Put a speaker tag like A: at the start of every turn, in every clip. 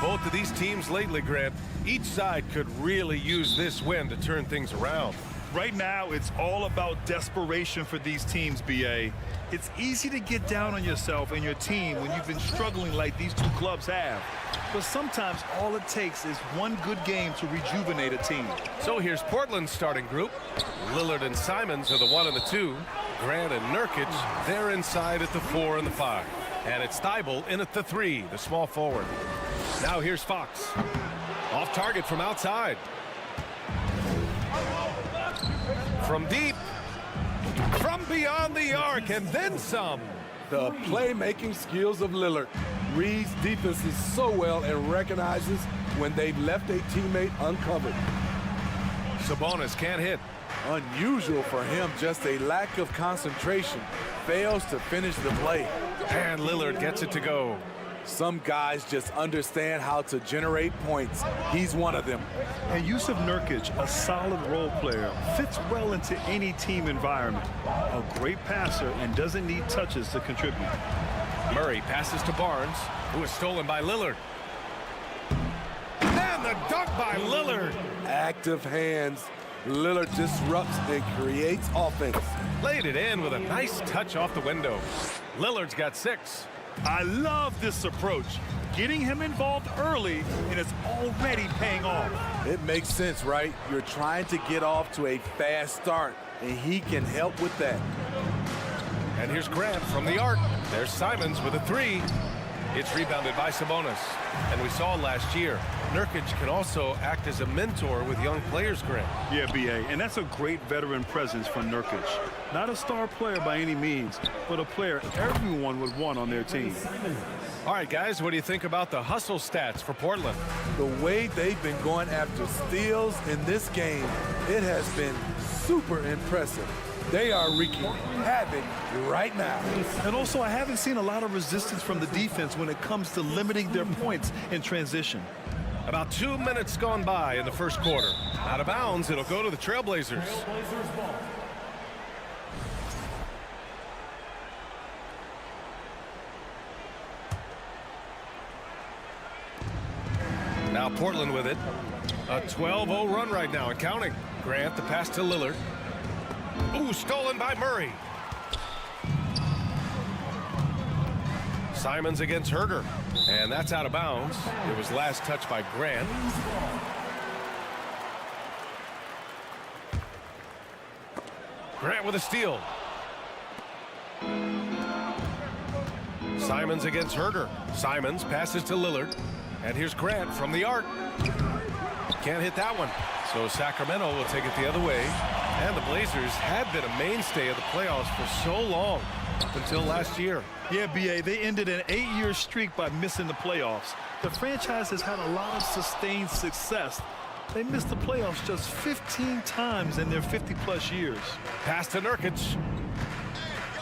A: both of these teams lately, Grant. Each side could really use this win to turn things around.
B: Right now, it's all about desperation for these teams, B.A. It's easy to get down on yourself and your team when you've been struggling like these two clubs have. But sometimes all it takes is one good game to rejuvenate a team.
A: So here's Portland's starting group. Lillard and Simons are the 1 and the 2. Grant and Nurkic, they're inside at the 4 and the 5. And it's Thibault in at the 3, the small forward. Now here's Fox. Off target from outside. From deep. From beyond the arc, and then some.
C: The playmaking skills of Lillard. Reads defenses so well and recognizes when they've left a teammate uncovered.
A: Sabonis can't hit.
C: Unusual for him, just a lack of concentration. Fails to finish the play.
A: And Lillard gets it to go.
C: Some guys just understand how to generate points. He's one of them.
B: And Yusuf Nurkic, a solid role player, fits well into any team environment. A great passer and doesn't need touches to contribute.
A: Murray passes to Barnes, who is stolen by Lillard. And the dunk by Lillard.
C: Active hands. Lillard disrupts and creates offense.
A: Laid it in with a nice touch off the window. Lillard's got 6.
B: I love this approach. Getting him involved early, and it's already paying off.
C: It makes sense, right? You're trying to get off to a fast start, and he can help with that.
A: And here's Grant from the arc. There's Simons with a 3. It's rebounded by Sabonis. And we saw last year, Nurkic can also act as a mentor with young players, Grant.
B: Yeah, B.A., and that's a great veteran presence from Nurkic. Not a star player by any means, but a player everyone would want on their team.
A: All right, guys, what do you think about the hustle stats for Portland?
C: The way they've been going after steals in this game, it has been super impressive. They are wreaking havoc right now.
B: And also, I haven't seen a lot of resistance from the defense when it comes to limiting their points in transition.
A: About 2 minutes gone by in the first quarter. Out of bounds, it'll go to the Trailblazers. Now Portland with it. A 12-0 run right now and counting. Grant, the pass to Lillard. Ooh, stolen by Murray. Simons against Herter. And that's out of bounds. It was last touched by Grant. Grant with a steal. Simons against Herter. Simons passes to Lillard. And here's Grant from the arc. Can't hit that one. So Sacramento will take it the other way. And the Blazers had been a mainstay of the playoffs for so long, up until last year.
B: Yeah, B.A., they ended an 8-year streak by missing the playoffs. The franchise has had a lot of sustained success. They missed the playoffs just 15 times in their 50-plus years.
A: Pass to Nurkic.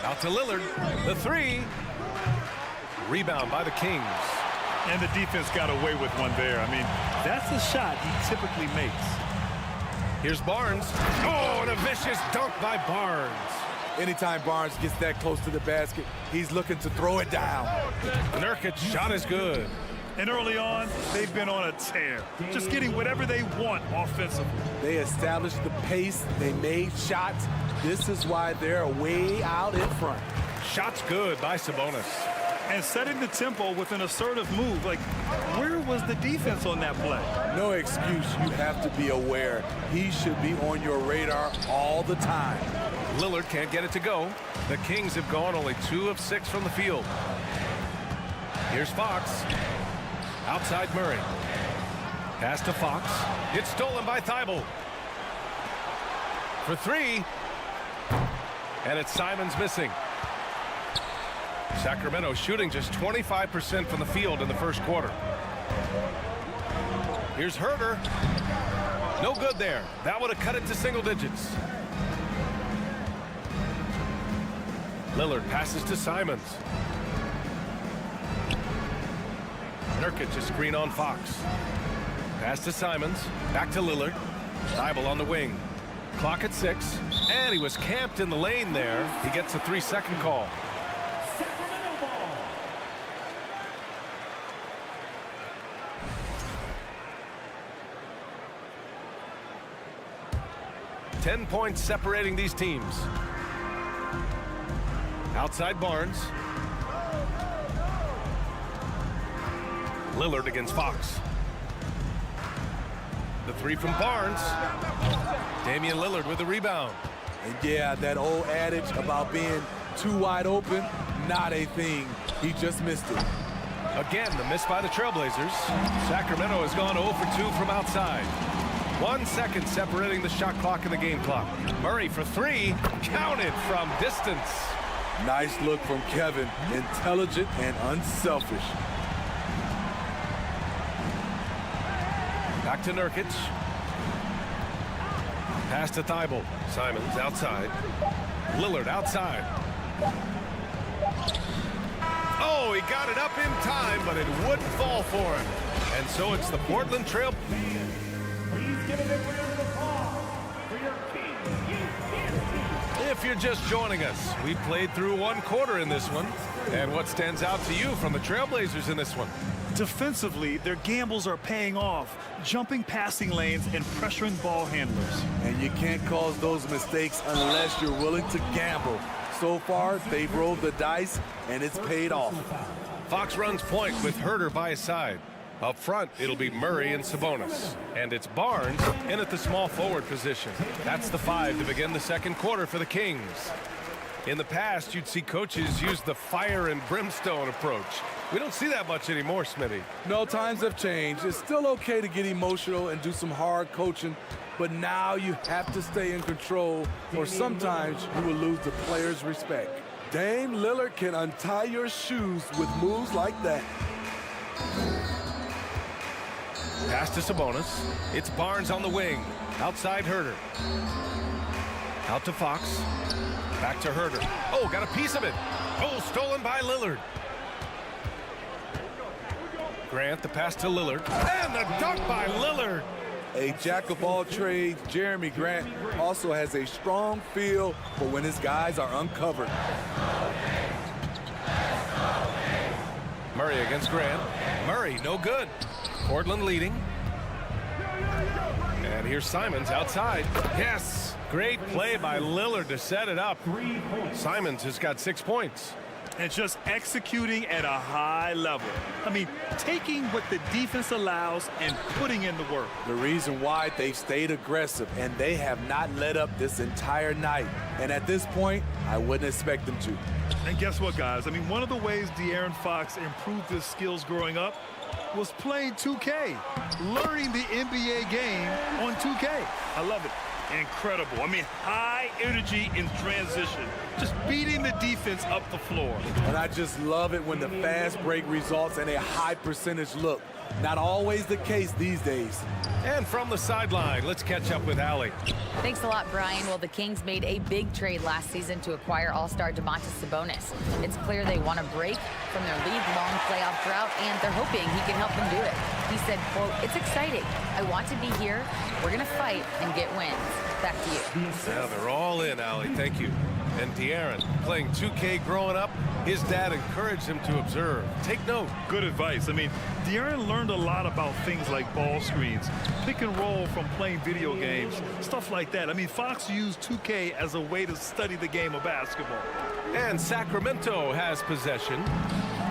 A: Out to Lillard. The 3. Rebound by the Kings.
B: And the defense got away with one there. I mean, that's a shot he typically makes.
A: Here's Barnes. Oh, and a vicious dunk by Barnes.
C: Anytime Barnes gets that close to the basket, he's looking to throw it down.
A: Nurkic's shot is good.
B: And early on, they've been on a tear, just getting whatever they want offensively.
C: They established the pace. They made shots. This is why they're way out in front.
A: Shots good by Sabonis.
B: And setting the tempo with an assertive move. Like, where was the defense on that play?
C: No excuse. You have to be aware. He should be on your radar all the time.
A: Lillard can't get it to go. The Kings have gone only 2 of 6 from the field. Here's Fox. Outside Murray. Pass to Fox. It's stolen by Thibault. For 3. And it's Simons missing. Sacramento shooting just 25% from the field in the first quarter. Here's Herter. No good there. That would have cut it to single digits. Lillard passes to Simons. Nurkic, a screen on Fox. Pass to Simons. Back to Lillard. Thibault on the wing. Clock at 6. And he was camped in the lane there. He gets a 3-second call. 10 points separating these teams. Outside Barnes. Lillard against Fox. The three from Barnes. Damian Lillard with the rebound.
C: And yeah, that old adage about being too wide open, not a thing. He just missed it.
A: Again, the miss by the Trailblazers. Sacramento has gone 0 for 2 from outside. 1 second separating the shot clock and the game clock. Murray for three, counted from distance.
C: Nice look from Kevin, intelligent and unselfish.
A: Back to Nurkic. Pass to Thibault. Simons outside. Lillard outside. Oh, he got it up in time, but it wouldn't fall for him. And so it's the Portland Trail. If you're just joining us, we played through one quarter in this one. And what stands out to you from the Trailblazers in this one?
B: Defensively, their gambles are paying off, jumping passing lanes and pressuring ball handlers.
C: And you can't cause those mistakes unless you're willing to gamble. So far, they've rolled the dice, and it's paid off.
A: Fox runs point with Herter by his side. Up front, it'll be Murray and Sabonis. And it's Barnes in at the small forward position. That's the 5 to begin the second quarter for the Kings. In the past, you'd see coaches use the fire and brimstone approach. We don't see that much anymore, Smitty.
C: No, times have changed. It's still okay to get emotional and do some hard coaching, but now you have to stay in control, or sometimes you will lose the players' respect. Dame Lillard can untie your shoes with moves like that.
A: Pass to Sabonis. It's Barnes on the wing. Outside Herter. Out to Fox. Back to Herter. Oh, got a piece of it. Oh, stolen by Lillard. Grant, the pass to Lillard. And the dunk by Lillard.
C: A jack of all trades, Jeremy Grant also has a strong feel for when his guys are uncovered.
A: Murray against Grant. Murray, no good. Portland leading. And here's Simons outside. Yes, great play by Lillard to set it up. Simons has got 6 points.
B: And just executing at a high level. I mean, taking what the defense allows and putting in the work.
C: The reason why they've stayed aggressive, and they have not let up this entire night. And at this point, I wouldn't expect them to.
B: And guess what, guys? I mean, one of the ways De'Aaron Fox improved his skills growing up was playing 2K, learning the NBA game on 2K. I love it. Incredible. I mean, high energy in transition, just beating the defense up the floor.
C: And I just love it when the fast break results in a high percentage look. Not always the case these days.
A: And from the sideline, let's catch up with Allie.
D: Thanks a lot, Brian. Well, the Kings made a big trade last season to acquire all-star Domantas Sabonis. It's clear they want to break from their league-long playoff drought, and they're hoping he can help them do it. He said, quote, "It's exciting. I want to be here. We're going to fight and get wins." Back to you.
A: Yeah, they're all in, Allie. Thank you. And De'Aaron, playing 2K growing up, his dad encouraged him to observe. Take note.
B: Good advice. I mean, De'Aaron learned a lot about things like ball screens, pick and roll from playing video games, stuff like that. I mean, Fox used 2K as a way to study the game of basketball.
A: And Sacramento has possession.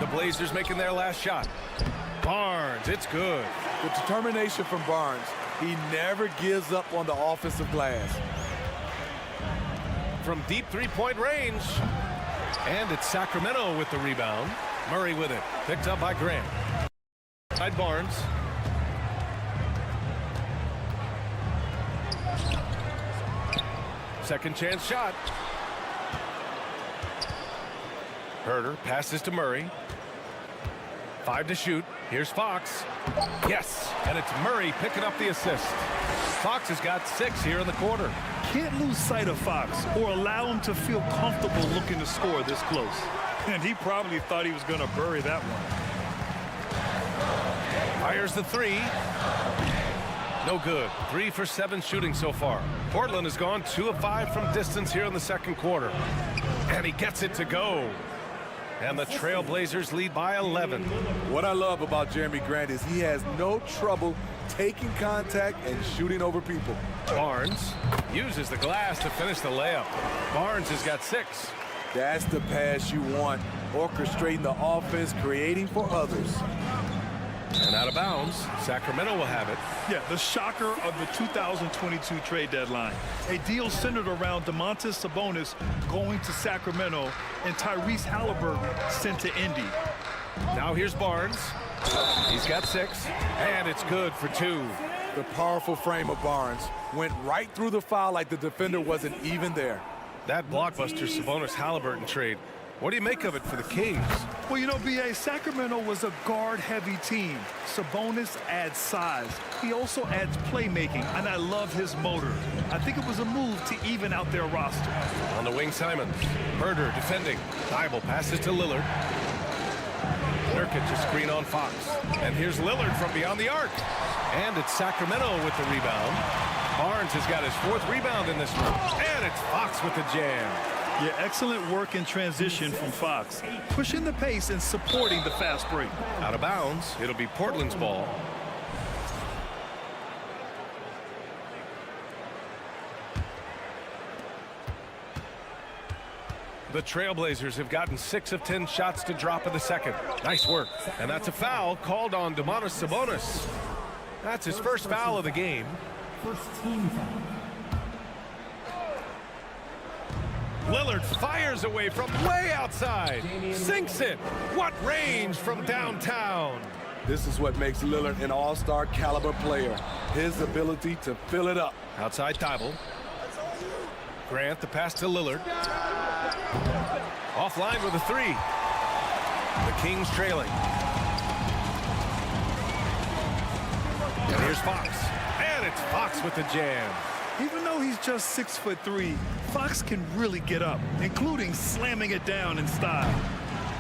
A: The Blazers making their last shot. Barnes, it's good.
C: The determination from Barnes. He never gives up on the offensive glass.
A: From deep three-point range. And it's Sacramento with the rebound. Murray with it. Picked up by Grant. Side Barnes. Second chance shot. Herter passes to Murray. 5 to shoot. Here's Fox. Yes, and it's Murray picking up the assist. Fox has got 6 here in the quarter.
B: Can't lose sight of Fox or allow him to feel comfortable looking to score this close. And he probably thought he was going to bury that one.
A: Fires the 3. No good. 3 for 7 shooting so far. Portland has gone 2 of 5 from distance here in the second quarter. And he gets it to go. And the Trailblazers lead by 11.
C: What I love about Jeremy Grant is he has no trouble taking contact and shooting over people.
A: Barnes uses the glass to finish the layup. Barnes has got 6.
C: That's the pass you want. Orchestrating the offense, creating for others.
A: And out of bounds, Sacramento will have it.
B: Yeah, the shocker of the 2022 trade deadline. A deal centered around Domantas Sabonis going to Sacramento and Tyrese Halliburton sent to Indy.
A: Now here's Barnes. He's got 6, and it's good for 2.
C: The powerful frame of Barnes went right through the foul like the defender wasn't even there.
A: That blockbuster Sabonis-Halliburton trade. What do you make of it for the Kings?
B: Well, you know, B.A., Sacramento was a guard-heavy team. Sabonis adds size. He also adds playmaking, and I love his motor. I think it was a move to even out their roster.
A: On the wing, Simons. Herder defending. Thibault passes to Lillard. Nurkic a screen on Fox. And here's Lillard from beyond the arc. And it's Sacramento with the rebound. Barnes has got his 4th rebound in this one. And it's Fox with the jam.
B: Yeah, excellent work in transition from Fox. Pushing the pace and supporting the fast break.
A: Out of bounds. It'll be Portland's ball. The Trailblazers have gotten 6 of 10 shots to drop in the second. Nice work. And that's a foul called on Domantas Sabonis. That's his first foul of the game.
E: First team foul.
A: Lillard fires away from way outside. Sinks it. What range from downtown.
C: This is what makes Lillard an all-star caliber player. His ability to fill it up.
A: Outside Thibault. Grant the pass to Lillard. Offline with a 3. The Kings trailing. And here's Fox. And it's Fox with the jam.
B: Even though he's just 6'3", Fox can really get up, including slamming it down in style.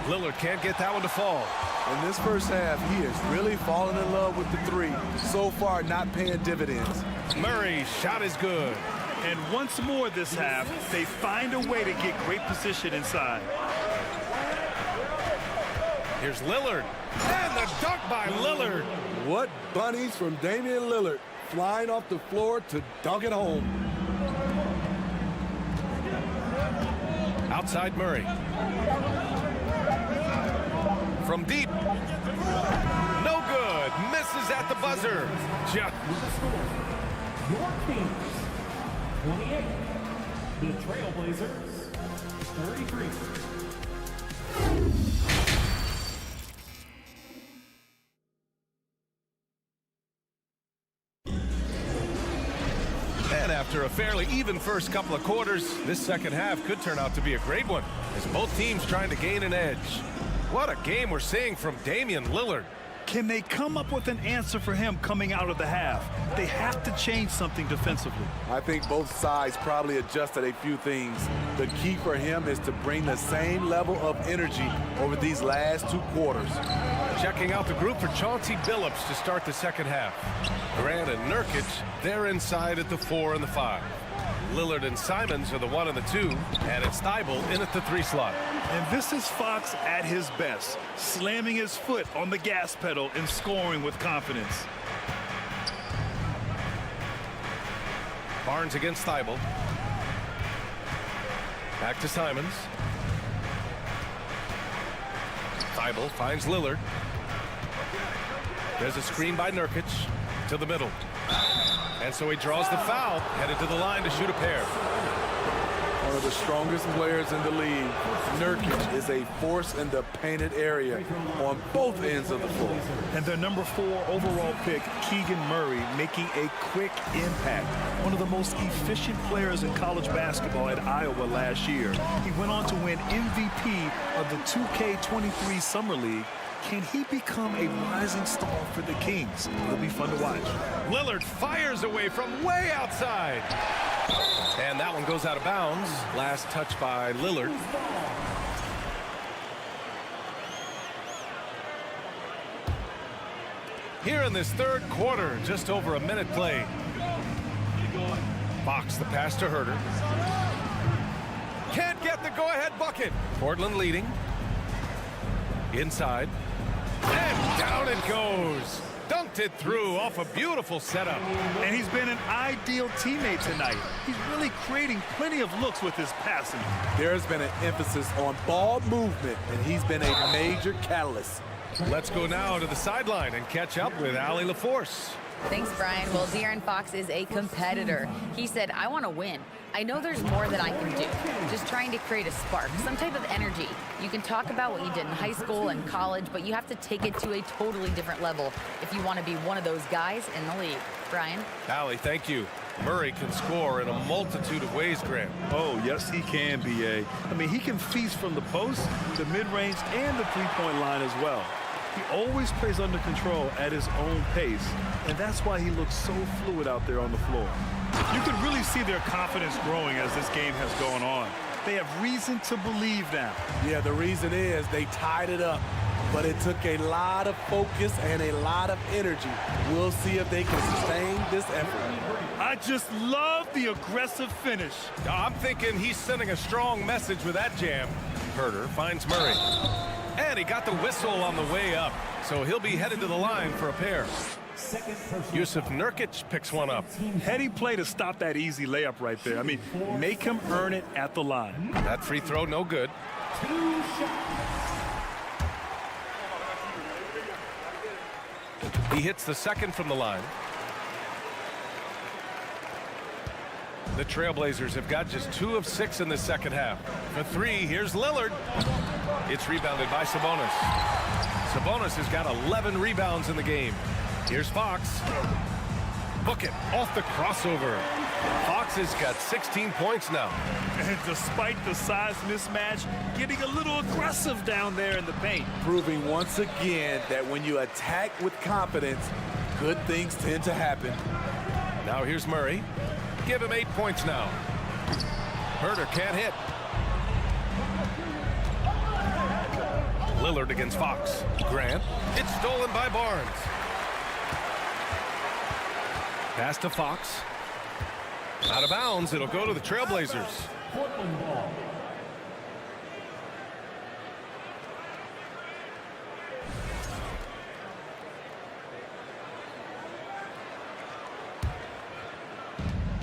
A: Lillard can't get that one to fall.
C: In this first half, he has really fallen in love with the 3. So far, not paying dividends.
A: Murray's shot is good.
B: And once more this half, they find a way to get great position inside.
A: Here's Lillard. And the dunk by Lillard.
C: What bunnies from Damian Lillard. Flying off the floor to dunk it home.
A: Outside Murray. From deep. No good. Misses at the buzzer.
E: Your Kings, 28. The Trailblazers, 33.
A: And after a fairly even first couple of quarters, this second half could turn out to be a great one as both teams trying to gain an edge. What a game we're seeing from Damian Lillard.
B: Can they come up with an answer for him coming out of the half? They have to change something defensively.
C: I think both sides probably adjusted a few things. The key for him is to bring the same level of energy over these last 2 quarters.
A: Checking out the group for Chauncey Billups to start the second half. Grant and Nurkic, they're inside at the 4 and the 5. Lillard and Simons are the 1 and the 2, and it's Thibault in at the 3 slot.
B: And this is Fox at his best, slamming his foot on the gas pedal and scoring with confidence.
A: Barnes against Thibault. Back to Simons. Thibault finds Lillard. There's a screen by Nurkic to the middle. And so he draws the foul, headed to the line to shoot a pair.
C: One of the strongest players in the league. Nurkic is a force in the painted area on both ends of the floor.
B: And their number 4 overall pick, Keegan Murray, making a quick impact. One of the most efficient players in college basketball at Iowa last year. He went on to win MVP of the 2K23 Summer League. Can he become a rising star for the Kings? It'll be fun to watch.
A: Lillard fires away from way outside. And that one goes out of bounds. Last touch by Lillard. Here in this third quarter, just over a minute played. Fox the pass to Herder. Can't get the go-ahead bucket. Portland leading. Inside. And down it goes. Dunked it through off a beautiful setup.
B: And he's been an ideal teammate tonight. He's really creating plenty of looks with his passing.
C: There's been an emphasis on ball movement, and he's been a major catalyst.
A: Let's go now to the sideline and catch up with Allie LaForce.
D: Thanks, Brian. Well, De'Aaron Fox is a competitor. He said, I want to win. I know there's more that I can do. Just trying to create a spark, some type of energy. You can talk about what you did in high school and college, but you have to take it to a totally different level if you want to be one of those guys in the league. Brian?
A: Allie, thank you. Murray can score in a multitude of ways, Grant.
B: Oh, yes, he can, B.A. I mean, he can feast from the post, the mid-range, and the three-point line as well. He always plays under control at his own pace, and that's why he looks so fluid out there on the floor. You can really see their confidence growing as this game has gone on. They have reason to believe now.
C: Yeah, the reason is they tied it up, but it took a lot of focus and a lot of energy. We'll see if they can sustain this effort.
B: I just love the aggressive finish.
A: I'm thinking he's sending a strong message with that jam. Herter finds Murray. And he got the whistle on the way up, so he'll be headed to the line for a pair. Yusuf Nurkic picks one up.
B: Heady play to stop that easy layup right there. I mean, make him earn it at the line.
A: That free throw, no good. He hits the second from the line. The Trailblazers have got just 2 of 6 in the second half. For 3, here's Lillard. It's rebounded by Sabonis. Sabonis has got 11 rebounds in the game. Here's Fox. Book it off the crossover. Fox has got 16 points now.
B: And despite the size mismatch, getting a little aggressive down there in the paint.
C: Proving once again that when you attack with confidence, good things tend to happen.
A: Now here's Murray. Give him 8 points now. Herter can't hit. Lillard against Fox. Grant. It's stolen by Barnes. Pass to Fox. Out of bounds. It'll go to the Trailblazers.
E: Portland ball.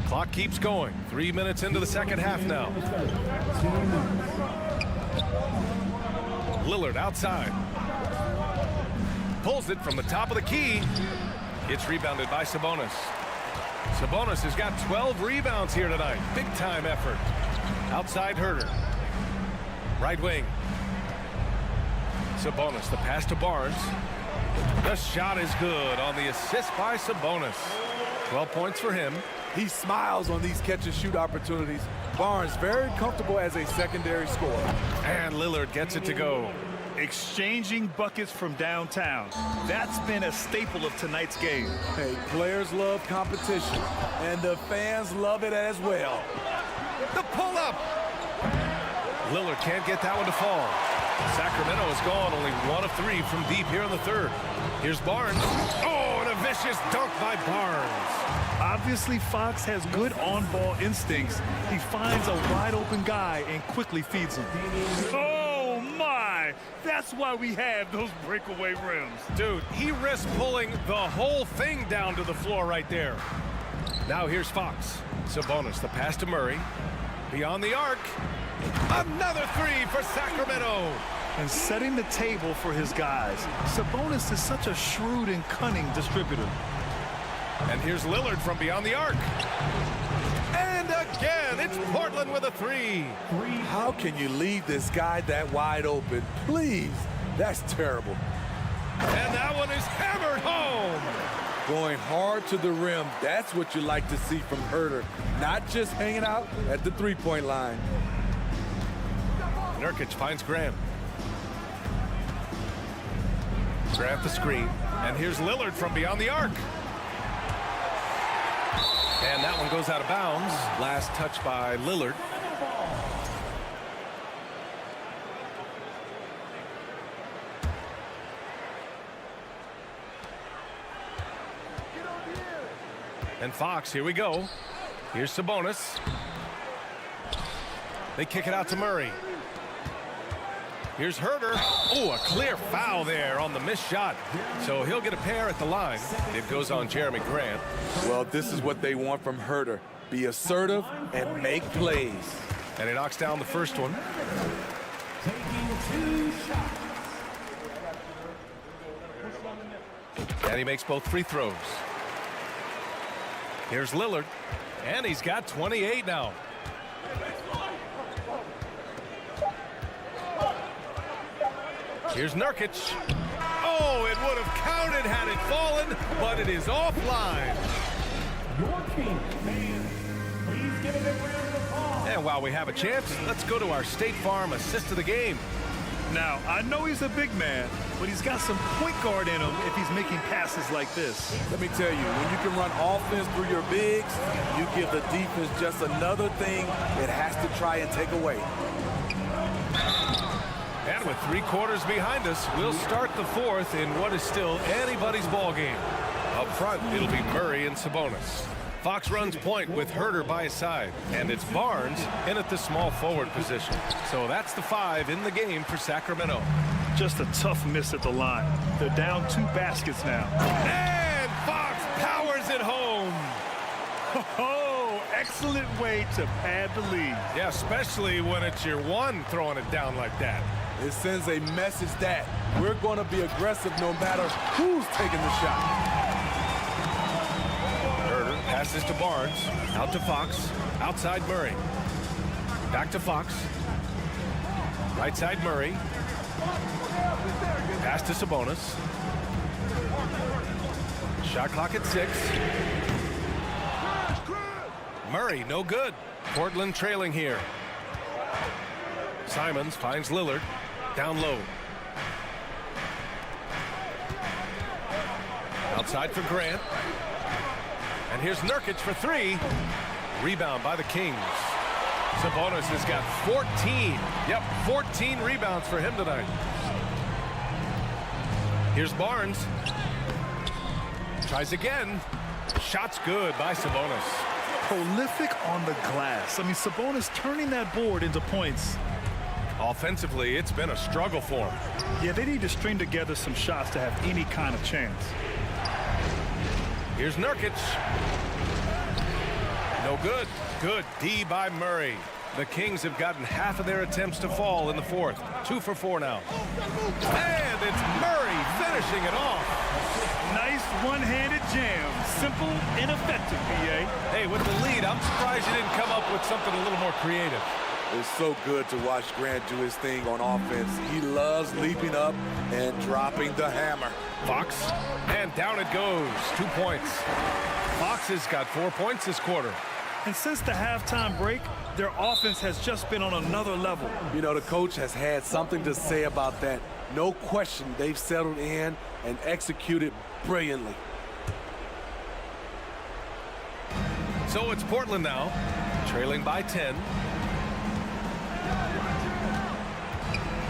A: Clock keeps going. 3 minutes into the second half now. Lillard outside. Pulls it from the top of the key. It's rebounded by Sabonis. Sabonis has got 12 rebounds here tonight. Big time effort. Outside Herter. Right wing. Sabonis, the pass to Barnes. The shot is good on the assist by Sabonis. 12 points for him.
C: He smiles on these catch-and-shoot opportunities. Barnes very comfortable as a secondary scorer.
A: And Lillard gets it to go.
B: Exchanging buckets from downtown. That's been a staple of tonight's game.
C: Hey, players love competition, and the fans love it as well.
A: The pull-up. Lillard can't get that one to fall. Sacramento has gone only 1 of 3 from deep here in the third. Here's Barnes. Oh, and a vicious dunk by Barnes.
B: Obviously, Fox has good on-ball instincts. He finds a wide-open guy and quickly feeds him. Oh, my! That's why we have those breakaway rims.
A: Dude, he risked pulling the whole thing down to the floor right there. Now here's Fox. Sabonis, the pass to Murray. Beyond the arc. Another 3 for Sacramento.
B: And setting the table for his guys. Sabonis is such a shrewd and cunning distributor.
A: And here's Lillard from beyond the arc. And again, it's Portland with a 3.
C: How can you leave this guy that wide open? Please, that's terrible.
A: And that one is hammered home.
C: Going hard to the rim, that's what you like to see from Herter. Not just hanging out at the three-point line.
A: Nurkic finds Grant. Grant the screen. And here's Lillard from beyond the arc. And that one goes out of bounds. Last touch by Lillard. And Fox, here we go. Here's Sabonis. They kick it out to Murray. Here's Herder. Oh, a clear foul there on the missed shot. So he'll get a pair at the line. It goes on Jeremy Grant.
C: Well, this is what they want from Herder. Be assertive and make plays.
A: And he knocks down the first one.
E: Taking 2 shots.
A: And he makes both free throws. Here's Lillard. And he's got 28 now. Here's Nurkic. Oh, it would have counted had it fallen, but it is offline.
E: Your King man. Please give a big round of applause.
A: And while we have a chance, let's go to our State Farm assist of the game.
B: Now, I know he's a big man, but he's got some point guard in him if he's making passes like this.
C: Let me tell you, when you can run offense through your bigs, you give the defense just another thing it has to try and take away.
A: And with 3 quarters behind us, we'll start the fourth in what is still anybody's ball game. Up front, it'll be Murray and Sabonis. Fox runs point with Herder by his side, and it's Barnes in at the small forward position. So that's the 5 in the game for Sacramento.
B: Just a tough miss at the line. They're down 2 baskets now.
A: And Fox powers it home.
B: Oh, excellent way to pad the lead.
A: Yeah, especially when it's your one throwing it down like that.
C: It sends a message that we're going to be aggressive no matter who's taking the shot.
A: Herder passes to Barnes, out to Fox, outside Murray. Back to Fox. Right side Murray. Pass to Sabonis. Shot clock at 6. Murray, no good. Portland trailing here. Simons finds Lillard. Down low. Outside for Grant. And here's Nurkic for 3. Rebound by the Kings. Sabonis has got 14. Yep, 14 rebounds for him tonight. Here's Barnes. Tries again. Shot's good by Sabonis.
B: Prolific on the glass. I mean, Sabonis turning that board into points.
A: Offensively, it's been a struggle for him.
B: Yeah, they need to string together some shots to have any kind of chance.
A: Here's Nurkic. No good. Good D by Murray. The Kings have gotten half of their attempts to fall in the fourth. 2 for 4 now. And it's Murray finishing it off.
B: Nice one-handed jam. Simple and effective, BA.
A: Hey, with the lead, I'm surprised you didn't come up with something a little more creative.
C: It's so good to watch Grant do his thing on offense. He loves leaping up and dropping the hammer.
A: Fox, and down it goes. 2 points. Fox has got 4 points this quarter.
B: And since the halftime break, their offense has just been on another level.
C: You know, the coach has had something to say about that. No question, they've settled in and executed brilliantly.
A: So it's Portland now, trailing by 10.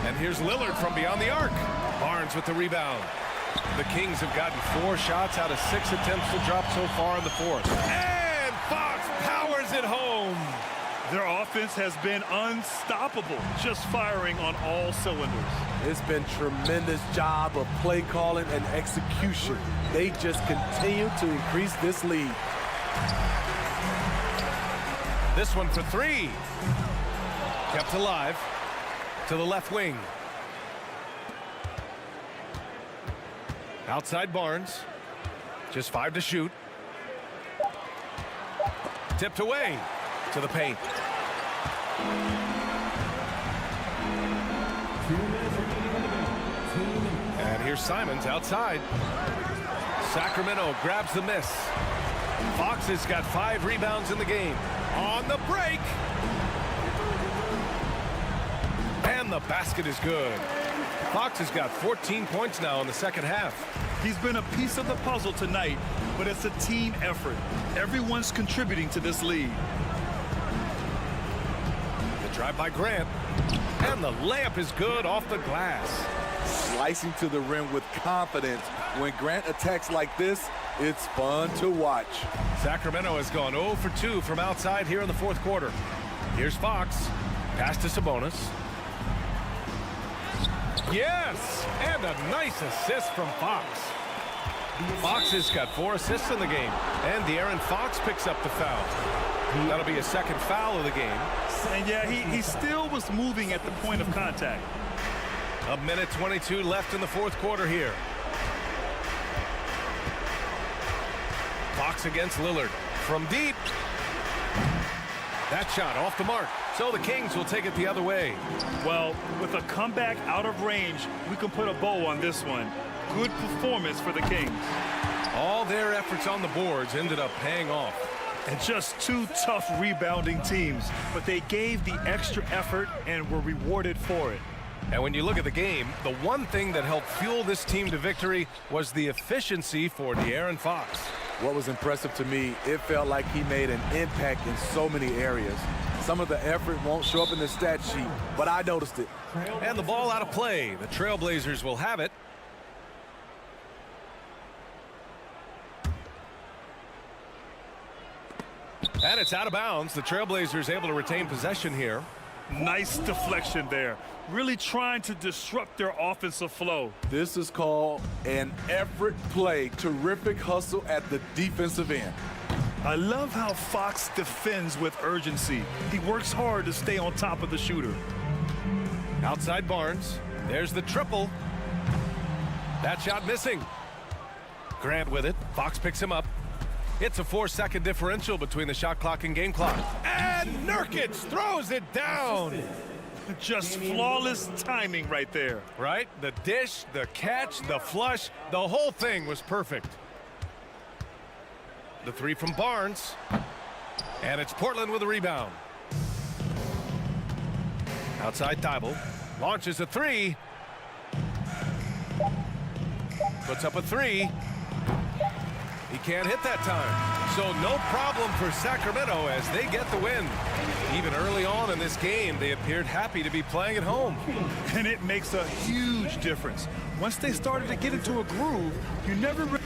A: And here's Lillard from beyond the arc. Barnes with the rebound. The Kings have gotten 4 shots out of 6 attempts to drop so far in the fourth. And Fox powers it home.
B: Their offense has been unstoppable, just firing on all cylinders.
C: It's been tremendous job of play calling and execution. They just continue to increase this lead.
A: This one for 3. Kept alive to the left wing. Outside Barnes. Just 5 to shoot. Tipped away to the paint.
E: 2 minutes remaining in the game. 2 minutes.
A: And here's Simons outside. Sacramento grabs the miss. Fox has got 5 rebounds in the game. On the break. And the basket is good. Fox has got 14 points now in the second half.
B: He's been a piece of the puzzle tonight, but it's a team effort. Everyone's contributing to this lead.
A: The drive by Grant. And the layup is good off the glass.
C: Slicing to the rim with confidence. When Grant attacks like this, it's fun to watch.
A: Sacramento has gone 0 for 2 from outside here in the fourth quarter. Here's Fox. Pass to Sabonis. Yes! And a nice assist from Fox. Fox has got 4 assists in the game. And De'Aaron Fox picks up the foul. That'll be a second foul of the game.
B: And yeah, he still was moving at the point of contact.
A: A minute 22 left in the fourth quarter here. Fox against Lillard. From deep. That shot off the mark. So the Kings will take it the other way.
B: Well, with a comeback out of range, we can put a bow on this one. Good performance for the Kings.
A: All their efforts on the boards ended up paying off.
B: And just 2 tough rebounding teams, but they gave the extra effort and were rewarded for it.
A: And when you look at the game, the one thing that helped fuel this team to victory was the efficiency for De'Aaron Fox.
C: What was impressive to me, it felt like he made an impact in so many areas. Some of the effort won't show up in the stat sheet, but I noticed it.
A: And the ball out of play. The Trailblazers will have it. And it's out of bounds. The Trailblazers able to retain possession here.
B: Nice deflection there. Really trying to disrupt their offensive flow.
C: This is called an effort play. Terrific hustle at the defensive end.
B: I love how Fox defends with urgency. He works hard to stay on top of the shooter.
A: Outside Barnes. There's the triple. That shot missing. Grant with it. Fox picks him up. It's a 4-second differential between the shot clock and game clock. And Nurkic throws it down.
B: Just flawless timing right there.
A: Right? The dish, the catch, the flush, the whole thing was perfect. The 3 from Barnes. And it's Portland with a rebound. Outside Thibault. Launches a 3. Puts up a 3. He can't hit that time. So no problem for Sacramento as they get the win. Even early on in this game, they appeared happy to be playing at home.
B: And it makes a huge difference. Once they started to get into a groove, you never really...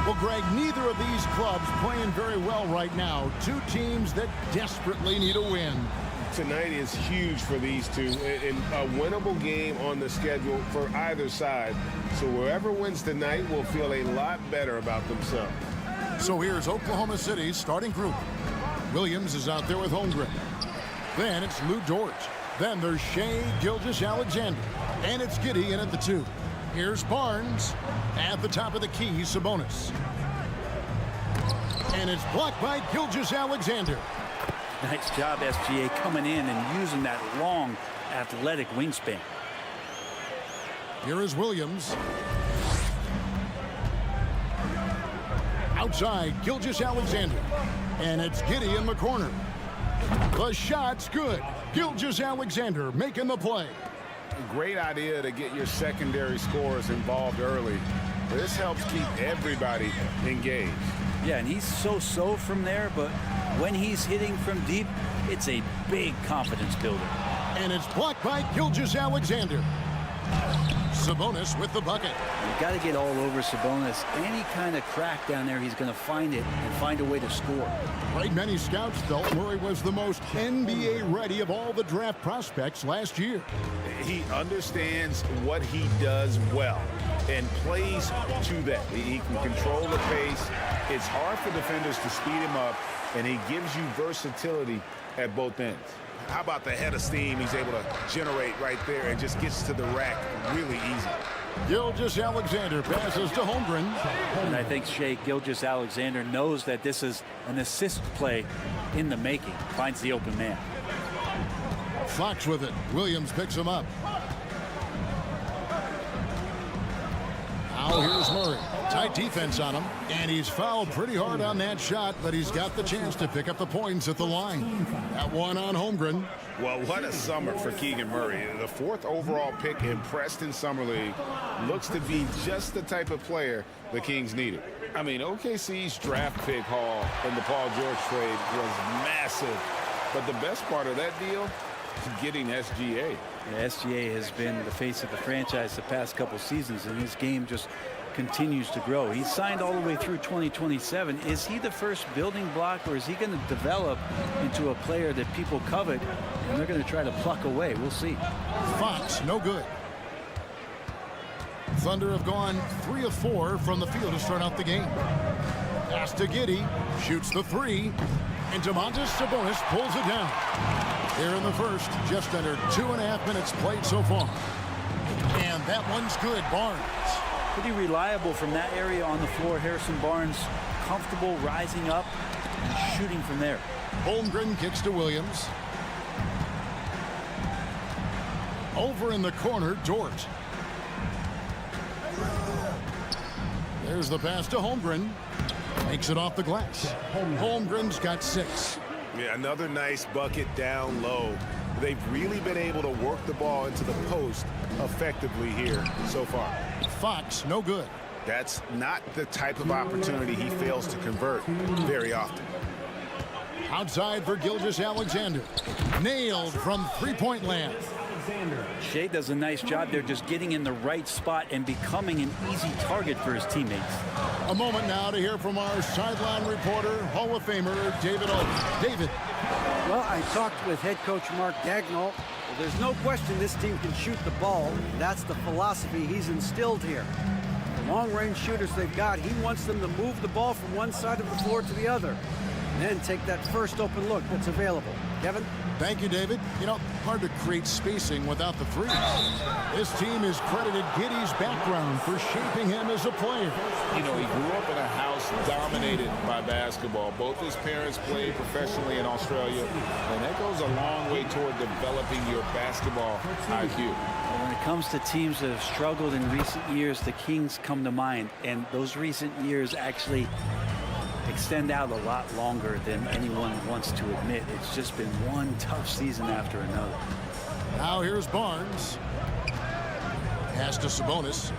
F: Well, Greg, neither of these clubs playing very well right now. Two teams that desperately need a win.
G: Tonight is huge for these two, and a winnable game on the schedule for either side. So whoever wins tonight will feel a lot better about themselves.
F: So here's Oklahoma City's starting group. Williams is out there with Holmgren. Then it's Lou Dort. Then there's Shea Gilgeous-Alexander. And it's Giddey in at the 2. Here's Barnes. At the top of the key, Sabonis. And it's blocked by Gilgeous-Alexander.
H: Nice job, SGA, coming in and using that long, athletic wingspan.
F: Here is Williams. Outside, Gilgeous-Alexander. And it's Giddey in the corner. The shot's good. Gilgeous-Alexander making the play.
G: Great idea to get your secondary scorers involved early. This helps keep everybody engaged.
H: Yeah, and he's so-so from there, but when he's hitting from deep, it's a big confidence builder.
F: And it's blocked by Gilgeous-Alexander. Sabonis with the bucket.
H: You got to get all over Sabonis. Any kind of crack down there, he's going to find it and find a way to score.
F: Right, many scouts felt Murray was the most NBA ready of all the draft prospects last year.
G: He understands what he does well and plays to that. He can control the pace. It's hard for defenders to speed him up, and he gives you versatility at both ends. How about the head of steam he's able to generate right there and just gets to the rack really easy.
F: Gilgeous-Alexander passes to Holmgren.
H: And I think Shea Gilgeous-Alexander knows that this is an assist play in the making. Finds the open man.
F: Fox with it. Williams picks him up. Now here's Murray. Tight defense on him. And he's fouled pretty hard on that shot, but he's got the chance to pick up the points at the line. That one on Holmgren.
G: Well, what a summer for Keegan Murray. The 4th overall pick in Preston Summer League looks to be just the type of player the Kings needed. I mean, OKC's draft pick haul in the Paul George trade was massive. But the best part of that deal is getting SGA.
H: Yeah, SGA has been the face of the franchise the past couple seasons, and his game just continues to grow. He's signed all the way through 2027. Is he the first building block, or is he going to develop into a player that people covet and they're going to try to pluck away? We'll see.
F: Fox, no good. Thunder have gone 3 of 4 from the field to start out the game. Pass to Giddey, shoots the 3, and Domantas Sabonis pulls it down. Here in the first, just under 2.5 minutes played so far. And that one's good. Barnes.
H: Pretty reliable from that area on the floor. Harrison Barnes comfortable rising up and shooting from there.
F: Holmgren kicks to Williams. Over in the corner, Dort. There's the pass to Holmgren. Makes it off the glass. Holmgren's got 6.
G: Yeah, another nice bucket down low. They've really been able to work the ball into the post effectively here so far.
F: Fox, no good.
G: That's not the type of opportunity he fails to convert very often.
F: Outside for Gilgeous-Alexander. Nailed from three-point land.
H: Shea does a nice job there just getting in the right spot and becoming an easy target for his teammates.
F: A moment now to hear from our sideline reporter, Hall of Famer David Oak. David.
I: Well, I talked with head coach Mark Dagnall. Well, there's no question this team can shoot the ball. That's the philosophy he's instilled here. The long-range shooters they've got, he wants them to move the ball from one side of the floor to the other, and then take that first open look that's available. Kevin?
F: Thank you, David. You know, hard to create spacing without the threes. This team has credited Giddey's background for shaping him as a player.
G: You know, he grew up in a house dominated by basketball. Both his parents played professionally in Australia, and that goes a long way toward developing your basketball IQ.
H: When it comes to teams that have struggled in recent years, the Kings come to mind, and those recent years actually extend out a lot longer than anyone wants to admit. It's just been one tough season after another.
F: Now here's Barnes. Pass to Sabonis.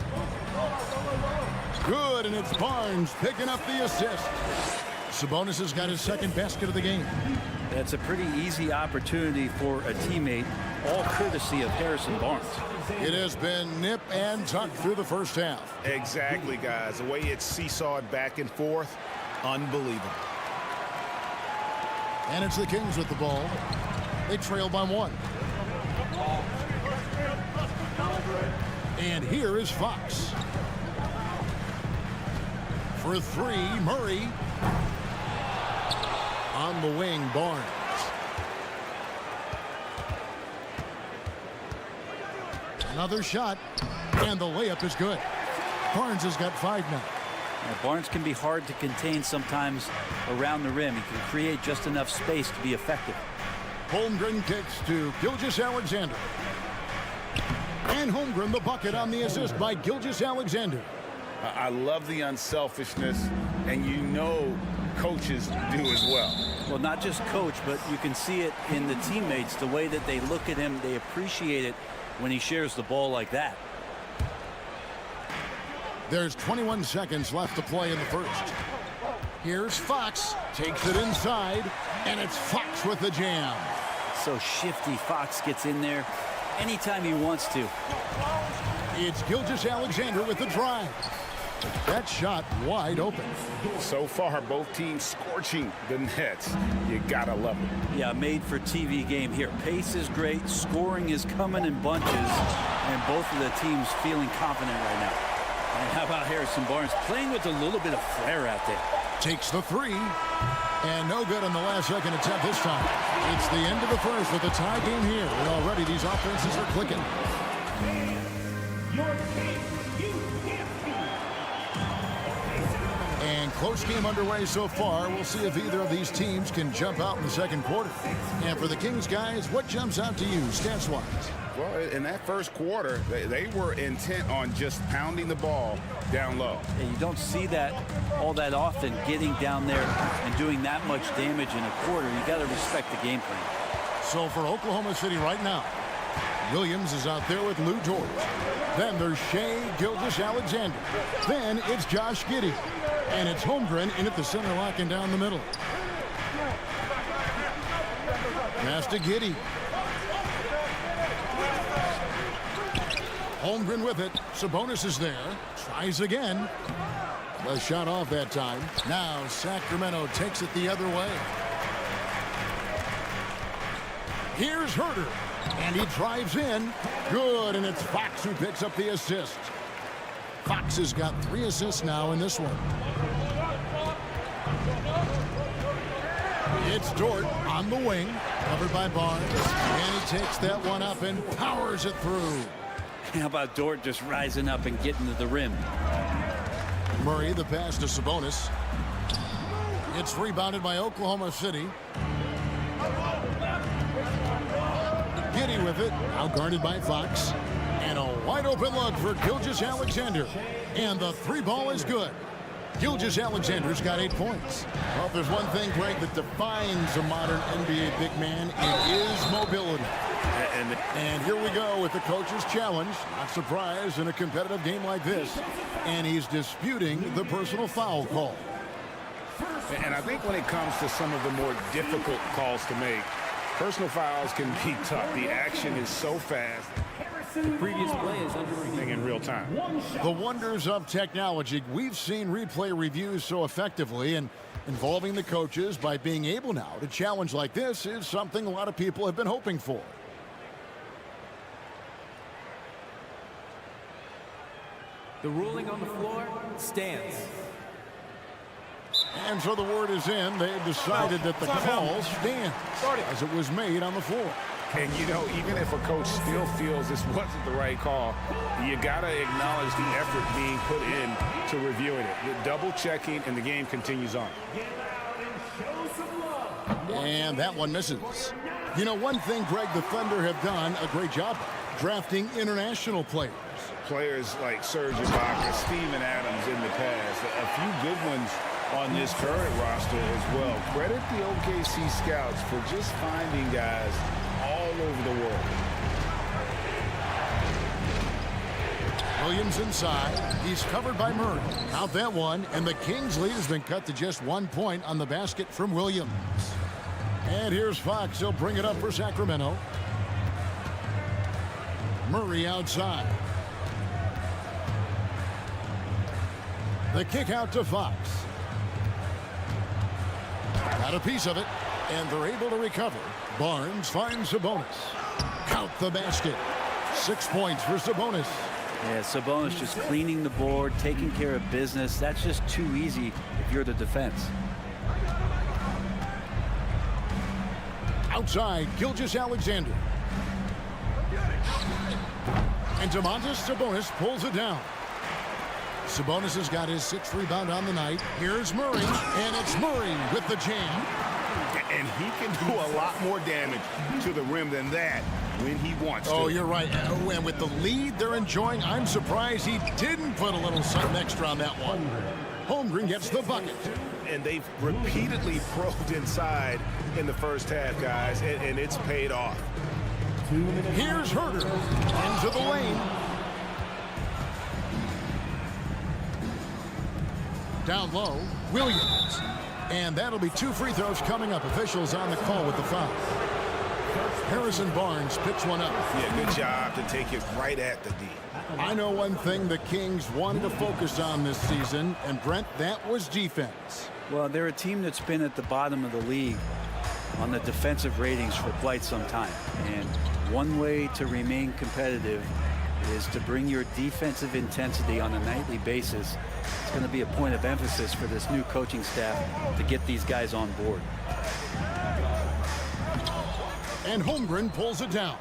F: Good, and it's Barnes picking up the assist. Sabonis has got his second basket of the game.
H: That's a pretty easy opportunity for a teammate. all courtesy of Harrison Barnes.
F: It has been nip and tuck through the first half.
G: Exactly, guys. The way it's seesawed back and forth, unbelievable.
F: And it's the Kings with the ball. They trail by 1. And here is Fox. For 3, Murray. On the wing, Barnes. Another shot, and the layup is good. Barnes has got 5 now.
H: Barnes can be hard to contain sometimes around the rim. He can create just enough space to be effective.
F: Holmgren kicks to Gilgeous-Alexander. And Holmgren the bucket on the assist by Gilgeous-Alexander.
G: I love the unselfishness, and you know coaches do as well.
H: Well, not just coach, but you can see it in the teammates, the way that they look at him. They appreciate it when he shares the ball like that.
F: There's 21 seconds left to play in the first. Here's Fox, takes it inside, and it's Fox with the jam.
H: So shifty. Fox gets in there anytime he wants to.
F: It's Gilgeous-Alexander with the drive. That shot wide open.
G: So far, both teams scorching the nets. You gotta love it.
H: Yeah, made for TV game here. Pace is great. Scoring is coming in bunches. And both of the teams feeling confident right now. And how about Harrison Barnes playing with a little bit of flair out there?
F: Takes the 3. And no good on the last second attempt this time. It's the end of the first with a tie game here. And already these offenses are clicking. And close game underway so far. We'll see if either of these teams can jump out in the second quarter. And for the Kings guys, what jumps out to you stats-wise?
G: Well, in that first quarter, they were intent on just pounding the ball down low.
H: Yeah, you don't see that all that often, getting down there and doing that much damage in a quarter. You got to respect the game plan.
F: So for Oklahoma City right now, Williams is out there with Lou George. Then there's Shea Gilgeous-Alexander. Then it's Josh Giddey. And it's Holmgren in at the center, locking down the middle. Pass to Giddey. Holmgren with it. Sabonis is there. Tries again. The shot off that time. Now Sacramento takes it the other way. Here's Herter. And he drives in. Good. And it's Fox who picks up the assist. Fox has got 3 assists now in this one. It's Dort on the wing. Covered by Barnes. And he takes that one up and powers it through.
H: How about Dort just rising up and getting to the rim?
F: Murray, the pass to Sabonis. It's rebounded by Oklahoma City. Giddey with it. Now guarded by Fox. And a wide open look for Gilgeous-Alexander. And the 3 ball is good. Gilgeous-Alexander's got 8 points. Well, if there's one thing, Greg, that defines a modern NBA big man, it is mobility. And here we go with the coach's challenge. Not surprised in a competitive game like this. And he's disputing the personal foul call.
G: And I think when it comes to some of the more difficult calls to make, personal fouls can be tough. The action is so fast.
E: The previous play is under
G: in real time.
F: The wonders of technology. We've seen replay reviews so effectively, and involving the coaches by being able now to challenge like this is something a lot of people have been hoping for.
E: The ruling on the floor stands.
F: And so the word is in. They've decided that the call stands as it was made on the floor.
G: And, you know, even if a coach still feels this wasn't the right call, you got to acknowledge the effort being put in to reviewing it. The double checking, and the game continues on.
F: And that one misses. You know, one thing, Greg, the Thunder have done a great job drafting international players.
G: Players like Serge Ibaka, Steven Adams in the past, a few good ones on this current roster as well. Credit the OKC scouts for just finding guys all over the world.
F: Williams inside. He's covered by Murray. Out that one, and the Kings' lead has been cut to just 1 point on the basket from Williams. And here's Fox. He'll bring it up for Sacramento. Murray outside. The kick out to Fox. Got a piece of it, and they're able to recover. Barnes finds Sabonis. Count the basket. 6 points for Sabonis.
H: Yeah, Sabonis just cleaning the board, taking care of business. That's just too easy if you're the defense.
F: Outside, Gilgeous-Alexander. And Domantas Sabonis pulls it down. Sabonis has got his 6th rebound on the night. Here's Murray, and it's Murray with the jam.
G: And he can do a lot more damage to the rim than that when he wants to.
F: Oh, you're right. And with the lead they're enjoying, I'm surprised he didn't put a little something extra on that one. Holmgren gets the bucket.
G: And they've repeatedly probed inside in the first half, guys, and it's paid off.
F: Here's Herter into the lane. Down low, Williams. And that'll be 2 free throws coming up. Officials on the call with the foul. Harrison Barnes picks one up.
G: Yeah, good job to take it right at the D.
F: I know one thing the Kings wanted to focus on this season, and Brent, that was defense.
H: Well, they're a team that's been at the bottom of the league on the defensive ratings for quite some time. And one way to remain competitive is to bring your defensive intensity on a nightly basis. It's going to be a point of emphasis for this new coaching staff to get these guys on board.
F: And Holmgren pulls it down.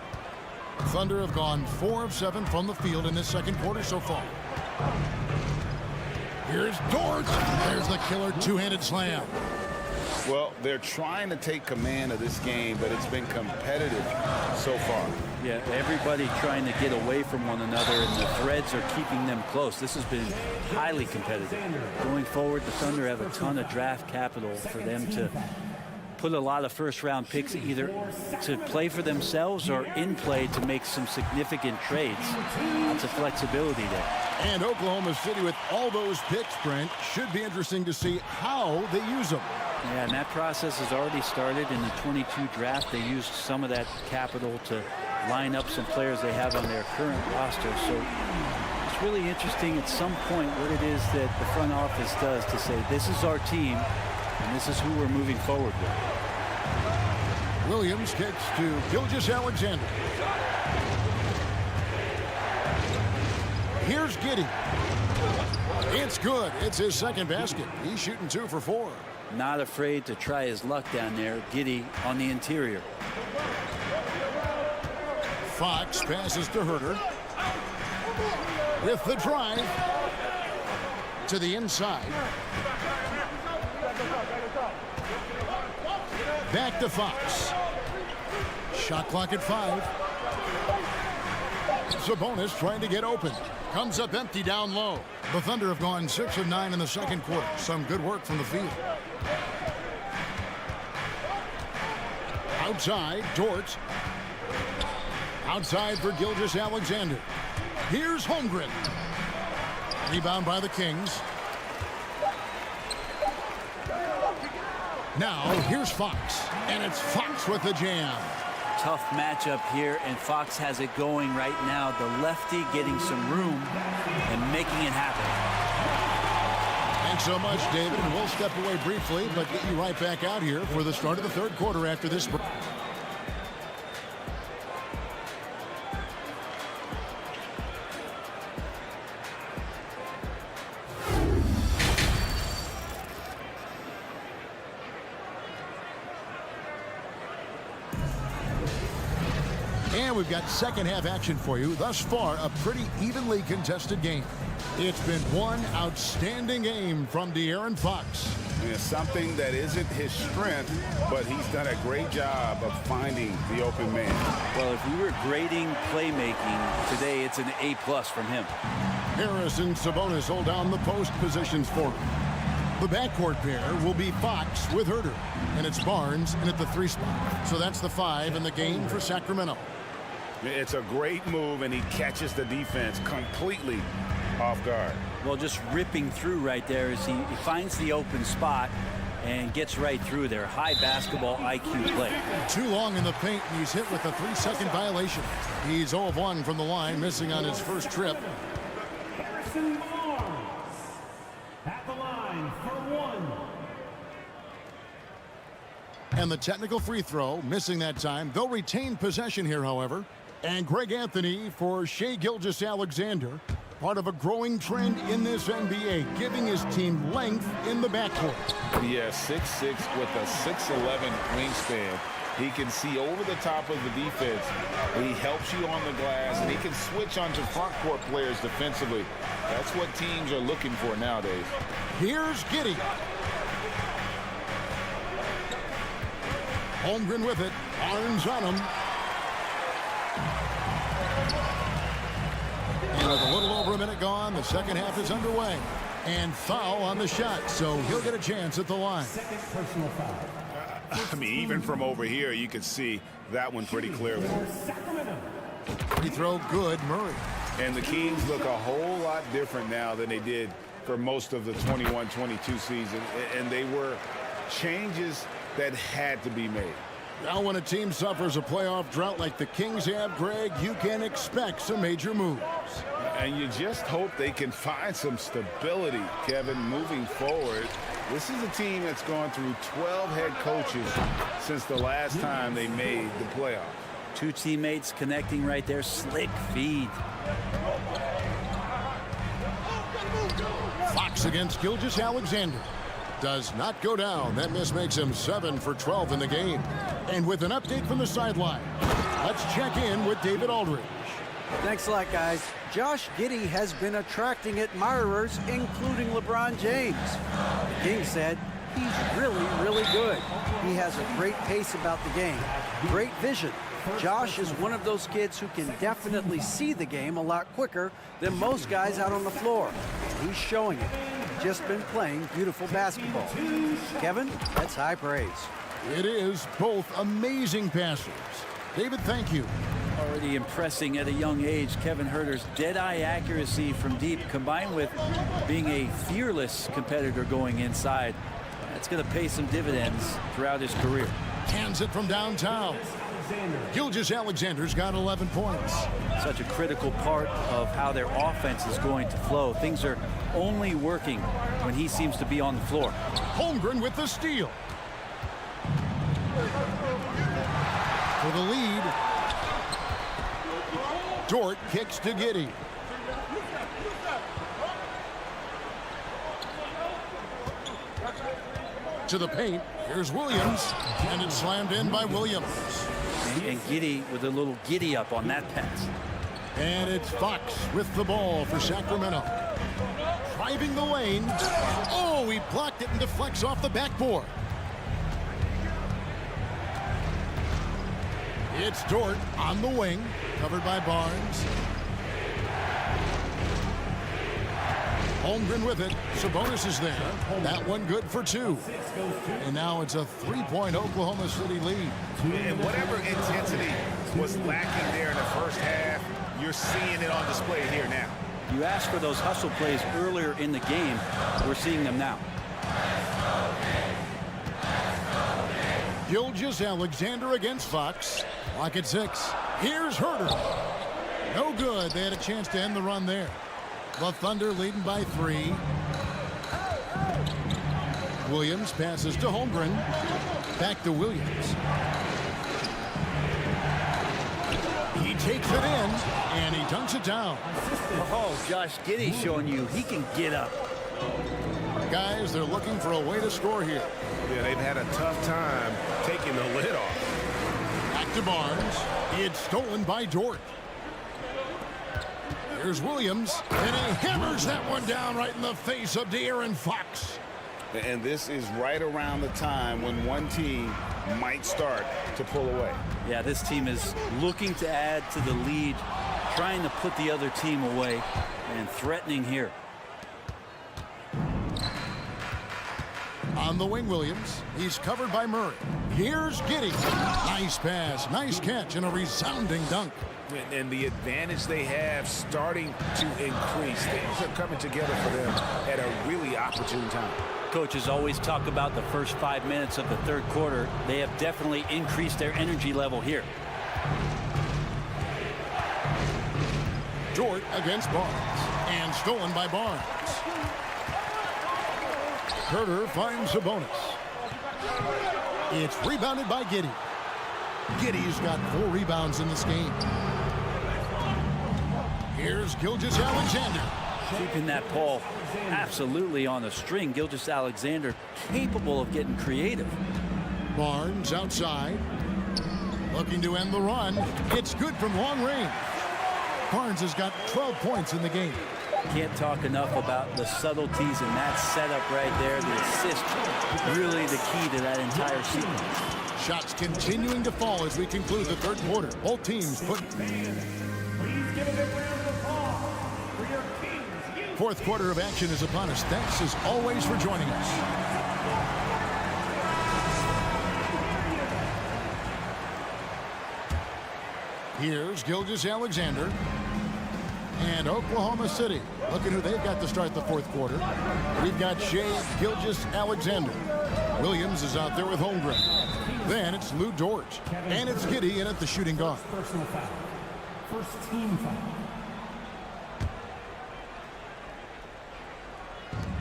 F: Thunder have gone 4 of 7 from the field in this second quarter so far. Here's Dort. There's the killer two-handed slam.
G: Well, they're trying to take command of this game, but it's been competitive so far.
H: Yeah, everybody trying to get away from one another, and the threads are keeping them close. This has been highly competitive. Going forward, the Thunder have a ton of draft capital for them to put a lot of first-round picks either to play for themselves or in play to make some significant trades. Lots of flexibility there.
F: And Oklahoma City, with all those picks, Brent, should be interesting to see how they use them.
H: Yeah, and that process has already started in the 22 draft. They used some of that capital to line up some players they have on their current roster. So it's really interesting at some point what it is that the front office does to say, this is our team, and this is who we're moving forward with.
F: Williams kicks to Gilgeous-Alexander. Here's Giddey. It's good. It's his second basket. He's shooting 2 for 4.
H: Not afraid to try his luck down there. Giddey on the interior.
F: Fox passes to Herter. With the drive to the inside. Back to Fox. Shot clock at 5. Sabonis trying to get open. Comes up empty down low. The Thunder have gone 6 of 9 in the second quarter. Some good work from the field. Outside, Dort. Outside for Gilgeous-Alexander. Here's Holmgren. Rebound by the Kings. Now, here's Fox. And it's Fox with the jam.
H: Tough matchup here, and Fox has it going right now. The lefty getting some room and making it happen.
F: Thanks so much, David. And we'll step away briefly, but get you right back out here for the start of the third quarter after this break. And we've got second half action for you. Thus far, a pretty evenly contested game. It's been one outstanding game from De'Aaron Fox.
G: It's something that isn't his strength, but he's done a great job of finding the open man.
H: Well, if we were grading playmaking today, it's an A+ from him.
F: Harris and Sabonis hold down the post positions for him. The backcourt pair will be Fox with Herter, and it's Barnes in at the 3 spot. So that's the 5 in the game for Sacramento.
G: It's a great move, and he catches the defense completely off guard.
H: Well, just ripping through right there as he finds the open spot and gets right through there. High basketball IQ play.
F: Too long in the paint, and he's hit with a 3-second violation. He's 0 of 1 from the line, missing on his first trip.
E: Harrison Barnes at the line for 1.
F: And the technical free throw, missing that time. They'll retain possession here, however. And Greg Anthony for Shai Gilgeous-Alexander. Part of a growing trend in this NBA, giving his team length in the backcourt.
G: Yeah, 6'6" with a 6'11" wingspan. He can see over the top of the defense. He helps you on the glass, and he can switch onto front court players defensively. That's what teams are looking for nowadays.
F: Here's Giddey. Holmgren with it. Arms on him. And with a little over a minute gone, the second half is underway. And foul on the shot, so he'll get a chance at the line.
E: Second personal foul.
G: I mean, even from over here, you can see that one pretty clearly.
E: Sacramento.
F: Free throw good, Murray.
G: And the Kings look a whole lot different now than they did for most of the 21-22 season. And they were changes that had to be made.
F: Now when a team suffers a playoff drought like the Kings have, Greg, you can expect some major moves.
G: And you just hope they can find some stability, Kevin, moving forward. This is a team that's gone through 12 head coaches since the last time they made the playoffs.
H: Two teammates connecting right there. Slick feed.
F: Fox against Gilgeous-Alexander. Does not go down. That miss makes him 7 for 12 in the game. And with an update from the sideline, let's check in with David Aldridge.
I: Thanks a lot, guys. Josh Giddey has been attracting admirers, including LeBron James. The King said he's really, really good. He has a great pace about the game, great vision. Josh is one of those kids who can definitely see the game a lot quicker than most guys out on the floor. And he's showing it. Just been playing beautiful basketball. Kevin, that's high praise.
F: It is both amazing passers. David, thank you.
H: Already impressing at a young age. Kevin Huerter's dead-eye accuracy from deep, combined with being a fearless competitor going inside. That's going to pay some dividends throughout his career.
F: Hands it from downtown. Gilgeous-Alexander's got 11 points.
H: Such a critical part of how their offense is going to flow. Things are only working when he seems to be on the floor.
F: Holmgren with the steal. For the lead. Dort kicks to Giddey. To the paint. Here's Williams. And it's slammed in by Williams.
H: And Giddey with a little giddy up on that pass.
F: And it's Fox with the ball for Sacramento. Driving the lane. Oh, he blocked it and deflects off the backboard. It's Dort on the wing, covered by Barnes. Holmgren with it. Sabonis is there. That one good for 2. And now it's a 3-point Oklahoma City lead.
G: And whatever intensity was lacking there in the first half, you're seeing it on display here now.
H: You asked for those hustle plays earlier in the game. We're seeing them now.
F: Gilgeous-Alexander against Fox. Clock at 6. Here's Huerter. No good. They had a chance to end the run there. The Thunder leading by 3. Williams passes to Holmgren. Back to Williams. He takes it in, and he dunks it down.
H: Oh, Josh Giddey showing you he can get up.
F: Guys, they're looking for a way to score here.
A: Yeah, they've had a tough time taking the lid off.
F: Back to Barnes. It's stolen by Dort. Here's Williams, and he hammers that one down right in the face of De'Aaron Fox.
G: And this is right around the time when one team might start to pull away.
H: Yeah, this team is looking to add to the lead, trying to put the other team away, and threatening here.
F: On the wing, Williams. He's covered by Murray. Here's Giddey. Nice pass, nice catch, and a resounding dunk.
G: And the advantage they have starting to increase. Things are coming together for them at a really opportune time.
H: coaches always talk about the first 5 minutes of the third quarter. They have definitely increased their energy level here.
F: Dort against Barnes, and stolen by Barnes. Herter finds Sabonis. It's rebounded by Giddey. Giddey's got 4 rebounds in this game. Here's Gilgeous-Alexander.
H: Keeping that ball absolutely on the string. Gilgeous-Alexander capable of getting creative.
F: Barnes outside. Looking to end the run. It's good from long range. Barnes has got 12 points in the game.
H: Can't talk enough about the subtleties in that setup right there. The assist, really the key to that entire sequence.
F: Shots continuing to fall as we conclude the third quarter. Both teams put... Fourth quarter of action is upon us. Thanks as always for joining us. Here's Gilgeous-Alexander. And Oklahoma City. Look at who they've got to start the fourth quarter. We've got Shea Gilgeous-Alexander. Williams is out there with Holmgren. Then it's Lou Dort. And it's Giddey in at the shooting guard.
E: Personal foul. First team foul.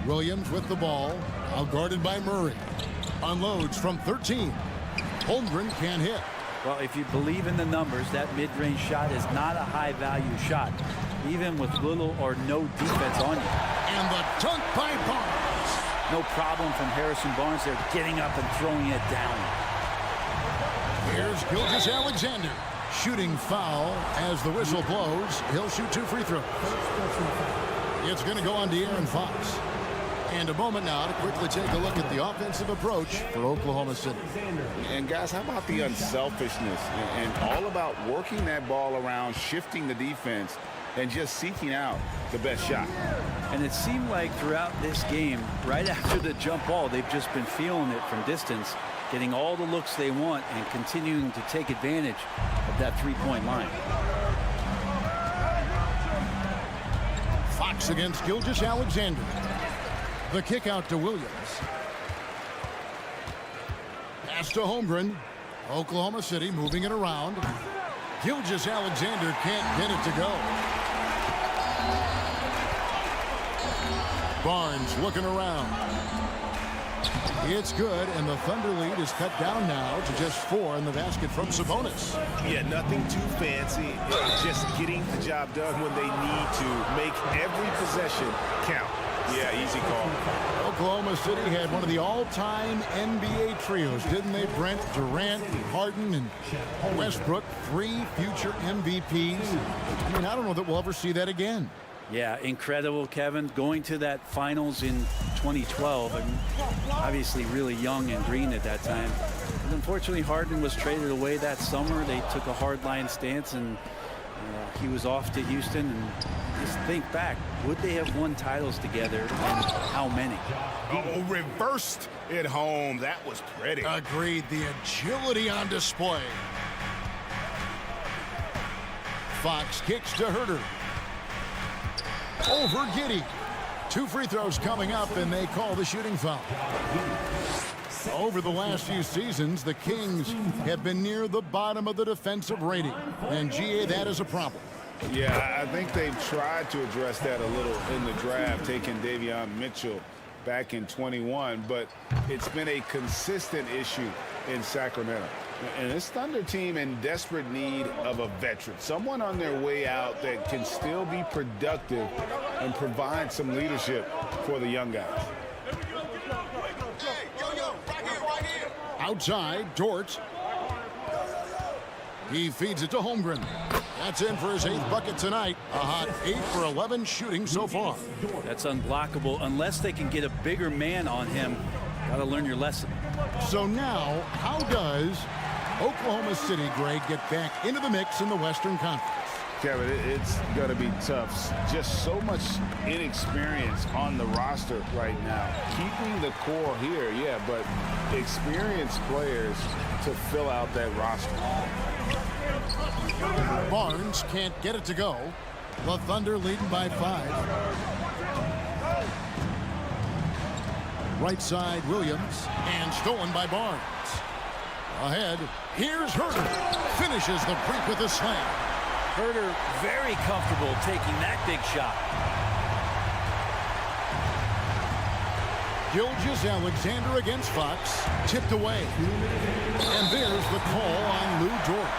F: Williams with the ball. Out guarded by Murray. Unloads from 13. Holmgren can't hit.
H: Well, if you believe in the numbers, that mid-range shot is not a high-value shot, even with little or no defense on you.
F: And the dunk by Barnes.
H: No problem from Harrison Barnes there, getting up and throwing it down.
F: Here's Gilgeous-Alexander. Shooting foul as the whistle blows. He'll shoot 2 free throws. It's going to go on De'Aaron Fox. And a moment now to quickly take a look at the offensive approach for Oklahoma City.
G: And guys, how about the unselfishness and all about working that ball around, shifting the defense, and just seeking out the best shot.
H: And it seemed like throughout this game, right after the jump ball, they've just been feeling it from distance, getting all the looks they want and continuing to take advantage of that three-point line.
F: Fox against Gilgeous-Alexander. The kick out to Williams. Pass to Holmgren. Oklahoma City moving it around. Gilgeous-Alexander can't get it to go. Barnes looking around. It's good, and the Thunder lead is cut down now to just 4 in the basket from Sabonis.
J: Yeah, nothing too fancy. Just getting the job done when they need to. Make every possession count. Yeah, easy call.
F: Oklahoma City had one of the all-time NBA trios, didn't they, Brent? Durant, Harden, and Westbrook, 3 future MVPs. I mean, I don't know that we'll ever see that again.
H: Yeah, incredible, Kevin. Going to that finals in 2012. I mean, obviously really young and green at that time. And unfortunately, Harden was traded away that summer. They took a hardline stance, and he was off to Houston. And just think back, would they have won titles together, and how many?
J: Oh, reversed at home. That was pretty.
F: Agreed. The agility on display. Fox kicks to Herter. Over Giddey. 2 free throws coming up, and they call the shooting foul. Over the last few seasons, the Kings have been near the bottom of the defensive rating. And, GA, that is a problem.
G: Yeah, I think they've tried to address that a little in the draft, taking Davion Mitchell back in 21, but it's been a consistent issue in Sacramento. And this Thunder team in desperate need of a veteran, someone on their way out that can still be productive and provide some leadership for the young guys.
F: Outside, Dort. He feeds it to Holmgren. That's in for his 8th bucket tonight. A hot 8 for 11 shooting so far.
H: That's unblockable unless they can get a bigger man on him. Got to learn your lesson.
F: So now, how does Oklahoma City, Greg, get back into the mix in the Western Conference?
G: Kevin, it's going to be tough. Just so much inexperience on the roster right now. Keeping the core here, yeah, but experienced players to fill out that roster.
F: Barnes can't get it to go. The Thunder leading by 5. right side, Williams, and stolen by Barnes. Ahead, here's Herter. Finishes the break with a slam.
H: Herter very comfortable taking that big shot.
F: Gilgeous-Alexander against Fox. Tipped away. And there's the call on Lou Dort.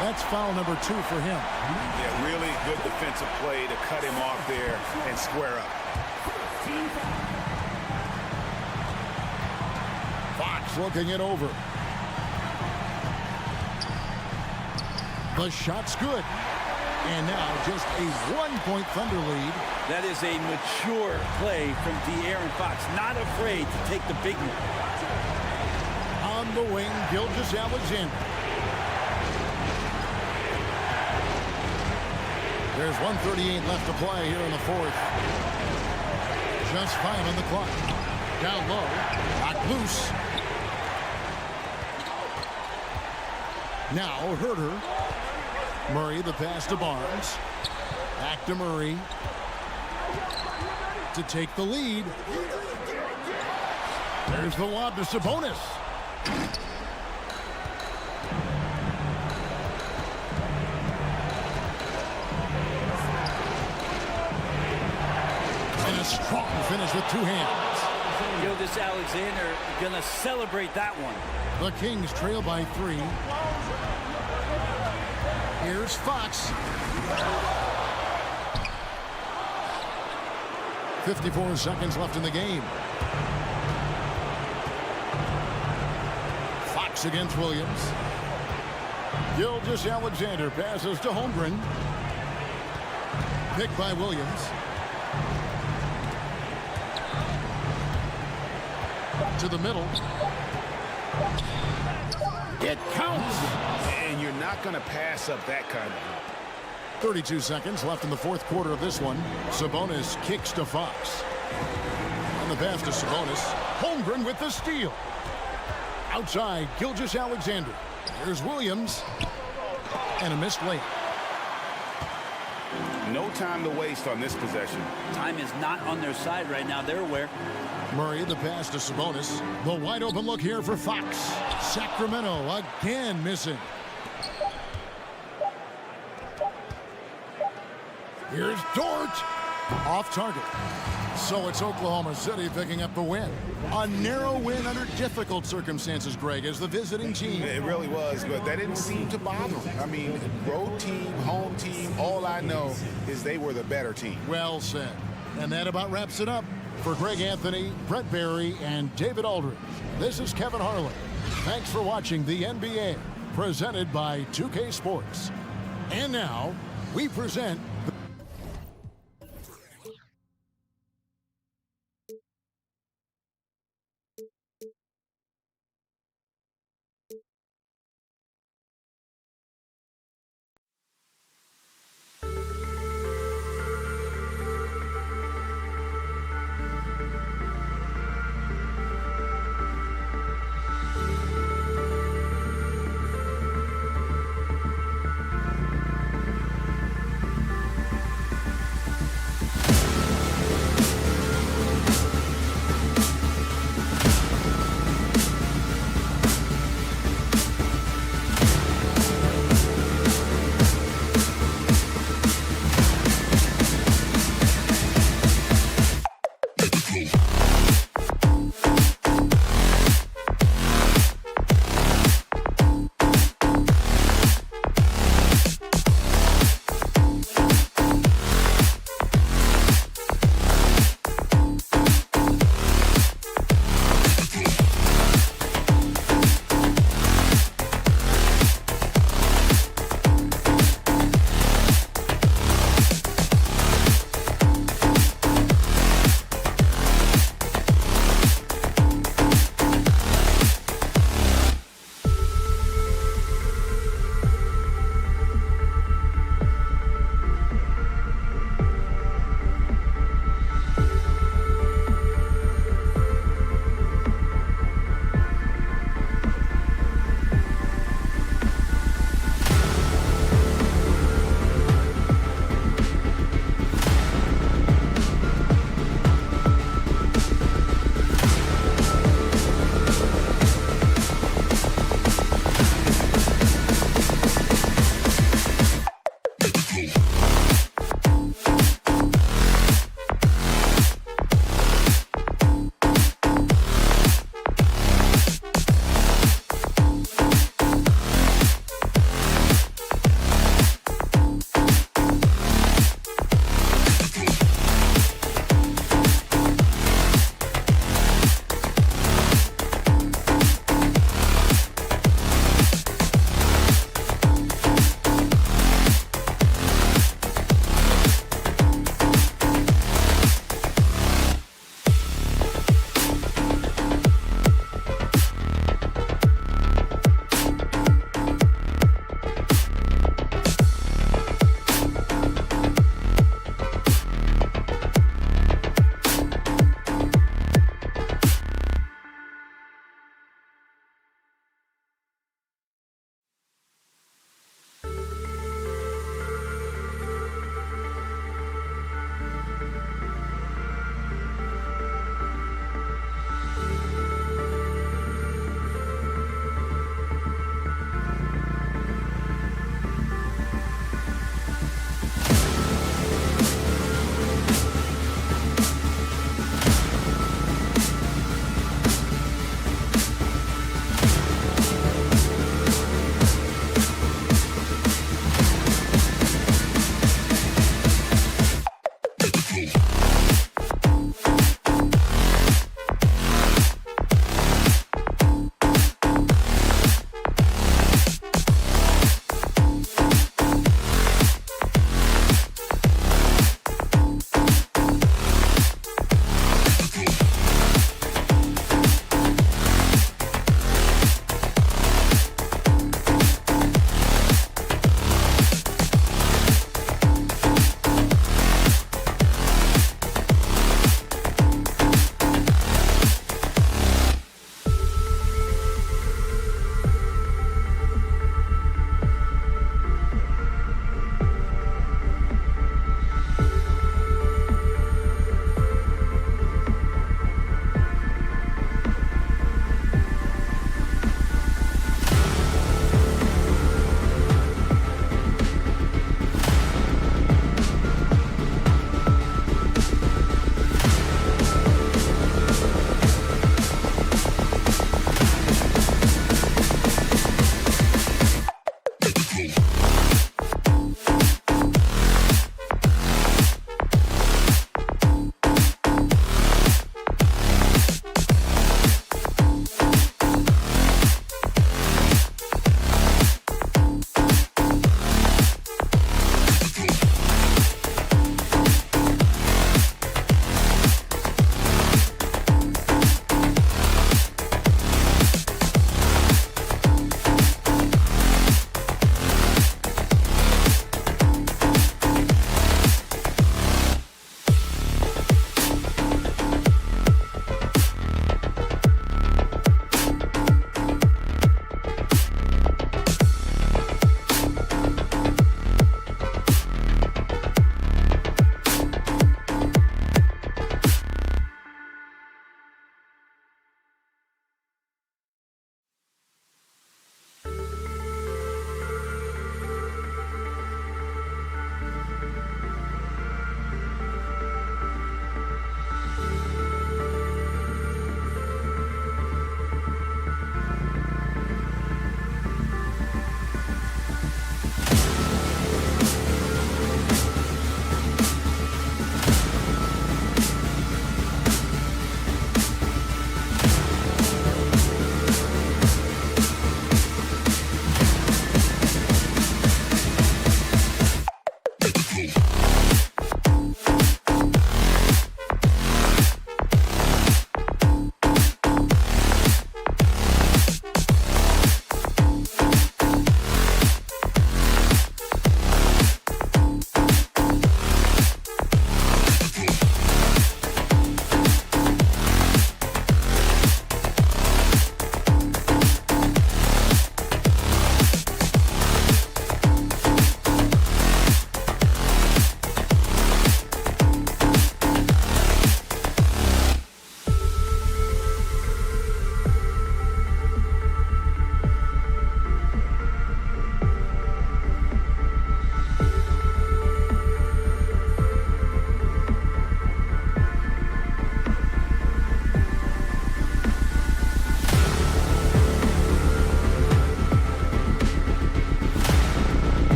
F: That's foul number 2 for him.
G: Yeah, really good defensive play to cut him off there and square up.
F: Fox looking it over. The shot's good. And now just a 1-point Thunder lead.
H: That is a mature play from De'Aaron Fox. Not afraid to take the big one.
F: On the wing, Gilgeous-Alexander. There's 1:38 left to play here in the fourth. Just 5 on the clock. Down low. Knocked loose. Now Herter. Murray, the pass to Barnes. Back to Murray. To take the lead. There's the lob to Sabonis. And a strong finish with 2 hands.
H: Gilgeous-Alexander gonna celebrate that one.
F: The Kings trail by 3. Here's Fox. 54 seconds left in the game. Fox against Williams. Gilgeous-Alexander passes to Holmgren. Picked by Williams. To the middle. It counts.
G: And you're not going to pass up that kind of.
F: 32 seconds left in the fourth quarter of this one. Sabonis kicks to Fox. And the pass to Sabonis. Holmgren with the steal. Outside, Gilgeous-Alexander. Here's Williams. And a missed late.
G: No time to waste on this possession.
H: Time is not on their side right now. They're aware.
F: Murray, the pass to Sabonis. The wide open look here for Fox. Sacramento again missing. Here's Dort. Off target. So it's Oklahoma City picking up the win. A narrow win under difficult circumstances, Greg, as the visiting team.
G: It really was, but that didn't seem to bother them. I mean, road team, home team, all I know is they were the better team.
F: Well said. And that about wraps it up. For Greg Anthony, Brett Barry, and David Aldridge, this is Kevin Harlan. Thanks for watching the NBA, presented by 2K Sports. And now, we present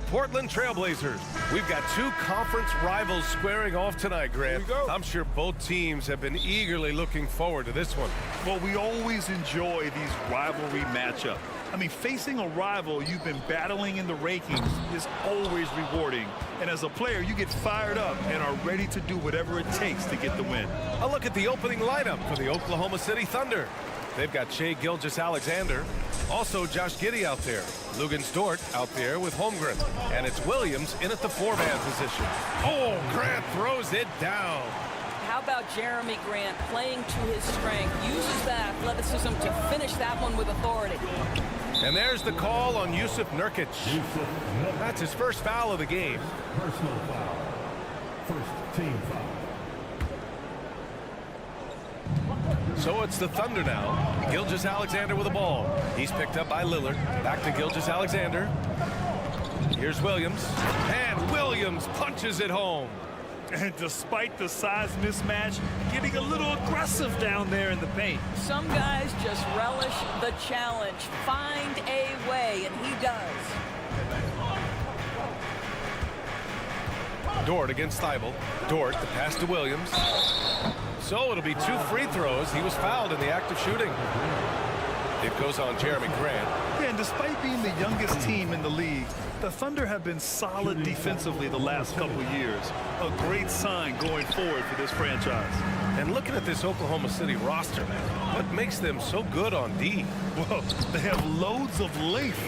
A: Portland Trailblazers. We've got two conference rivals squaring off tonight, Grant. I'm sure both teams have been eagerly looking forward to this one.
B: Well, we always enjoy these rivalry matchups. I mean, facing a rival you've been battling in the rankings is always rewarding. And as a player, you get fired up and are ready to do whatever it takes to get the win.
A: A look at the opening lineup for the Oklahoma City Thunder. They've got Shai Gilgeous-Alexander, also Josh Giddey out there, Lukas Dort out there with Holmgren, and it's Williams in at the 4-man position. Oh, Grant throws it down.
K: How about Jeremy Grant playing to his strength, uses that athleticism to finish that one with authority.
A: And there's the call on Jusuf Nurkic. That's his first foul of the game.
E: Personal foul. First team foul.
A: So it's the Thunder now. Gilgeous-Alexander with the ball. He's picked up by Lillard. Back to Gilgeous-Alexander. Here's Williams. And Williams punches it home.
B: And despite the size mismatch, getting a little aggressive down there in the paint.
K: Some guys just relish the challenge, find a way, and he does.
A: Dort against Thibault. Dort, the pass to Williams. So it'll be 2 free throws. He was fouled in the act of shooting. It goes on Jeremy Grant.
B: Yeah, and despite being the youngest team in the league, the Thunder have been solid defensively the last couple years. A great sign going forward for this franchise.
A: And looking at this Oklahoma City roster, what makes them so good on D?
B: Well, they have loads of length.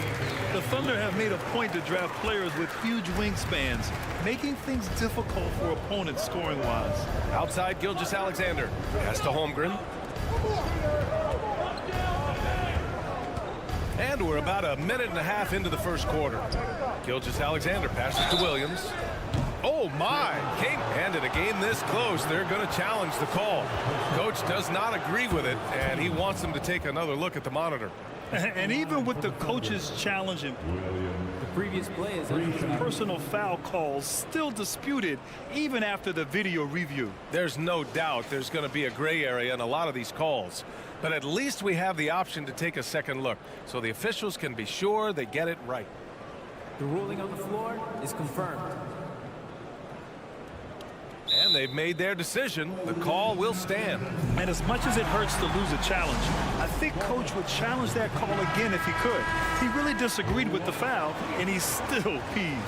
B: The Thunder have made a point to draft players with huge wingspans, making things difficult for opponents scoring-wise.
A: Outside Gilgeous-Alexander. Pass to Holmgren. And we're about a minute and a half into the first quarter. Gilgeous-Alexander passes to Williams. Oh my! And in a game this close, they're going to challenge the call. Coach does not agree with it, and he wants them to take another look at the monitor.
B: And even with the coaches challenging,
E: The
K: previous play is
B: personal foul calls still disputed even after the video review.
A: There's no doubt there's going to be a gray area in a lot of these calls. But at least we have the option to take a second look, so the officials can be sure they get it right.
L: The ruling on the floor is confirmed.
A: And they've made their decision. The call will stand.
B: And as much as it hurts to lose a challenge, I think Coach would challenge that call again if he could. He really disagreed with the foul, and he's still peeved.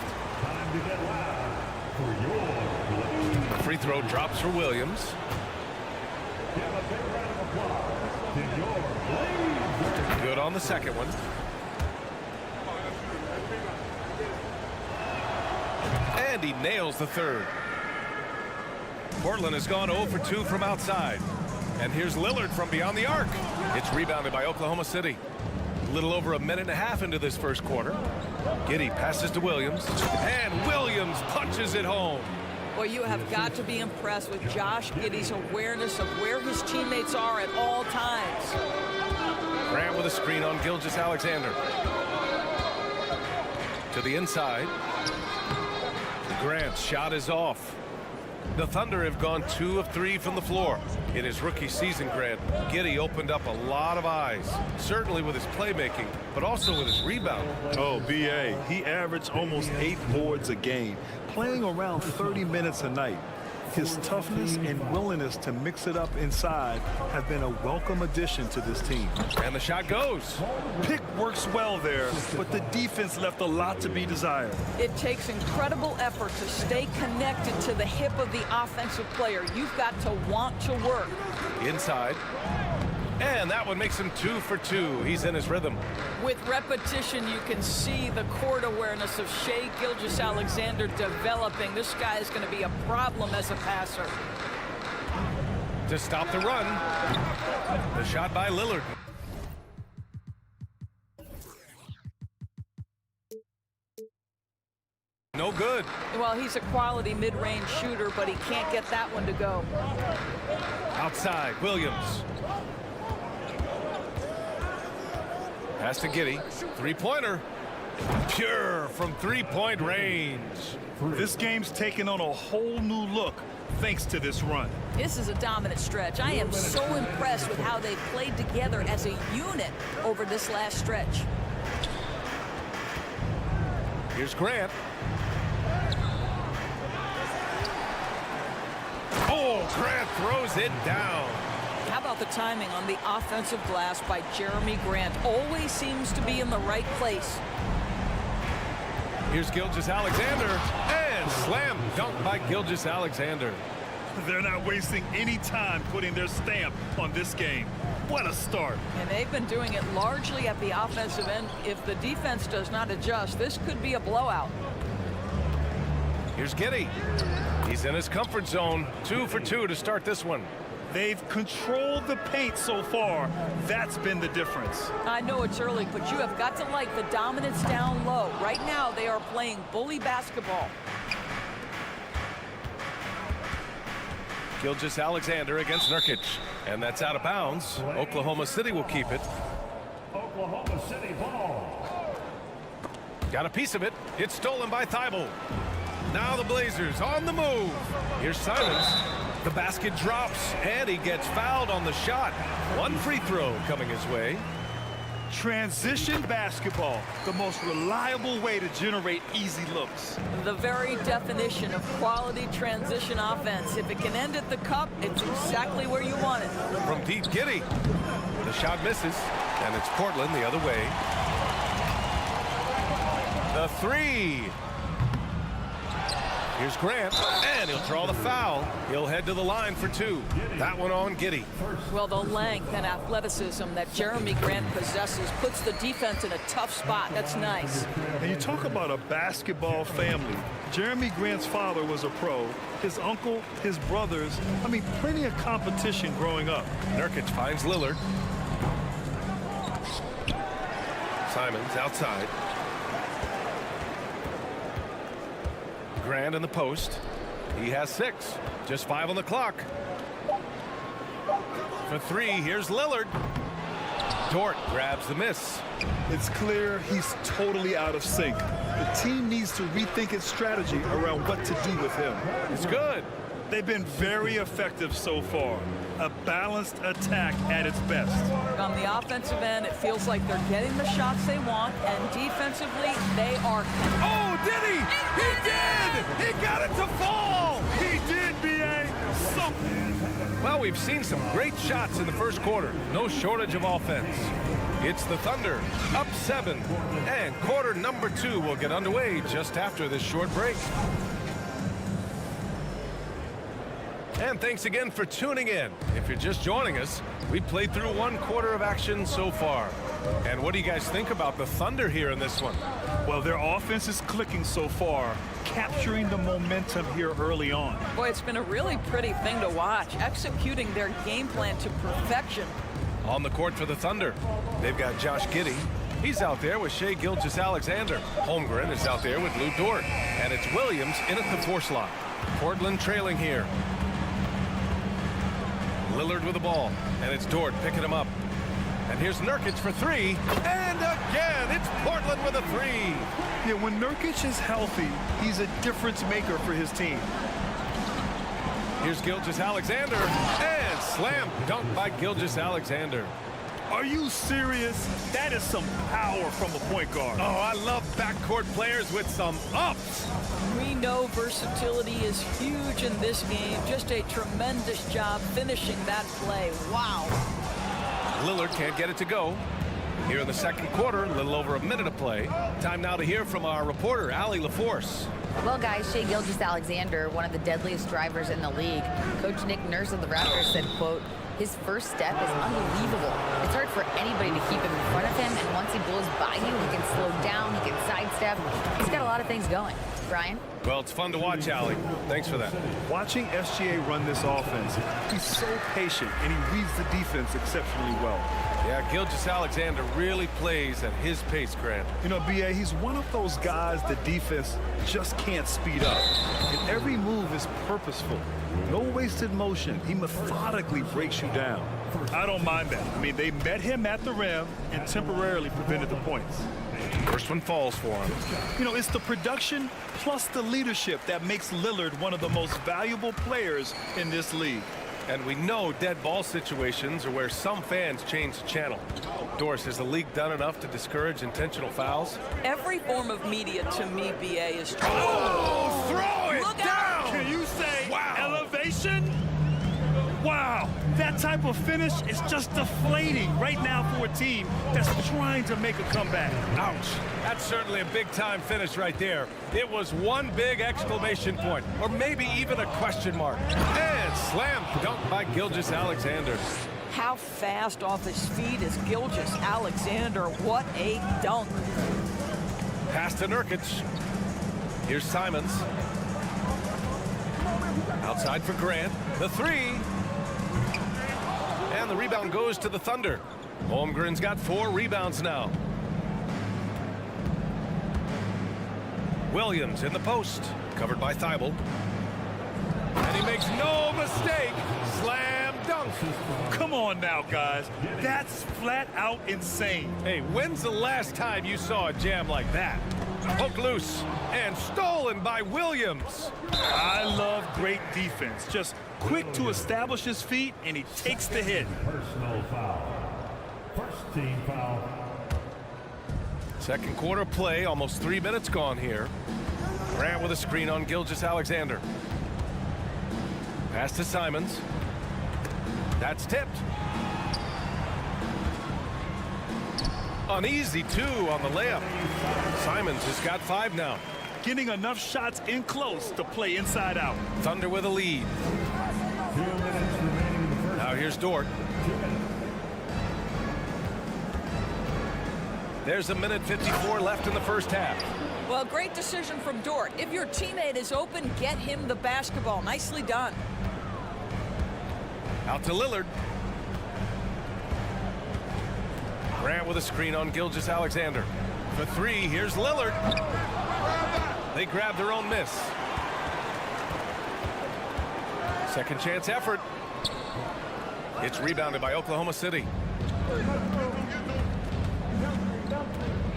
A: The free throw drops for Williams. Good on the second one. And he nails the third. Portland has gone 0 for 2 from outside. And here's Lillard from beyond the arc. It's rebounded by Oklahoma City. A little over a minute and a half into this first quarter. Giddey passes to Williams. And Williams punches it home.
K: Well, you have got to be impressed with Josh Giddey's awareness of where his teammates are at all times.
A: Grant with a screen on Gilgeous-Alexander. To the inside. Grant's shot is off. The Thunder have gone 2 of 3 from the floor. In his rookie season, Grant, Giddey opened up a lot of eyes, certainly with his playmaking, but also with his rebound.
B: Oh, B.A., he averaged almost 8 boards a game, playing around 30 minutes a night. His toughness and willingness to mix it up inside have been a welcome addition to this team.
A: And the shot goes.
B: Pick works well there, but the defense left a lot to be desired.
K: It takes incredible effort to stay connected to the hip of the offensive player. You've got to want to work.
A: Inside. And that one makes him 2 for 2. He's in his rhythm.
K: With repetition, you can see the court awareness of Shai Gilgeous-Alexander developing. This guy is going to be a problem as a passer.
A: To stop the run. The shot by Lillard. No good.
K: Well, he's a quality mid-range shooter, but he can't get that one to go.
A: Outside, Williams. Pass to Giddey. Three-pointer. Pure from three-point range.
B: This game's taken on a whole new look thanks to this run.
K: This is a dominant stretch. I am so impressed with how they played together as a unit over this last stretch.
A: Here's Grant. Oh, Grant throws it down.
K: How about the timing on the offensive glass by Jeremy Grant? Always seems to be in the right place.
A: Here's Gilgeous-Alexander, and slam dunk by Gilgeous-Alexander.
B: They're not wasting any time putting their stamp on this game. What a start.
K: And they've been doing it largely at the offensive end. If the defense does not adjust, this could be a blowout.
A: Here's Giddey. He's in his comfort zone. 2 for 2 to start this one.
B: They've controlled the paint so far. That's been the difference.
K: I know it's early, but you have got to like the dominance down low. Right now, they are playing bully basketball.
A: Gilgeous-Alexander against Nurkic. And that's out of bounds. Oklahoma City will keep it.
E: Oklahoma City ball.
A: Got a piece of it. It's stolen by Thibault. Now the Blazers on the move. Here's Simons. The basket drops, and he gets fouled on the shot. 1 free throw coming his way.
B: Transition basketball, the most reliable way to generate easy looks.
K: The very definition of quality transition offense. If it can end at the cup, it's exactly where you want it.
A: From deep, Giddey. The shot misses, and it's Portland the other way. The 3. Here's Grant, and he'll draw the foul. He'll head to the line for 2. That one on Giddey.
K: Well, the length and athleticism that Jeremy Grant possesses puts the defense in a tough spot. That's nice.
B: And you talk about a basketball family. Jeremy Grant's father was a pro. His uncle, his brothers. I mean, plenty of competition growing up.
A: Nurkic finds Lillard. Simons outside. Grant in the post. He has 6. Just 5 on the clock. For 3, here's Lillard. Dort grabs the miss.
B: It's clear he's totally out of sync. The team needs to rethink its strategy around what to do with him.
A: It's good.
B: They've been very effective so far. A balanced attack at its best.
K: On the offensive end, it feels like they're getting the shots they want, and defensively, they are.
A: Oh, did he? He did! He got it to fall!
B: He did, B.A. Something.
A: Well, we've seen some great shots in the first quarter. No shortage of offense. It's the Thunder, up 7. And quarter number 2 will get underway just after this short break. And thanks again for tuning in. If you're just joining us, we played through 1 quarter of action so far. And what do you guys think about the Thunder here in this one?
B: Well, their offense is clicking so far, capturing the momentum here early on.
K: Boy, it's been a really pretty thing to watch, executing their game plan to perfection.
A: On the court for the Thunder, they've got Josh Giddey. He's out there with Shai Gilgeous-Alexander. Holmgren is out there with Lou Dort. And it's Williams in at the 4 slot. Portland trailing here. Lillard with the ball, and it's Dort picking him up. And here's Nurkic for 3, and again, it's Portland with a 3.
B: Yeah, when Nurkic is healthy, he's a difference maker for his team.
A: Here's Gilgeous-Alexander, and slam dunk by Gilgeous-Alexander.
B: Are you serious? That is some power from a point guard.
A: Oh, I love backcourt players with some ups.
K: We know versatility is huge in this game. Just a tremendous job finishing that play. Wow.
A: Lillard can't get it to go. Here in the second quarter, a little over a minute of play. Time now to hear from our reporter, Allie LaForce.
D: Well, guys, Shai Gilgeous-Alexander, one of the deadliest drivers in the league. Coach Nick Nurse of the Raptors said, quote, his first step is unbelievable. It's hard for anybody to keep him in front of him, and once he blows by you, he can slow down, he can sidestep. He's got a lot of things going. Brian?
A: Well, it's fun to watch, Allie. Thanks for that.
B: Watching SGA run this offense, he's so patient, and he reads the defense exceptionally well.
A: Yeah, Gilgeous-Alexander really plays at his pace, Grant.
B: You know, B.A., he's one of those guys the defense just can't speed up. And every move is purposeful. No wasted motion. He methodically breaks you down. I don't mind that. I mean, they met him at the rim and temporarily prevented the points.
A: First one falls for him.
B: You know, it's the production plus the leadership that makes Lillard one of the most valuable players in this league.
A: And we know dead ball situations are where some fans change the channel. Doris, has the league done enough to discourage intentional fouls?
K: Every form of media, to me, BA, is trying.
B: Oh, throw it
K: Look
B: down!
K: out!
B: Can you say
A: Wow.
B: elevation? Wow, that type of finish is just deflating right now for a team that's trying to make a comeback.
A: Ouch. That's certainly a big-time finish right there. It was one big exclamation point, or maybe even a question mark. And slam dunk by Gilgeous-Alexander.
K: How fast off his feet is Gilgeous-Alexander? What a dunk.
A: Pass to Nurkic. Here's Simons. Outside for Grant. The three. And the rebound goes to the Thunder. Holmgren's got 4 rebounds now. Williams in the post. Covered by Thibault. And he makes no mistake. Slam dunk.
B: Come on now, guys. That's flat out insane.
A: Hey, when's the last time you saw a jam like that? Poked loose and stolen by Williams.
B: I love great defense. Just quick to establish his feet, and he takes the hit.
E: Personal foul. First team foul.
A: Second quarter play, almost 3 minutes gone here. Grant with a screen on Gilgeous-Alexander. Pass to Simons. That's tipped. An easy 2 on the layup. Simons has got 5 now.
B: Getting enough shots in close to play inside out.
A: Thunder with a lead.
E: 2 minutes remaining in the first.
A: Now here's Dort.
E: 2 minutes.
A: There's a minute 54 left in the first half.
K: Well, great decision from Dort. If your teammate is open, get him the basketball. Nicely done.
A: Out to Lillard. Grant with a screen on Gilgeous-Alexander. For 3, here's Lillard. They grab their own miss. Second chance effort. It's rebounded by Oklahoma City.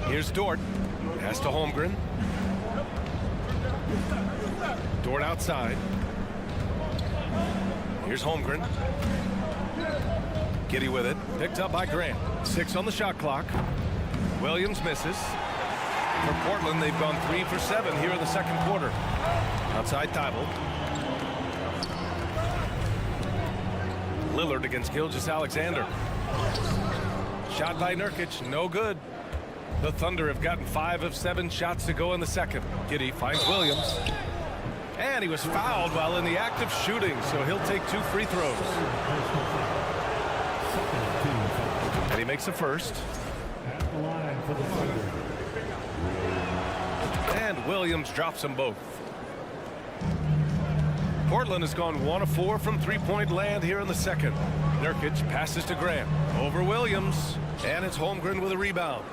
A: Here's Dort. Pass to Holmgren. Dort outside. Here's Holmgren. Giddey with it. Picked up by Grant. 6 on the shot clock. Williams misses. For Portland, they've gone 3 for 7 here in the second quarter. Outside Thibault. Lillard against Gilgeous-Alexander. Shot by Nurkic, no good. The Thunder have gotten 5 of 7 shots to go in the second. Giddey finds Williams. And he was fouled while in the act of shooting, so he'll take 2 free throws. And he makes a first.
E: At the line for the Thunder.
A: And Williams drops them both. Portland has gone 1 of 4 from three-point land here in the second. Nurkic passes to Grant. Over Williams. And it's Holmgren with a rebound.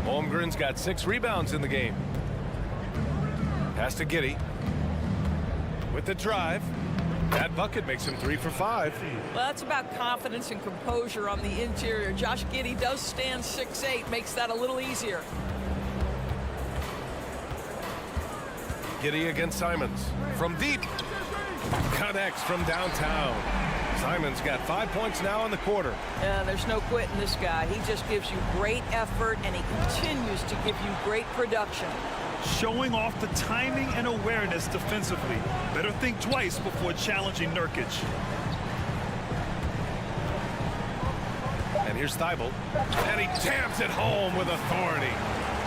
A: Holmgren's got 6 rebounds in the game. Pass to Giddey. With the drive. That bucket makes him 3 for 5.
K: Well, that's about confidence and composure on the interior. Josh Giddey does stand 6'8", makes that a little easier.
A: Giddey against Simons. From deep. Connects from downtown. Simons got 5 points now in the quarter.
K: There's no quitting this guy. He just gives you great effort, and he continues to give you great production.
B: Showing off the timing and awareness defensively. Better think twice before challenging Nurkic.
A: And here's Thibault. And he jams it home with authority.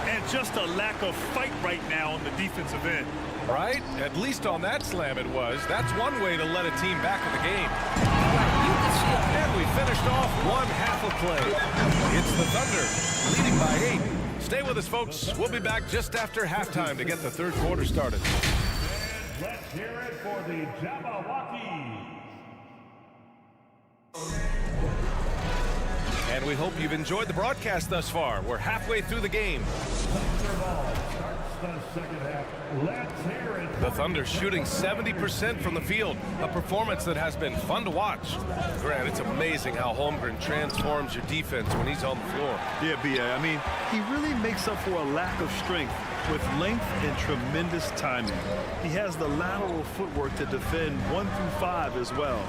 B: And just a lack of fight right now on the defensive end.
A: Right? At least on that slam it was. That's one way to let a team back in the game.
K: You can see it.
A: And we finished off 1 half of play. It's the Thunder leading by 8. Stay with us, folks. We'll be back just after halftime to get the third quarter started.
E: Let's hear it for the Jabbawockeez.
A: And we hope you've enjoyed the broadcast thus far. We're halfway through the game.
E: Thunder ball starts the second half. Let's hear it.
A: The Thunder shooting 70% from the field, a performance that has been fun to watch. Grant, it's amazing how Holmgren transforms your defense when he's on the floor.
B: Yeah, B.A. I mean, he really makes up for a lack of strength with length and tremendous timing. He has the lateral footwork to defend 1 through 5 as well.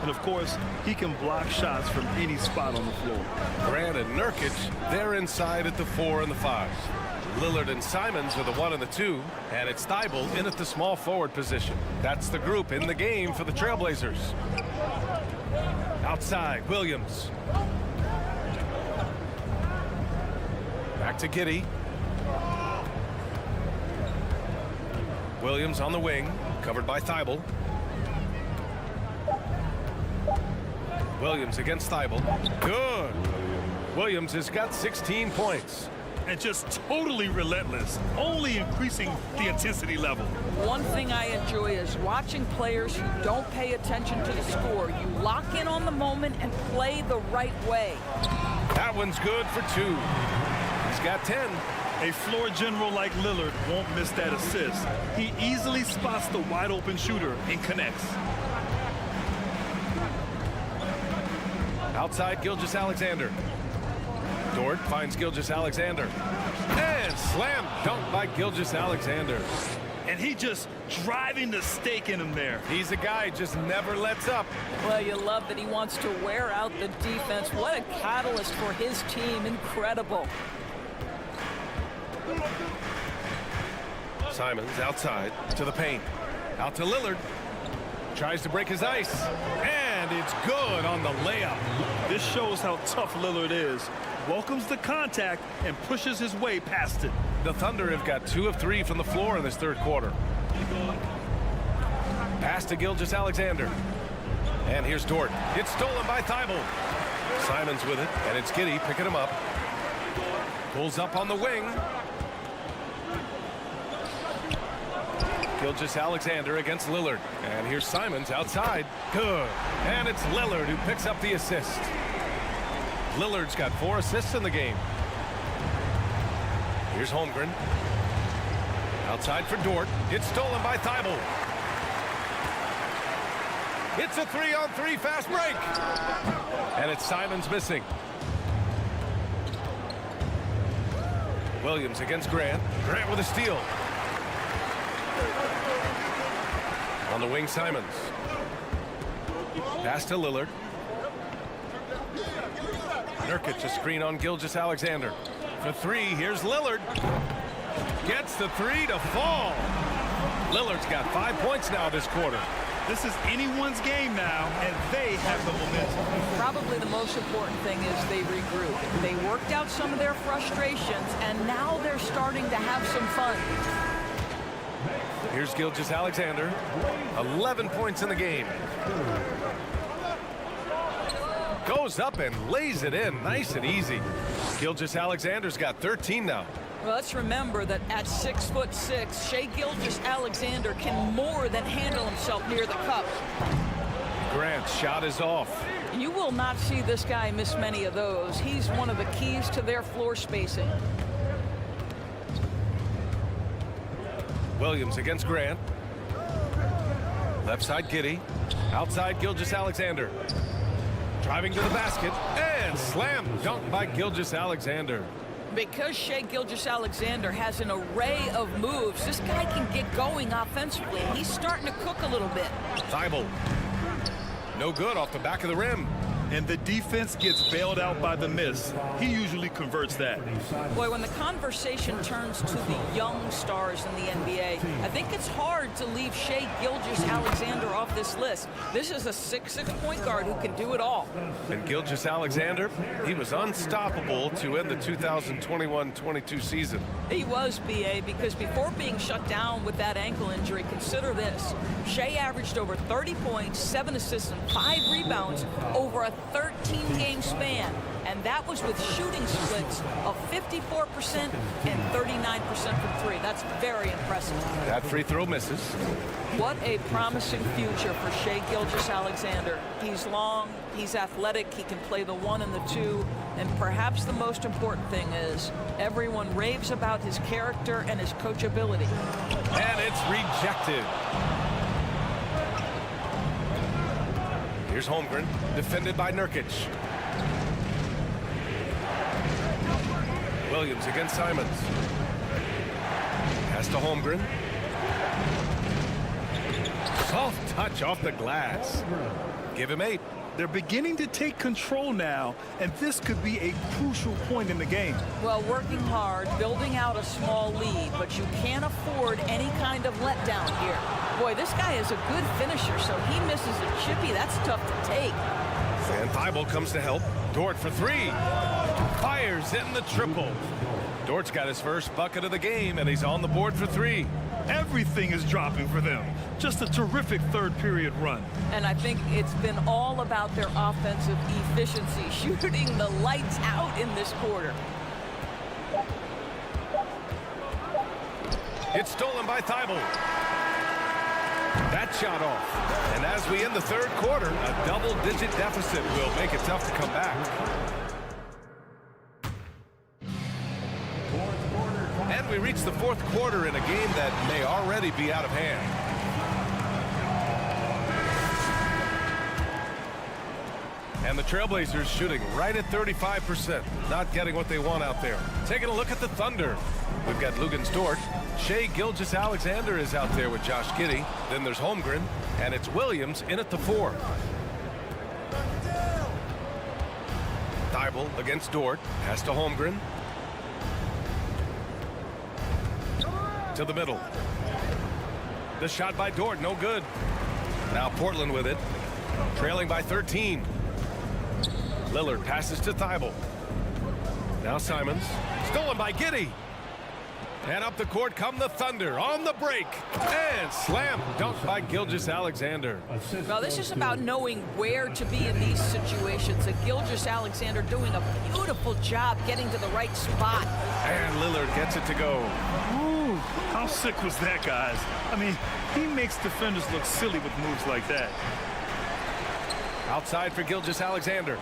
B: And, of course, he can block shots from any spot on the floor.
A: Grant and Nurkic, they're inside at the 4 and the 5. Lillard and Simons are the 1 and the 2, and it's Thibault in at the small forward position. That's the group in the game for the Trailblazers. Outside, Williams. Back to Giddey. Williams on the wing, covered by Thibault. Williams against Thibault. Good. Williams has got 16 points.
B: And just totally relentless, only increasing the intensity level.
K: One thing I enjoy is watching players who don't pay attention to the score. You lock in on the moment and play the right way.
A: That one's good for 2. He's got 10.
B: A floor general like Lillard won't miss that assist. He easily spots the wide open shooter and connects.
A: Outside, Gilgeous-Alexander. Dort finds Gilgeous-Alexander. And slam dunk by Gilgeous-Alexander.
B: And he just driving the stake in him there.
A: He's a guy who just never lets up.
K: Well, you love that he wants to wear out the defense. What a catalyst for his team. Incredible.
A: Simons outside to the paint. Out to Lillard. Tries to break his ice. And it's good on the layup.
B: This shows how tough Lillard is. Welcomes the contact and pushes his way past it.
A: The Thunder have got 2 of 3 from the floor in this third quarter. Pass to Gilgeous-Alexander. And here's Dort. It's stolen by Thibault. Simons with it, and it's Giddey picking him up. Pulls up on the wing. Gilgeous-Alexander against Lillard. And here's Simons outside. Good. And it's Lillard who picks up the assist. Lillard's got 4 assists in the game. Here's Holmgren. Outside for Dort. It's stolen by Thibault. It's a 3-on-3 fast break. And it's Simons missing. Williams against Grant. Grant with a steal. On the wing, Simons. Pass to Lillard. Nurkic, a screen on Gilgeous-Alexander. For 3, here's Lillard. Gets the 3 to fall. Lillard's got 5 points now this quarter.
B: This is anyone's game now, and they have the momentum.
K: Probably the most important thing is they regroup. They worked out some of their frustrations, and now they're starting to have some fun.
A: Here's Gilgeous-Alexander. 11 points in the game. Goes up and lays it in nice and easy. Gilgeous-Alexander's got 13 now.
K: Well, let's remember that at 6'6", Shai Gilgeous-Alexander can more than handle himself near the cup.
A: Grant's shot is off.
K: You will not see this guy miss many of those. He's one of the keys to their floor spacing.
A: Williams against Grant. Left side, Giddey. Outside, Gilgeous-Alexander. Driving to the basket. And slam dunk by Gilgeous-Alexander.
K: Because Shai Gilgeous-Alexander has an array of moves, this guy can get going offensively. He's starting to cook a little bit.
A: Thibault. No good off the back of the rim.
B: And the defense gets bailed out by the miss. He usually converts that.
K: Boy, when the conversation turns to the young stars in the NBA, I think it's hard to leave Shai Gilgeous-Alexander off this list. This is a 6'6" point guard who can do it all.
A: And Gilgeous-Alexander, he was unstoppable to end the 2021-22 season.
K: He was, BA, because before being shut down with that ankle injury, consider this. Shai averaged over 30 points, 7 assists, and 5 rebounds over a 13-game span, and that was with shooting splits of 54% and 39% from 3. That's very impressive.
A: That free throw misses.
K: What a promising future for Shai Gilgeous-Alexander. He's long, he's athletic, he can play the 1 and the 2, and perhaps the most important thing is everyone raves about his character and his coachability.
A: And it's rejected. Here's Holmgren, defended by Nurkic. Williams against Simons. Pass to Holmgren. Soft touch off the glass. give him 8.
B: They're beginning to take control now, and this could be a crucial point in the game.
K: Well, working hard, building out a small lead, but you can't afford any kind of letdown here. Boy, this guy is a good finisher, so he misses a chippy. That's tough to take.
A: And Thibault comes to help. Dort for 3. Fires in the triple. Dort's got his first bucket of the game, and he's on the board for 3.
B: Everything is dropping for them. Just a terrific third period run.
K: And I think it's been all about their offensive efficiency, shooting the lights out in this quarter.
A: It's stolen by Thibault. That shot off. And as we end the third quarter, a double-digit deficit will make it tough to come back. And we reach the fourth quarter in a game that may already be out of hand. And the Trailblazers shooting right at 35%. Not getting what they want out there. Taking a look at the Thunder. We've got Lukas Dort. Shai Gilgeous-Alexander is out there with Josh Giddey. Then there's Holmgren. And it's Williams in at the 4. Thibault against Dort. Pass to Holmgren. To the middle. The shot by Dort, no good. Now Portland with it. Trailing by 13. Lillard passes to Thibault. Now Simons. Stolen by Giddey. And up the court come the Thunder on the break. And slam dunk by Gilgeous-Alexander.
K: Well, this is about knowing where to be in these situations. And Gilgeous-Alexander doing a beautiful job getting to the right spot.
A: And Lillard gets it to go.
B: Ooh, how sick was that, guys? I mean, he makes defenders look silly with moves like that.
A: Outside for Gilgeous-Alexander.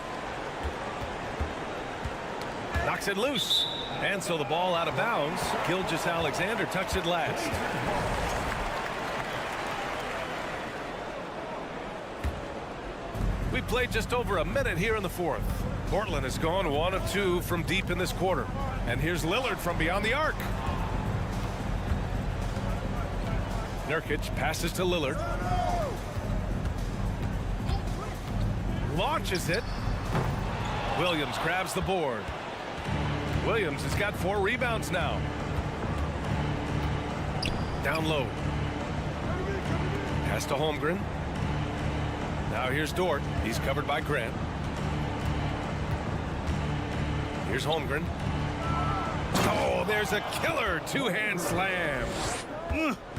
A: Knocks it loose. And so the ball out of bounds. Gilgeous-Alexander touched it last. We played just over a minute here in the fourth. Portland has gone 1 of 2 from deep in this quarter. And here's Lillard from beyond the arc. Nurkic passes to Lillard. Launches it. Williams grabs the board. Williams has got 4 rebounds now. Down low. Pass to Holmgren. Now here's Dort. He's covered by Grant. Here's Holmgren. Oh, there's a killer 2-hand slam.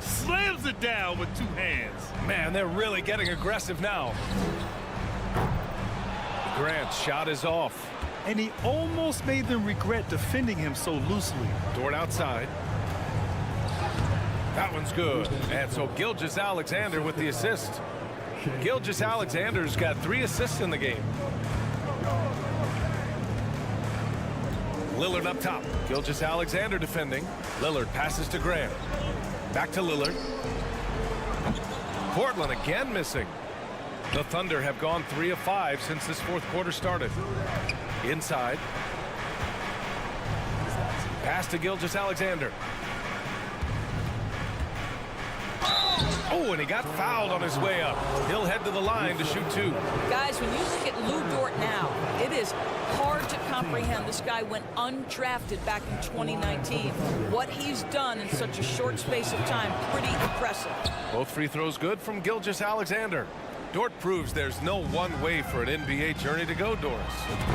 B: Slams it down with 2 hands.
A: Man, they're really getting aggressive now. Grant's shot is off.
B: And he almost made them regret defending him so loosely.
A: Dort outside. That one's good. And so Gilgeous-Alexander with the assist. Gilgeous-Alexander's got 3 assists in the game. Lillard up top. Gilgeous-Alexander defending. Lillard passes to Grant. Back to Lillard. Portland again missing. The Thunder have gone 3 of 5 since this fourth quarter started. Inside. Pass to Gilgeous-Alexander. Oh, and he got fouled on his way up. He'll head to the line to shoot 2.
K: Guys, when you look at Lu Dort now, it is hard to comprehend. This guy went undrafted back in 2019. What he's done in such a short space of time, pretty impressive.
A: Both free throws good from Gilgeous-Alexander. Dort proves there's no one way for an NBA journey to go, Doris.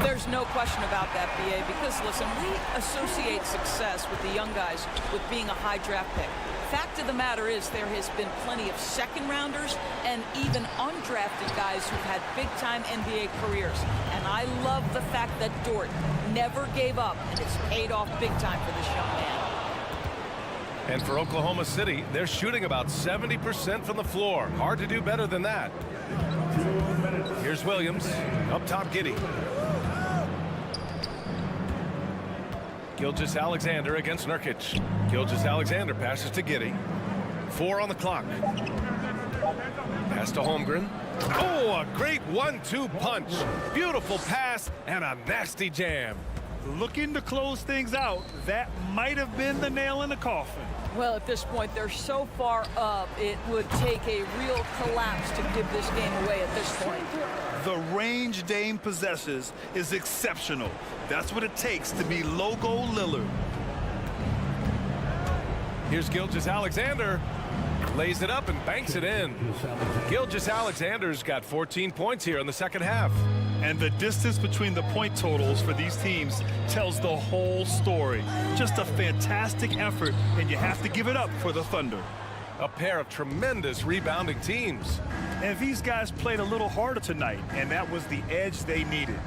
K: There's no question about that, BA, because, listen, we associate success with the young guys with being a high draft pick. Fact of the matter is there has been plenty of second-rounders and even undrafted guys who've had big-time NBA careers. And I love the fact that Dort never gave up, and it's paid off big time for this young man.
A: And for Oklahoma City, they're shooting about 70% from the floor. Hard to do better than that. Here's Williams. Up top, Giddey. Gilgeous-Alexander against Nurkic. Gilgeous-Alexander passes to Giddey. 4 on the clock. Pass to Holmgren. Oh, a great 1-2 punch. Beautiful pass and a nasty jam.
B: Looking to close things out, that might have been the nail in the coffin.
K: Well, at this point, they're so far up, it would take a real collapse to give this game away at this point.
B: The range Dame possesses is exceptional. That's what it takes to be logo Lillard.
A: Here's Gilgeous-Alexander. Lays it up and banks it in. Gilgeous-Alexander's got 14 points here in the second half.
B: And the distance between the point totals for these teams tells the whole story. Just a fantastic effort, and you have to give it up for the Thunder.
A: A pair of tremendous rebounding teams.
B: And these guys played a little harder tonight, and that was the edge they needed.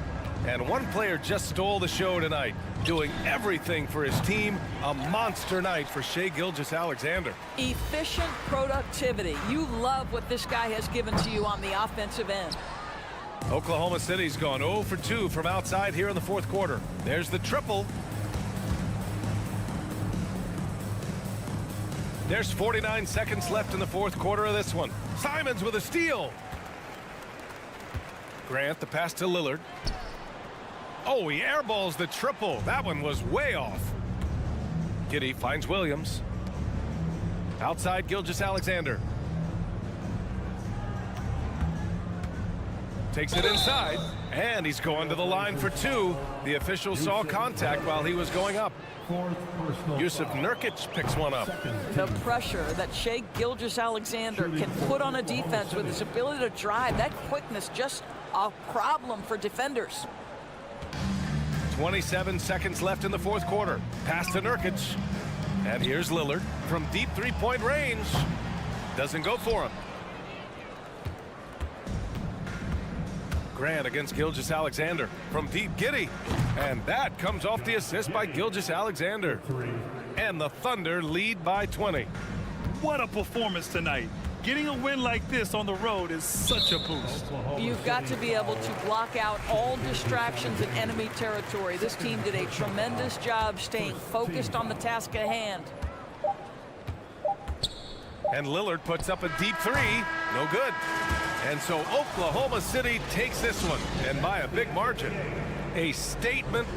A: And one player just stole the show tonight, doing everything for his team. A monster night for Shai Gilgeous-Alexander.
K: Efficient productivity. You love what this guy has given to you on the offensive end.
A: Oklahoma City's gone 0 for 2 from outside here in the fourth quarter. There's the triple. There's 49 seconds left in the fourth quarter of this one. Simons with a steal. Grant, the pass to Lillard. Oh, he airballs the triple. That one was way off. Giddey finds Williams. Outside Gilgeous-Alexander. Takes it inside, and he's going to the line for two. The official saw contact while he was going up. Yusuf Nurkic picks one up.
K: The pressure that Shai Gilgeous-Alexander can put on a defense with his ability to drive, that quickness, just a problem for defenders.
A: 27 seconds left in the fourth quarter. Pass to Nurkic. And here's Lillard from deep three-point range. Doesn't go for him. Grant against Gilgeous-Alexander from deep. Giddey. And that comes off the assist by Gilgeous-Alexander. And the Thunder lead by 20.
B: What a performance tonight. Getting a win like this on the road is such a boost.
K: You've got to be able to block out all distractions in enemy territory. This team did a tremendous job staying focused on the task at hand.
A: And Lillard puts up a deep three. No good. And so Oklahoma City takes this one, and by a big margin. A statement.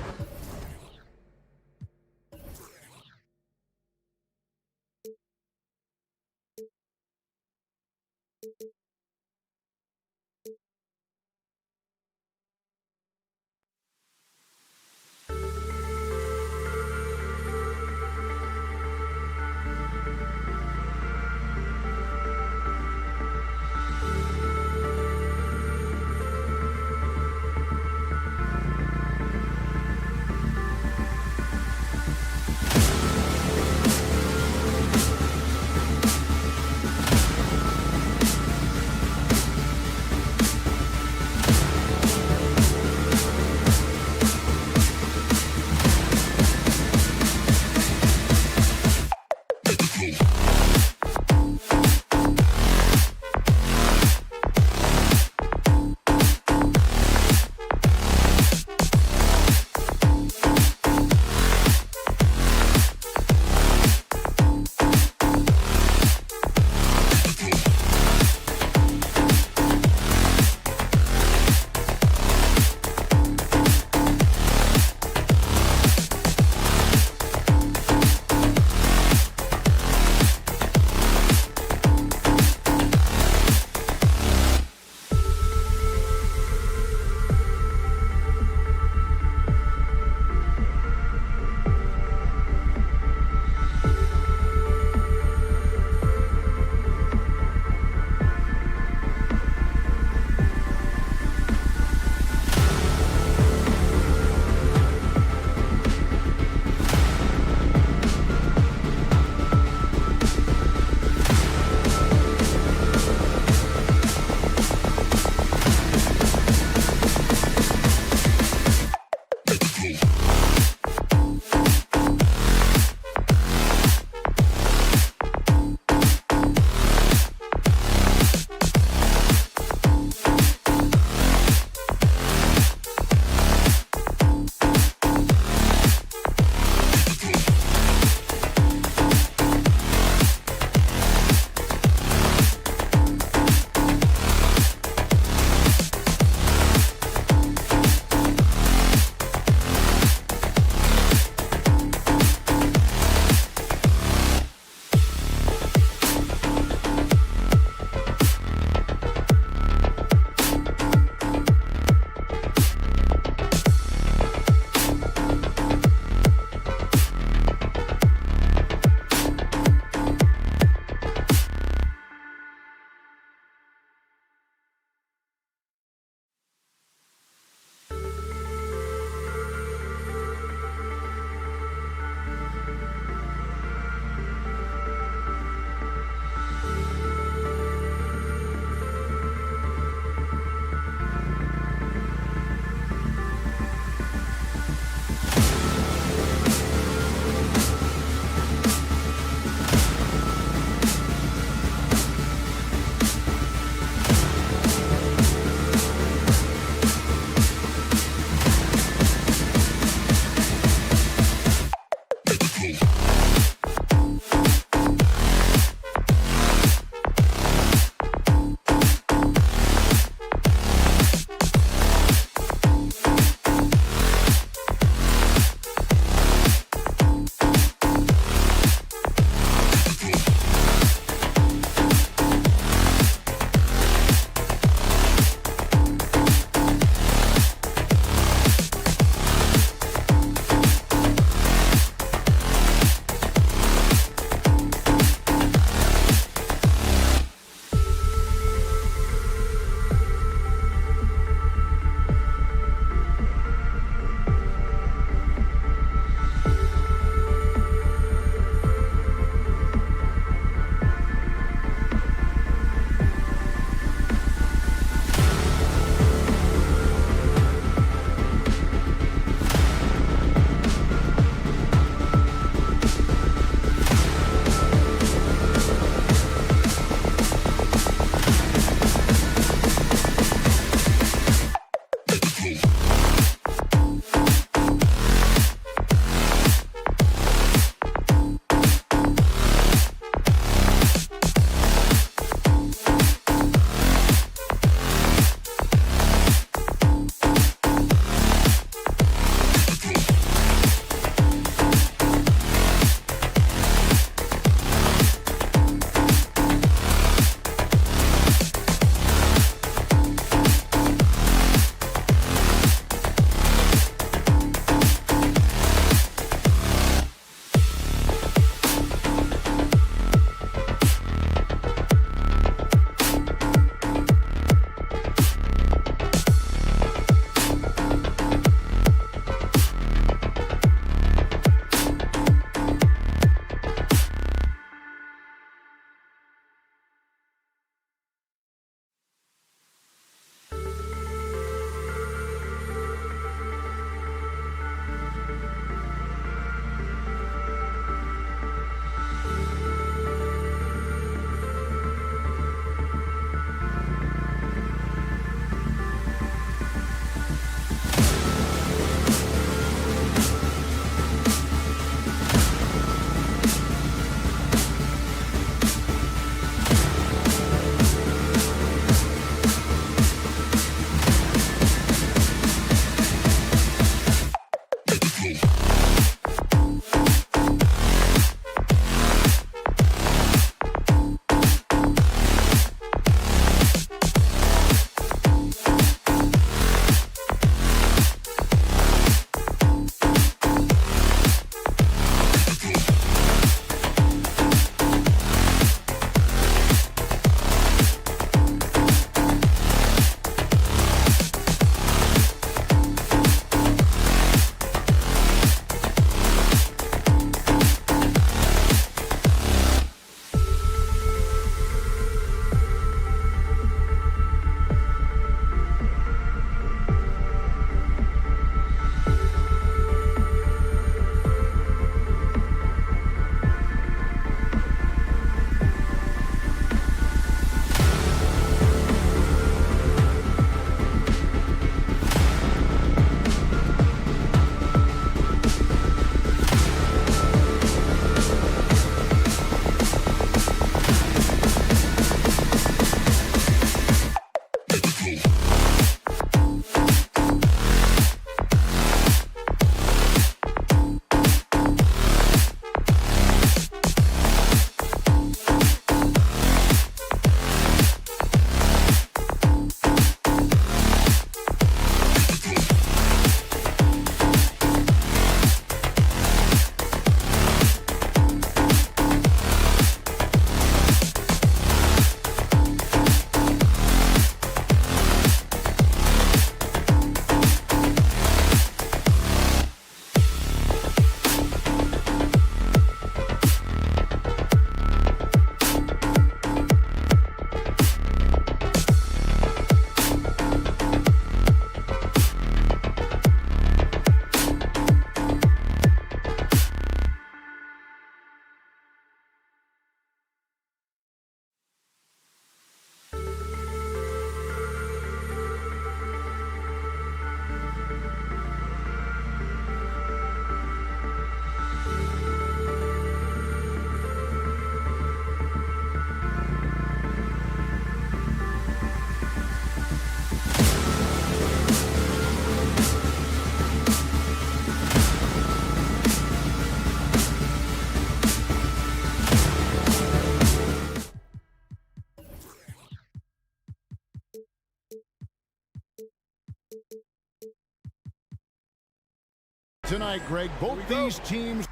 F: tonight, Greg. Both these teams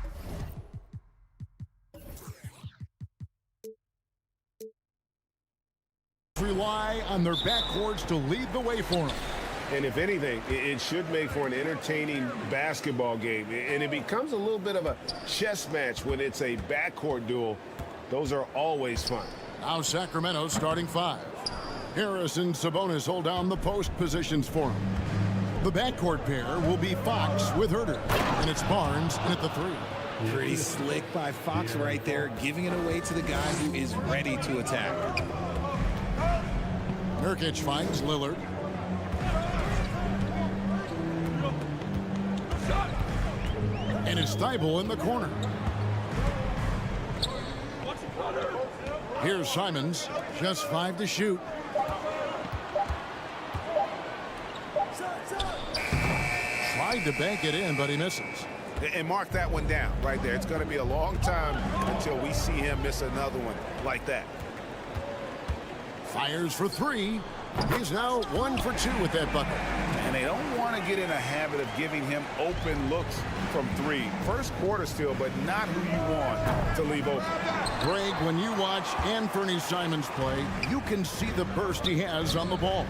F: rely on their backcourts to lead the way for them.
J: And if anything, it should make for an entertaining basketball game. And it becomes a little bit of a chess match when it's a backcourt duel. Those are always fun.
F: Now Sacramento starting 5. Harris and Sabonis hold down the post positions for him. The backcourt pair will be Fox with Herter. And it's Barnes in at the 3.
M: Pretty slick by Fox right there, giving it away to the guy who is ready to attack.
F: Nurkic finds Lillard. And it's Thibault in the corner. Here's Simons, just 5 to shoot. Tried to bank it in, but he misses.
J: And mark that one down right there. It's going to be a long time until we see him miss another one like that.
F: Fires for 3. He's now 1 for 2 with that bucket.
G: And they don't want to get in a habit of giving him open looks from 3. First quarter still, but not who you want to leave open.
F: Greg, when you watch Anthony Simons play, you can see the burst he has on the ball.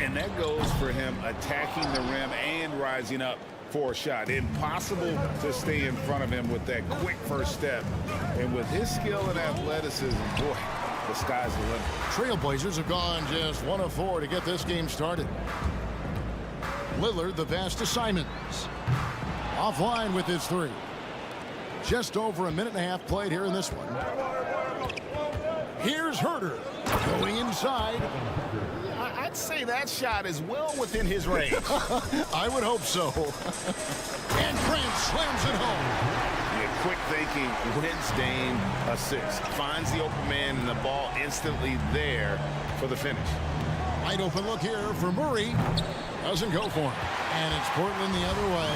G: And that goes for him attacking the rim and rising up for a shot. Impossible to stay in front of him with that quick first step. And with his skill and athleticism, boy, the sky's the limit.
F: Trailblazers have gone just 1 of 4 to get this game started. Lillard the pass to Simons. Offline with his 3. Just over a minute and a half played here in this one. Here's Herter going inside.
G: I'd say that shot is well within his range.
F: I would hope so. And Grant slams it home.
G: Yeah, quick thinking wins Dame a 6. Finds the open man and the ball instantly there for the finish.
F: Wide open look here for Murray. Doesn't go for him. And it's Portland the other way.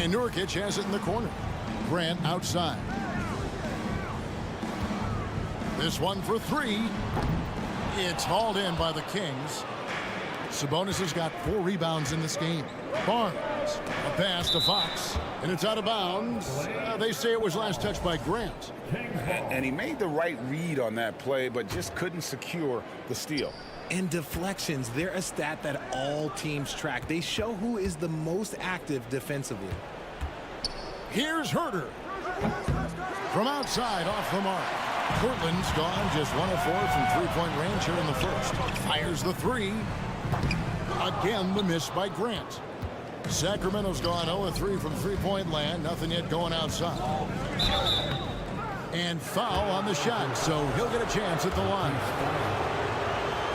F: And Nurkic has it in the corner. Grant outside. This one for 3. It's hauled in by the Kings. Sabonis has got 4 rebounds in this game. Barnes, a pass to Fox, and it's out of bounds. They say it was last touched by Grant.
G: And he made the right read on that play, but just couldn't secure the steal.
M: And deflections, they're a stat that all teams track. They show who is the most active defensively.
F: Here's Herter. From outside, off the mark. Portland's gone just 1 of 4 from 3-point range here in the first. Fires the 3. Again, the miss by Grant. Sacramento's gone 0 of 3 from 3-point land. Nothing yet going outside. And foul on the shot, so he'll get a chance at the line.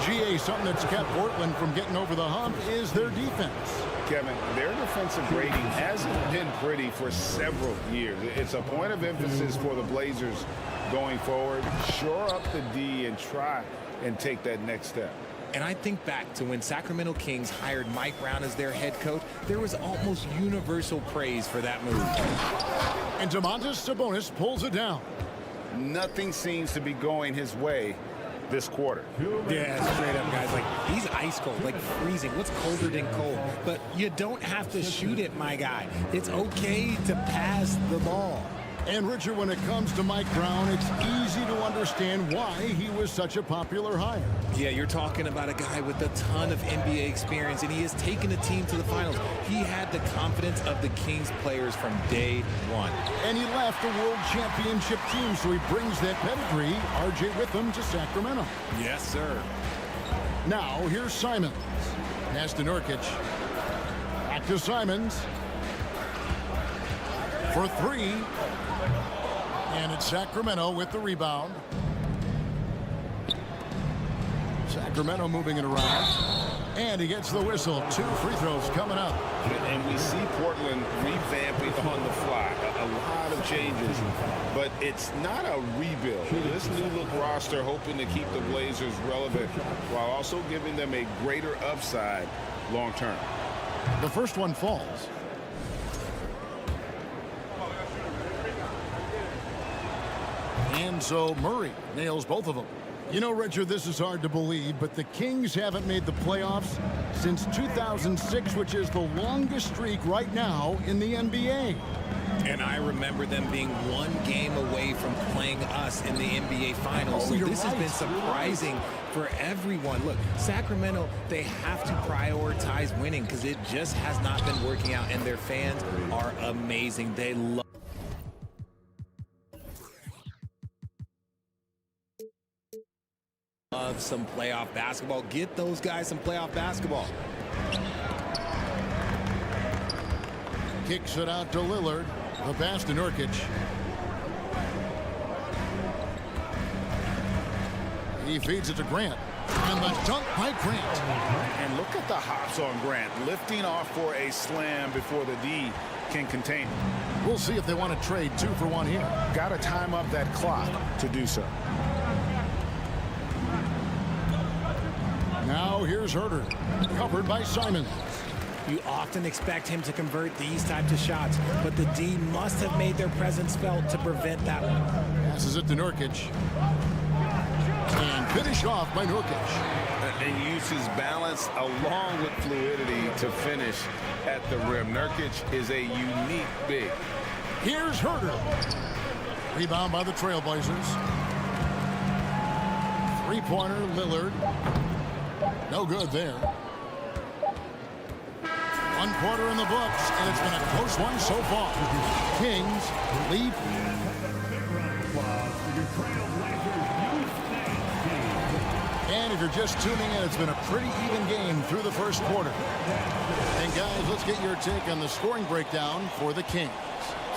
F: GA, something that's kept Portland from getting over the hump is their defense.
G: Kevin, their defensive rating hasn't been pretty for several years. It's a point of emphasis for the Blazers going forward. Shore up the D and try and take that next step.
M: And I think back to when Sacramento Kings hired Mike Brown as their head coach, there was almost universal praise for that move.
F: And Domantas Sabonis pulls it down.
G: Nothing seems to be going his way this quarter.
M: Yeah, straight up, guys. Like, he's ice cold, like freezing. What's colder than cold? But you don't have to shoot it, my guy. It's okay to pass the ball.
F: And Richard, when it comes to Mike Brown, it's easy to understand why he was such a popular hire.
M: Yeah, you're talking about a guy with a ton of NBA experience, and he has taken a team to the finals. He had the confidence of the Kings players from day one.
F: And he left a world championship team, so he brings that pedigree, RJ, with him to Sacramento.
M: Yes, sir.
F: Now, here's Simons. Pass to Nurkic. Back to Simons. For 3. And it's Sacramento with the rebound. Sacramento moving it around. And he gets the whistle. 2 free throws coming up.
G: And we see Portland revamping on the fly. A lot of changes. But it's not a rebuild. This new look roster hoping to keep the Blazers relevant while also giving them a greater upside long term.
F: The first one falls. And so Murray nails both of them. You know, Richard, this is hard to believe, but the Kings haven't made the playoffs since 2006, which is the longest streak right now in the NBA.
M: And I remember them being one game away from playing us in the NBA Finals. So this has been surprising for everyone. Look, Sacramento, they have to prioritize winning because it just has not been working out, and their fans are amazing. They love some playoff basketball. Get those guys some playoff basketball.
F: Kicks it out to Lillard. The pass to Nurkic. He feeds it to Grant. And the dunk by Grant.
G: And look at the hops on Grant, lifting off for a slam before the D can contain him.
F: We'll see if they want to trade 2 for 1 here.
G: Got to time up that clock to do so.
F: Now here's Herter, covered by Simons.
M: You often expect him to convert these types of shots, but the D must have made their presence felt to prevent that one.
F: Passes it to Nurkic. And finished off by Nurkic.
J: And uses balance along with fluidity to finish at the rim. Nurkic is a unique big.
F: Here's Herter. Rebound by the Trailblazers. Three-pointer, Lillard. No good there. 1 quarter in the books, and it's been a close one so far. Kings lead. And if you're just tuning in, it's been a pretty even game through the first quarter. And guys, let's get your take on the scoring breakdown for the Kings.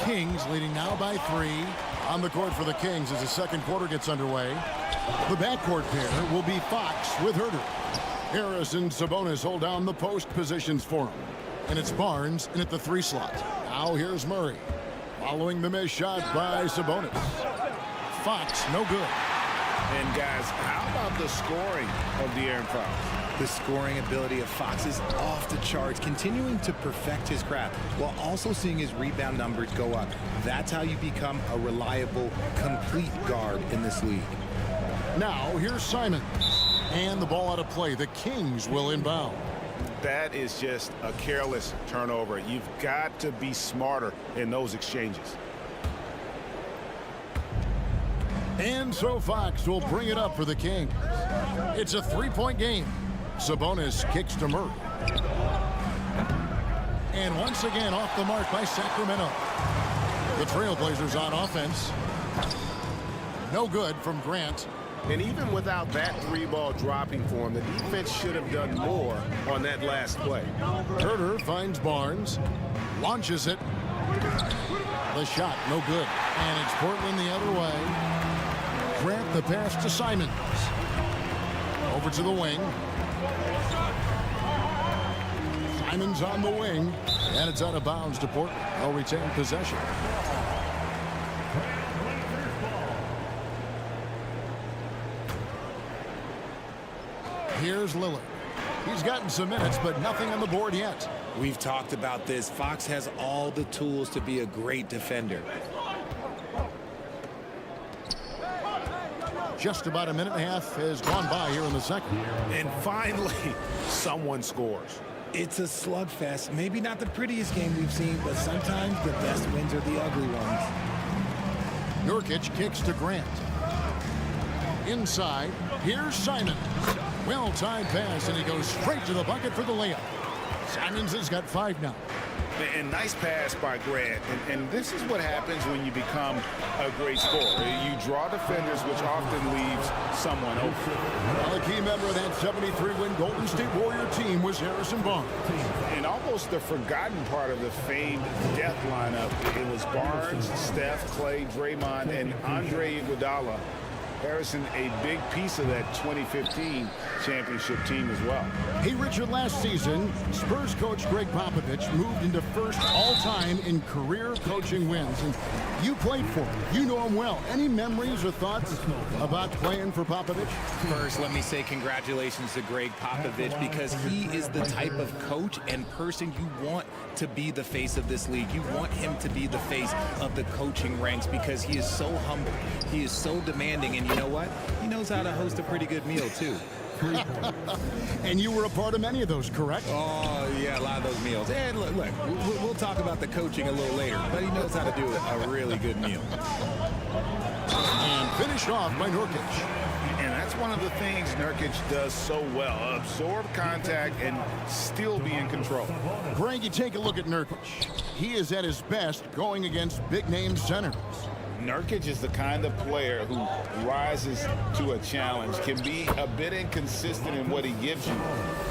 F: Kings leading now by 3. On the court for the Kings as the second quarter gets underway. The backcourt pair will be Fox with Herter. Harris and Sabonis hold down the post positions for him. And it's Barnes in at the 3 slot. Now here's Murray. Following the missed shot by Sabonis. Fox, no good.
G: And guys, how about the scoring of De'Aaron Fox?
M: The scoring ability of Fox is off the charts, continuing to perfect his craft while also seeing his rebound numbers go up. That's how you become a reliable, complete guard in this league.
F: Now here's Simons. And the ball out of play. The Kings will inbound.
G: That is just a careless turnover. You've got to be smarter in those exchanges.
F: And so Fox will bring it up for the Kings. It's a 3-point game. Sabonis kicks to Murray. And once again off the mark by Sacramento. The Trailblazers on offense. No good from Grant.
J: And even without that 3-ball dropping for him, the defense should have done more on that last play.
F: Herter finds Barnes. Launches it. The shot, no good. And it's Portland the other way. Grant the pass to Simons. Over to the wing. Simons on the wing. And it's out of bounds to Portland. They'll retain possession. Here's Lillard. He's gotten some minutes, but nothing on the board yet.
M: We've talked about this. Fox has all the tools to be a great defender.
F: Just about a minute and a half has gone by here in the second.
G: And finally, someone scores.
M: It's a slugfest. Maybe not the prettiest game we've seen, but sometimes the best wins are the ugly ones.
F: Nurkic kicks to Grant. Inside, here's Simons. Well-timed pass, and he goes straight to the bucket for the layup. Simons has got 5 now.
G: And nice pass by Grant. And this is what happens when you become a great scorer. You draw defenders, which often leaves someone open.
F: Well, a key member of that 73-win Golden State Warrior team was Harrison Barnes.
G: And almost the forgotten part of the famed death lineup, it was Barnes, Steph, Clay, Draymond, and Andre Iguodala. Harrison, a big piece of that 2015 championship team as well.
F: Hey, Richard, last season, Spurs coach Greg Popovich moved into first all-time in career coaching wins. And you played for him. You know him well. Any memories or thoughts about playing for Popovich?
M: First, let me say congratulations to Greg Popovich, because he is the type of coach and person you want to be the face of this league. You want him to be the face of the coaching ranks because he is so humble. He is so demanding, and you know what? He knows how to host a pretty good meal, too.
F: And you were a part of many of those, correct?
M: Oh, yeah, a lot of those meals. And look, we'll talk about the coaching a little later, but he knows how to do a really good meal.
F: And finished off by Nurkic.
G: And that's one of the things Nurkic does so well. Absorb contact and still be in control.
F: Greg, you take a look at Nurkic. He is at his best going against big-name centers.
G: Nurkic is the kind of player who rises to a challenge, can be a bit inconsistent in what he gives you,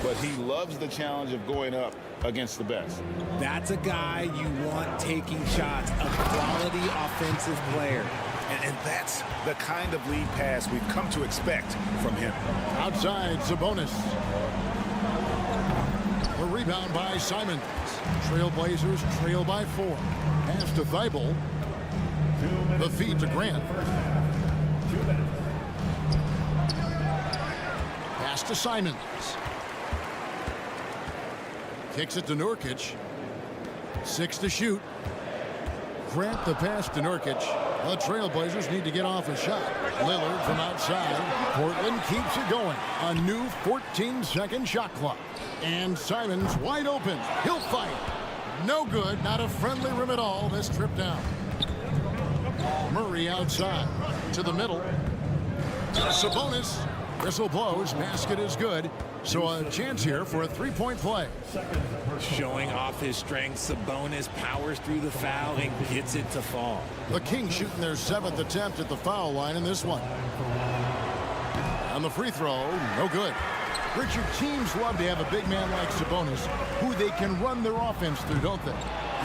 G: but he loves the challenge of going up against the best.
M: That's a guy you want taking shots, a quality offensive player.
G: And that's the kind of lead pass we've come to expect from him.
F: Outside, Sabonis. A rebound by Simons. Trailblazers trail by 4. Pass to Thibault. The feed to Grant. Pass to Simons. Kicks it to Nurkic. 6 to shoot. Grant the pass to Nurkic. The Trailblazers need to get off a shot. Lillard from outside. Portland keeps it going. A new 14-second shot clock. And Simons wide open. He'll fight. No good. Not a friendly rim at all. This trip down. Murray outside. To the middle. Sabonis. Whistle blows. Basket is good. So a chance here for a three-point play.
M: Showing off his strength, Sabonis powers through the foul and gets it to fall.
F: The Kings shooting their 7th attempt at the foul line in this one. On the free throw, no good. Richard, teams love to have a big man like Sabonis who they can run their offense through, don't they?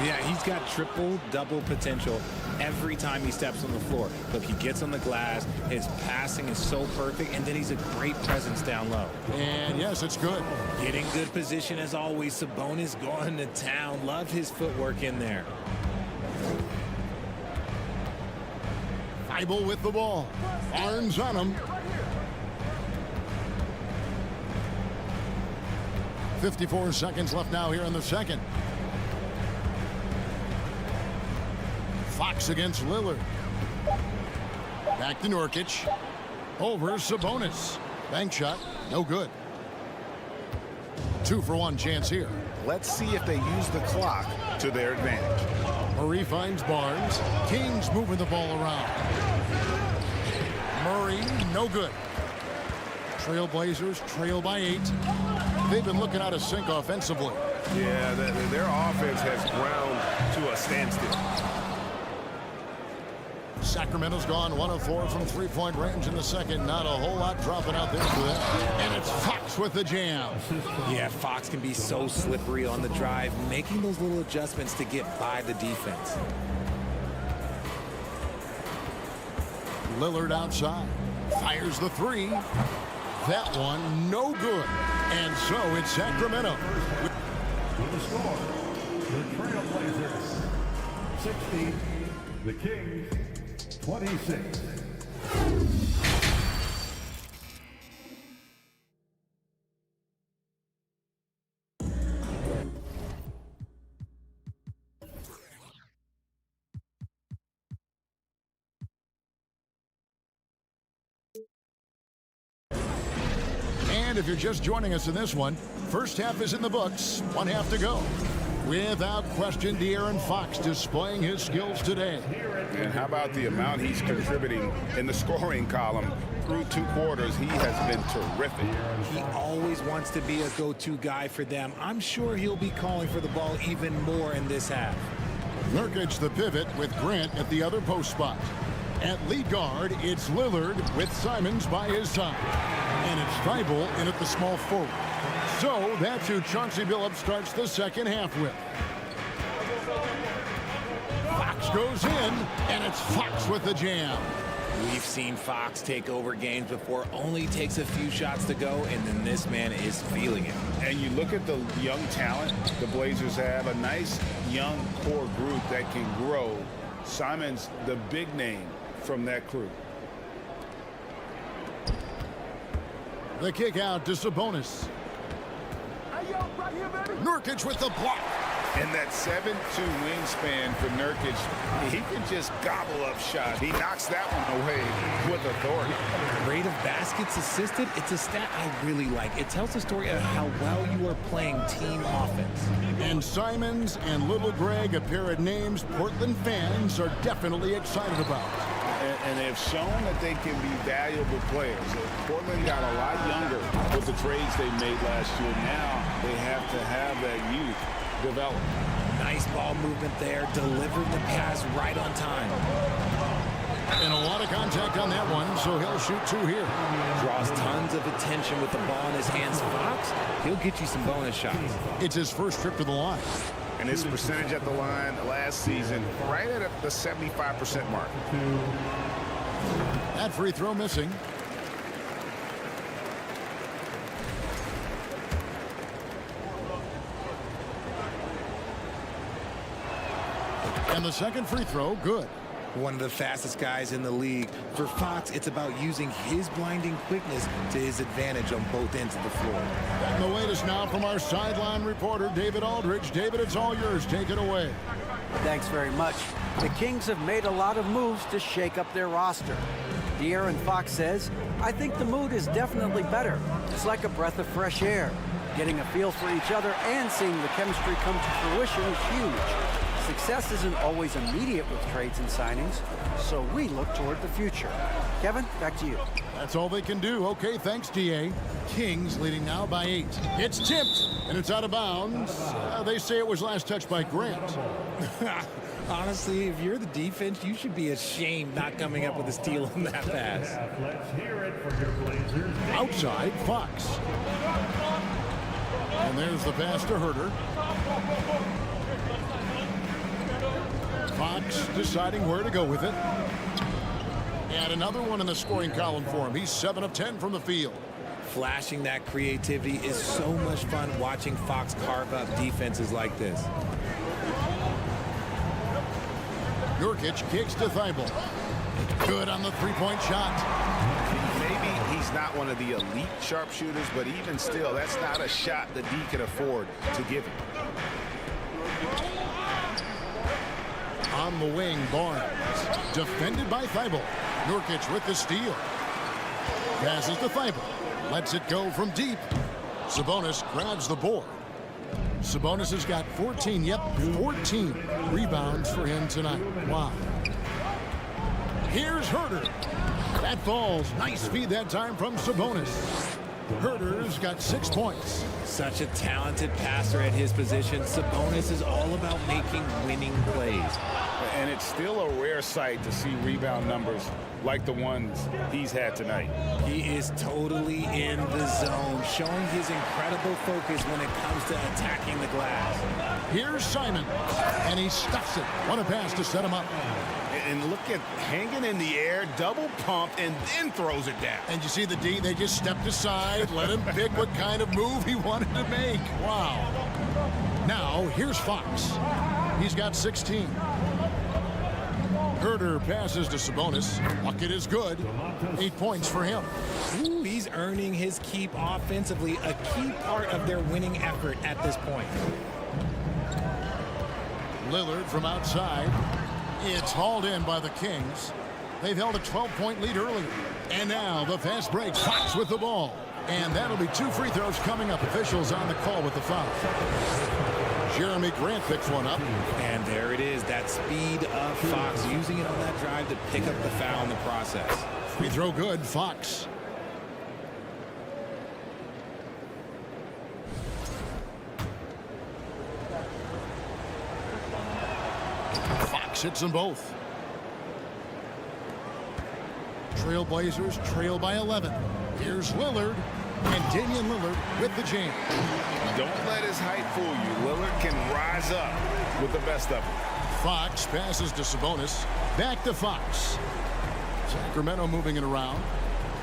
M: Yeah, he's got triple-double potential every time he steps on the floor. Look, he gets on the glass, his passing is so perfect, and then he's a great presence down low.
F: And yes, it's good.
M: Getting good position as always. Sabonis going to town. Love his footwork in there.
F: Thibault with the ball. Arms on him. 54 seconds left now here in the second. Fox against Lillard. Back to Nurkic. Over Sabonis. Bank shot. No good. 2-for-1 chance here.
G: Let's see if they use the clock to their advantage.
F: Murray finds Barnes. Kings moving the ball around. Murray, no good. Trailblazers trail by 8. They've been looking out of sync offensively.
J: Yeah, their offense has ground to a standstill.
F: Sacramento's gone 1 of 4 from three-point range in the second. Not a whole lot dropping out there for them. And it's Fox with the jam.
M: Yeah, Fox can be so slippery on the drive, making those little adjustments to get by the defense.
F: Lillard outside. Fires the 3. That one, no good. And so it's Sacramento.
E: With the score, the Trailblazers 60, the Kings 26.
F: And if you're just joining us in this one, first half is in the books. 1 half to go. Without question, De'Aaron Fox displaying his skills today.
G: And how about the amount he's contributing in the scoring column? Through 2 quarters, he has been terrific.
M: He always wants to be a go-to guy for them. I'm sure he'll be calling for the ball even more in this half.
F: Nurkic the pivot with Grant at the other post spot. At lead guard, it's Lillard with Simons by his side. And it's Thibault in at the small forward. So that's who Chauncey Billups starts the second half with. Fox goes in, and it's Fox with the jam.
M: We've seen Fox take over games before, only takes a few shots to go, and then this man is feeling it.
G: And you look at the young talent the Blazers have, a nice young core group that can grow. Simons, the big name from that crew.
F: The kick out to Sabonis. Nurkic with the block.
G: And that 7'2" wingspan for Nurkic, he can just gobble up shots. He knocks that one away with authority.
M: Rate of baskets assisted, it's a stat I really like. It tells the story of how well you are playing team offense.
F: And Simons and Little Greg, a pair of names Portland fans are definitely excited about.
G: And they've shown that they can be valuable players. Portland got a lot younger with the trades they made last year. Now they have to have that youth develop.
M: Nice ball movement there, delivered the pass right on time.
F: And a lot of contact on that one, so he'll shoot 2 here.
M: Draws tons of attention with the ball in his hands. Fox, he'll get you some bonus shots.
F: It's his first trip to the line.
G: And his percentage at the line last season, right at the 75% mark.
F: That free throw missing. And the second free throw, good.
M: One of the fastest guys in the league. For Fox, it's about using his blinding quickness to his advantage on both ends of the floor.
F: And the latest now from our sideline reporter, David Aldridge. David, it's all yours. Take it away.
I: Thanks very much. The Kings have made a lot of moves to shake up their roster. De'Aaron Fox says, I think the mood is definitely better. It's like a breath of fresh air. Getting a feel for each other and seeing the chemistry come to fruition is huge. Success isn't always immediate with trades and signings, so we look toward the future. Kevin, back to you.
F: That's all they can do. Okay, thanks, DA. Kings leading now by 8. It's tipped, and it's out of bounds. They say it was last touched by Grant.
M: Honestly, if you're the defense, you should be ashamed not coming up with a steal on that pass.
E: Let's hear it for your Blazers.
F: Outside, Fox. And there's the pass to Herter. Fox deciding where to go with it. And another one in the scoring column for him. He's 7 of 10 from the field.
M: Flashing that creativity is so much fun watching Fox carve up defenses like this.
F: Nurkic kicks to Thibault. Good on the three-point shot.
G: Maybe he's not one of the elite sharpshooters, but even still, that's not a shot that D can afford to give him.
F: On the wing, Barnes. Defended by Thibault. Nurkic with the steal. Passes to Thibault. Lets it go from deep. Sabonis grabs the board. Sabonis has got 14 rebounds for him tonight. Wow. Here's Herter. That falls. Nice feed that time from Sabonis. Herter's got 6 points.
M: Such a talented passer at his position. Sabonis is all about making winning plays.
G: And it's still a rare sight to see rebound numbers like the ones he's had tonight.
M: He is totally in the zone, showing his incredible focus when it comes to attacking the glass.
F: Here's Simon, and he stuffs it. What a pass to set him up.
G: And look at hanging in the air, double pump, and then throws it down.
F: And you see the D, they just stepped aside, let him pick what kind of move he wanted to make. Wow. Now, here's Fox. He's got 16. Herter passes to Sabonis. Bucket is good. 8 points for him.
M: Ooh, he's earning his keep offensively, a key part of their winning effort at this point.
F: Lillard from outside. It's hauled in by the Kings. They've held a 12-point lead earlier. And now the fast break. Fox with the ball. And that'll be 2 free throws coming up. Officials on the call with the foul. Jeremy Grant picks one up.
M: And there it is, that speed of Fox, using it on that drive to pick up the foul in the process.
F: Free throw good, Fox. Fox hits them both. Trailblazers trail by 11. Here's Lillard. And Damian Lillard with the jam.
G: Don't let his height fool you. Lillard can rise up with the best of them.
F: Fox passes to Sabonis. Back to Fox. Sacramento moving it around.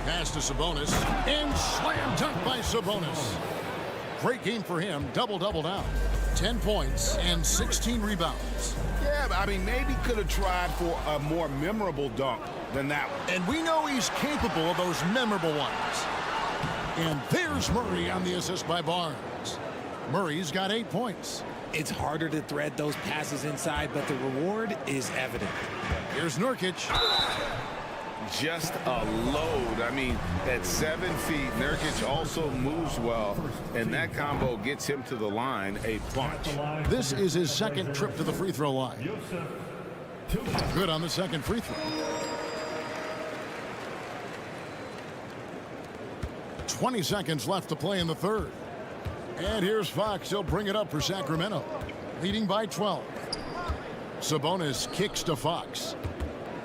F: Pass to Sabonis. And slam dunk by Sabonis. Great game for him. Double-double now. 10 points and 16 rebounds.
G: Yeah, I mean, maybe could have tried for a more memorable dunk than that one.
F: And we know he's capable of those memorable ones. And there's Murray on the assist by Barnes. Murray's got 8 points.
M: It's harder to thread those passes inside, but the reward is evident.
F: Here's Nurkic.
G: just a load. I mean, at 7 feet, Nurkic also moves well, and that combo gets him to the line a bunch.
F: This is his second trip to the free throw line. Good on the second free throw. 20 seconds left to play in the third. And here's Fox. He'll bring it up for Sacramento, leading by 12. Sabonis kicks to Fox.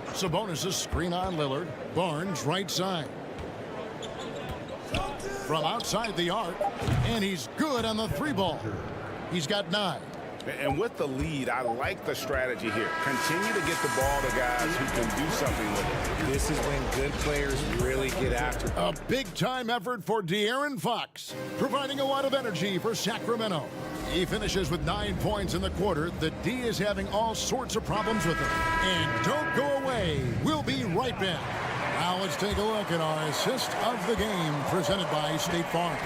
F: Sabonis' screen on Lillard. Barnes right side. From outside the arc, and he's good on the 3 ball. He's got 9.
G: And with the lead, I like the strategy here. Continue to get the ball to guys who can do something with it.
M: This is when good players really get after it.
F: A big-time effort for De'Aaron Fox, providing a lot of energy for Sacramento. He finishes with 9 points in the quarter. The D is having all sorts of problems with him. And don't go away. We'll be right back. Now let's take a look at our assist of the game presented by State Farm.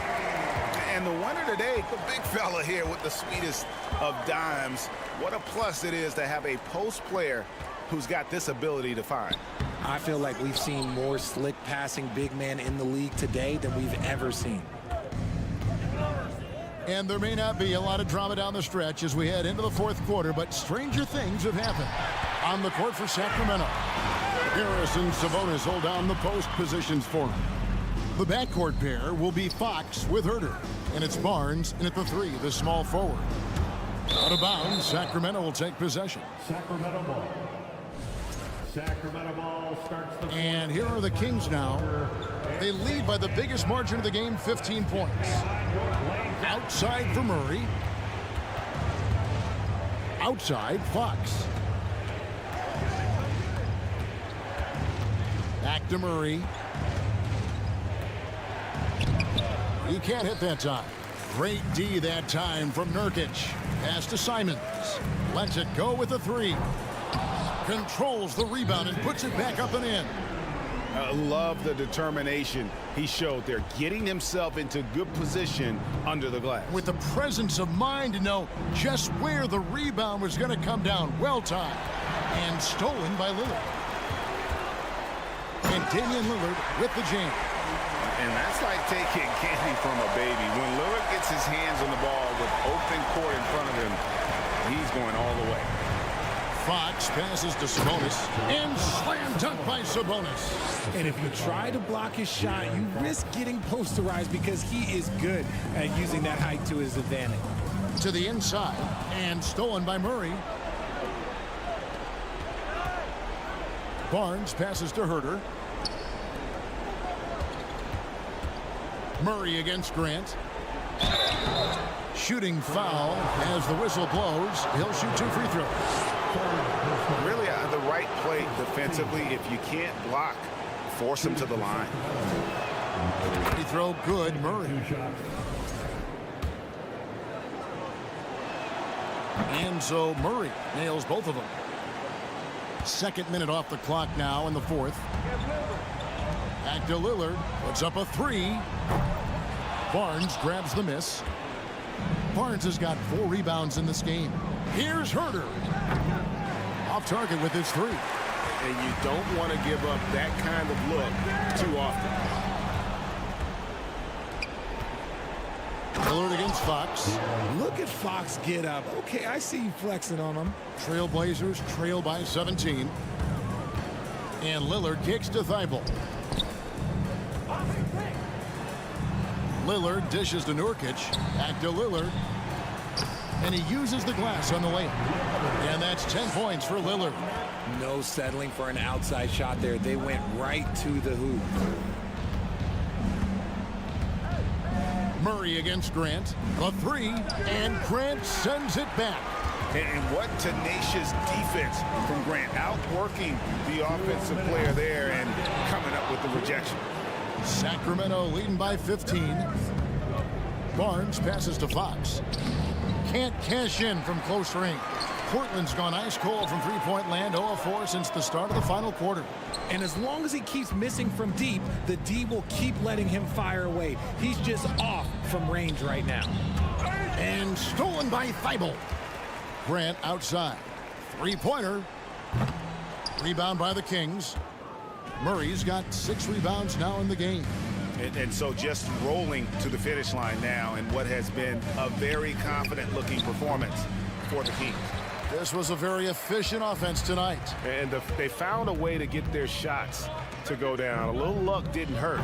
G: And the winner today, the big fella here with the sweetest of dimes. What a plus it is to have a post player who's got this ability to find.
M: I feel like we've seen more slick passing big man in the league today than we've ever seen.
F: And there may not be a lot of drama down the stretch as we head into the fourth quarter, but stranger things have happened. On the court for Sacramento, Harris and Sabonis hold down the post positions for him. The backcourt pair will be Fox with Herter, and it's Barnes in at the 3, the small forward. Out of bounds, Sacramento will take possession.
E: Sacramento ball. Sacramento ball starts the...
F: And here are the Kings now. They lead by the biggest margin of the game, 15 points. Outside for Murray. Outside, Fox. Back to Murray. He can't hit that time. Great D that time from Nurkic. Pass to Simons. Lets it go with a 3. Controls the rebound and puts it back up and in.
G: I love the determination he showed there, getting himself into good position under the glass.
F: With the presence of mind to know just where the rebound was going to come down. Well timed. And stolen by Lillard. And Damian Lillard with the jam.
G: And that's like taking candy from a baby. When Lillard gets his hands on the ball with open court in front of him, he's going all the way.
F: Fox passes to Sabonis and slam dunk by Sabonis.
M: And if you try to block his shot, you risk getting posterized because he is good at using that height to his advantage.
F: To the inside and stolen by Murray. Barnes passes to Herter. Murray against Grant. Shooting foul as the whistle blows. He'll shoot 2 free throws.
G: Really the right play defensively. If you can't block, force him to the line.
F: Free throw good, Murray. And so Murray nails both of them. 2nd minute off the clock now in the 4th. Back to Lillard. Puts up a 3. Barnes grabs the miss. Barnes has got 4 rebounds in this game. Here's Herter. Off target with his 3.
G: And you don't want to give up that kind of look too often.
F: Lillard against Fox.
M: Look at Fox get up. Okay, I see you flexing on him.
F: Trailblazers trail by 17. And Lillard kicks to Thibault. Lillard dishes to Nurkic. Back to Lillard. And he uses the glass on the layup. And that's 10 points for Lillard.
M: No settling for an outside shot there. They went right to the hoop.
F: Murray against Grant. A 3. And Grant sends it back.
G: And what tenacious defense from Grant. Outworking the offensive player there and coming up with the rejection.
F: Sacramento leading by 15. Barnes passes to Fox. Can't cash in from close range. Portland's gone ice cold from 3-point land, 0-4 since the start of the final quarter.
M: And as long as he keeps missing from deep, the D will keep letting him fire away. He's just off from range right now.
F: And stolen by Thibault. Grant outside. 3-pointer. Rebound by the Kings. Murray's got 6 rebounds now in the game.
G: And so just rolling to the finish line now in what has been a very confident-looking performance for the Kings.
F: This was a very efficient offense tonight.
J: And they found a way to get their shots to go down. A little luck didn't hurt.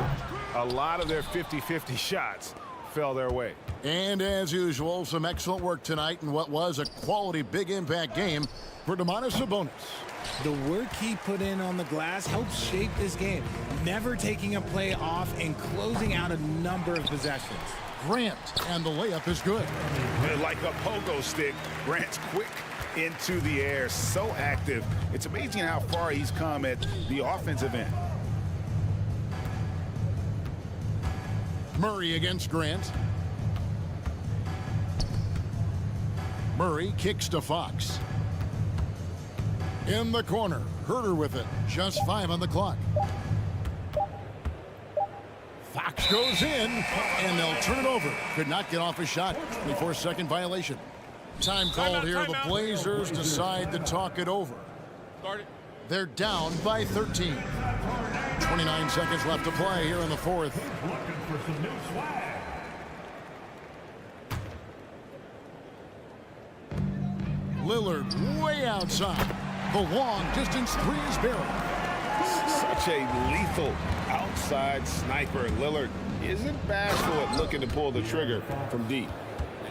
J: A lot of their 50-50 shots fell their way.
F: And as usual, some excellent work tonight in what was a quality big impact game for Domantas Sabonis.
M: The work he put in on the glass helped shape this game, never taking a play off and closing out a number of possessions.
F: Grant, and the layup is good.
G: Like a pogo stick, Grant's quick into the air, so active. It's amazing how far he's come at the offensive end.
F: Murray against Grant. Murray kicks to Fox. In the corner, Herter with it. Just 5 on the clock. Fox goes in, and they'll turn it over. Could not get off a shot. 24-second violation. Time called here. The Blazers decide to talk it over. They're down by 13. 29 seconds left to play here in the fourth. Lillard way outside. The long distance 3 is buried.
J: Such a lethal outside sniper. Lillard isn't bashful at looking to pull the trigger from deep.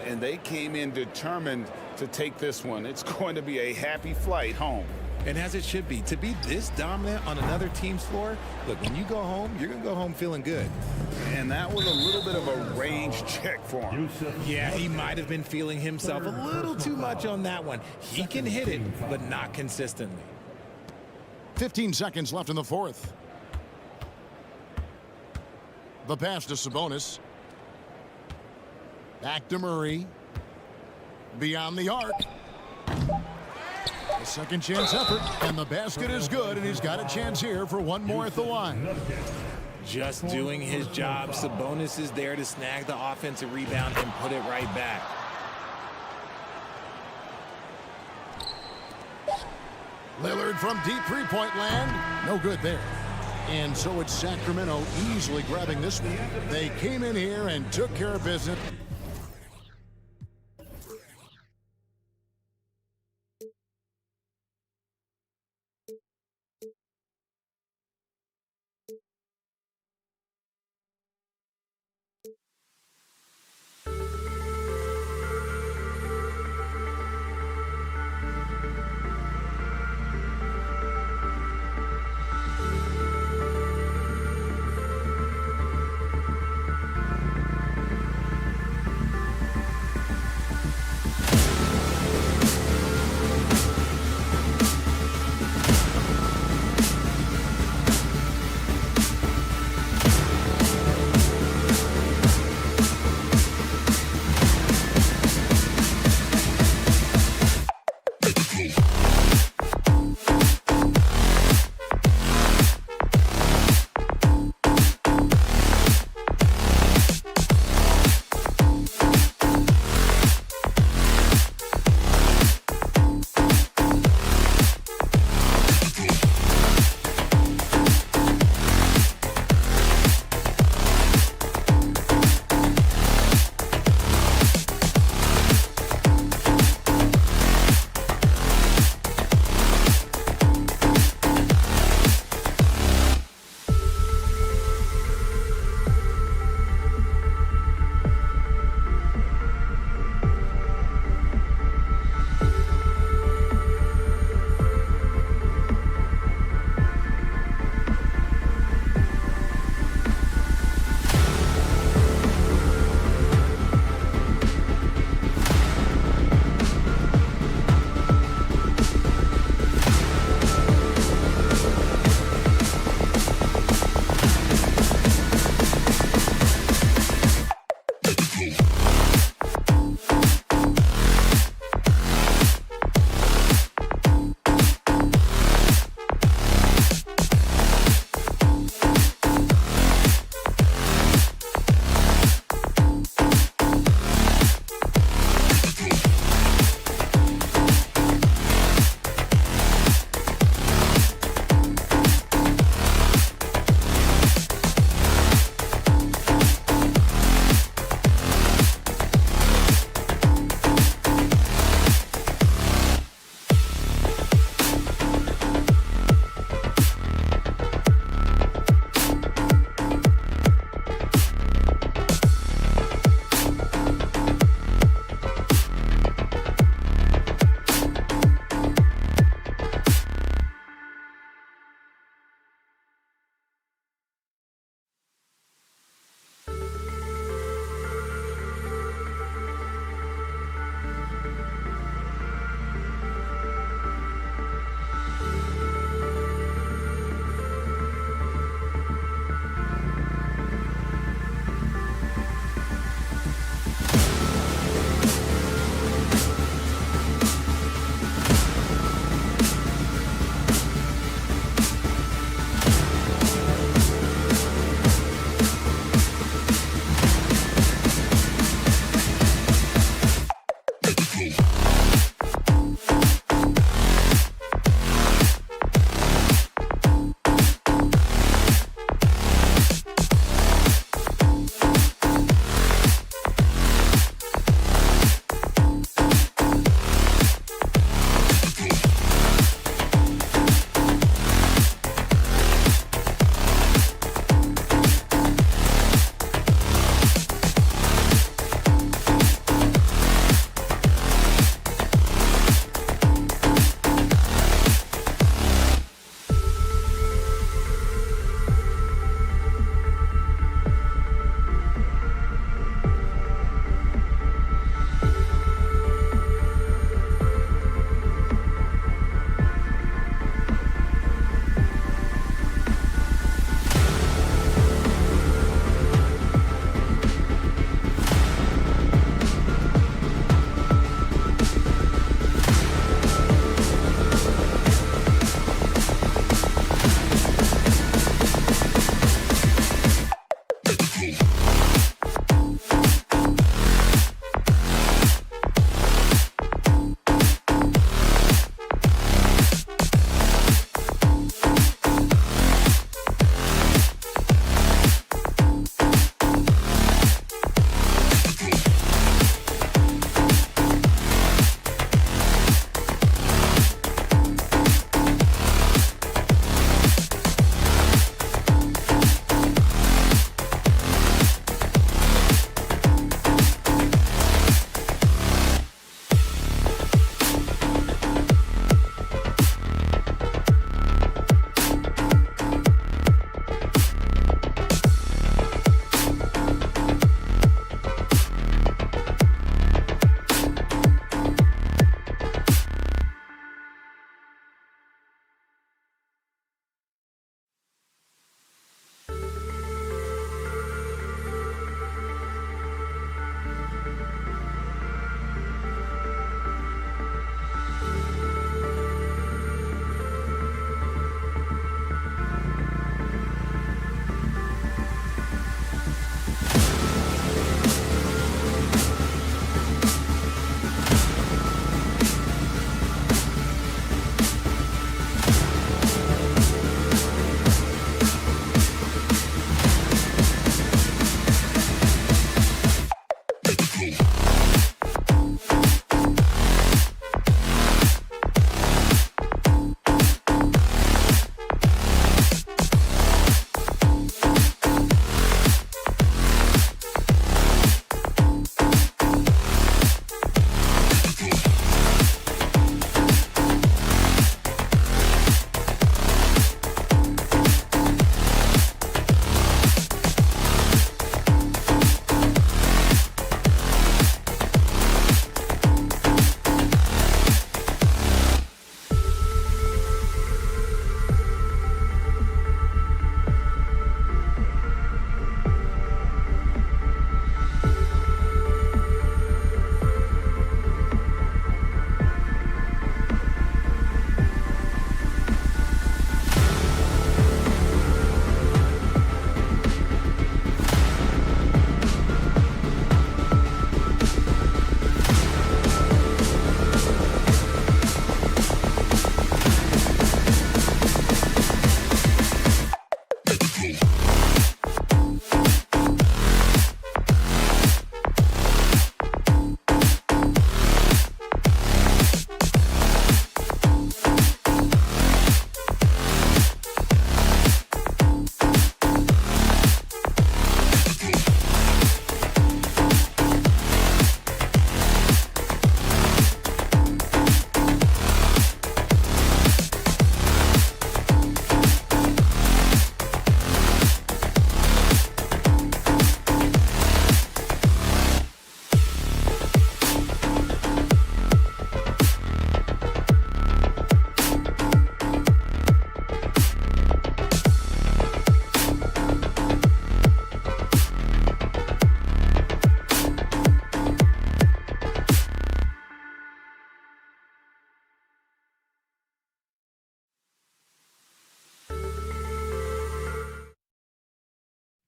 G: And they came in determined to take this one. It's going to be a happy flight home.
M: And as it should be, to be this dominant on another team's floor, look, when you go home, you're going to go home feeling good.
G: And that was a little bit of a range check for him.
M: Yeah, he might have been feeling himself a little too much on that one. He can hit it, but not consistently.
F: 15 seconds left in the fourth. The pass to Sabonis. Back to Murray. Beyond the arc. A second chance effort, and the basket is good, and he's got a chance here for one more at the line.
M: Just doing his job. Sabonis is there to snag the offensive rebound and put it right back.
F: Lillard from deep three-point land. No good there. And so it's Sacramento easily grabbing this one. They came in here and took care of business.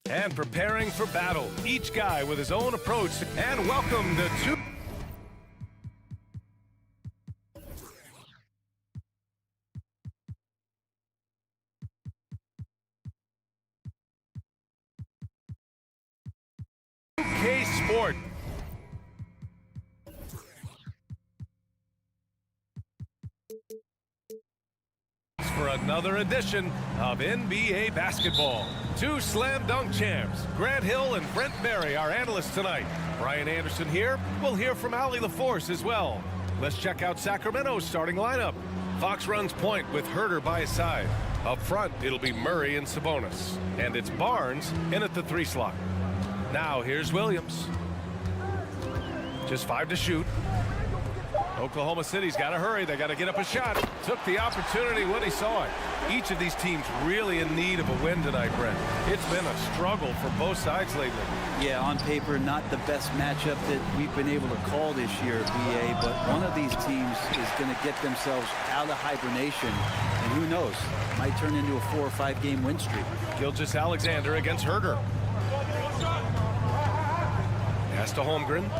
A: And preparing for battle, each guy with his own approach. And welcome to 2K Sport. For another edition of NBA basketball. Two slam dunk champs, Grant Hill and Brent Berry, our analysts tonight. Brian Anderson here. We'll hear from Allie LaForce as well. Let's check out Sacramento's starting lineup. Fox runs point with Herter by his side. Up front, it'll be Murray and Sabonis. And it's Barnes in at the 3 slot. Now here's Williams. Just 5 to shoot. Oklahoma City's got to hurry. They got to get up a shot. Took the opportunity when he saw it. Each of these teams really in need of a win tonight, Brent. It's been a struggle for both sides lately.
H: Yeah, on paper, not the best matchup that we've been able to call this year, BA, but one of these teams is going to get themselves out of hibernation, and who knows, might turn into a 4 or 5 game win streak.
A: Gilgeous-Alexander against Herter. Pass to Holmgren.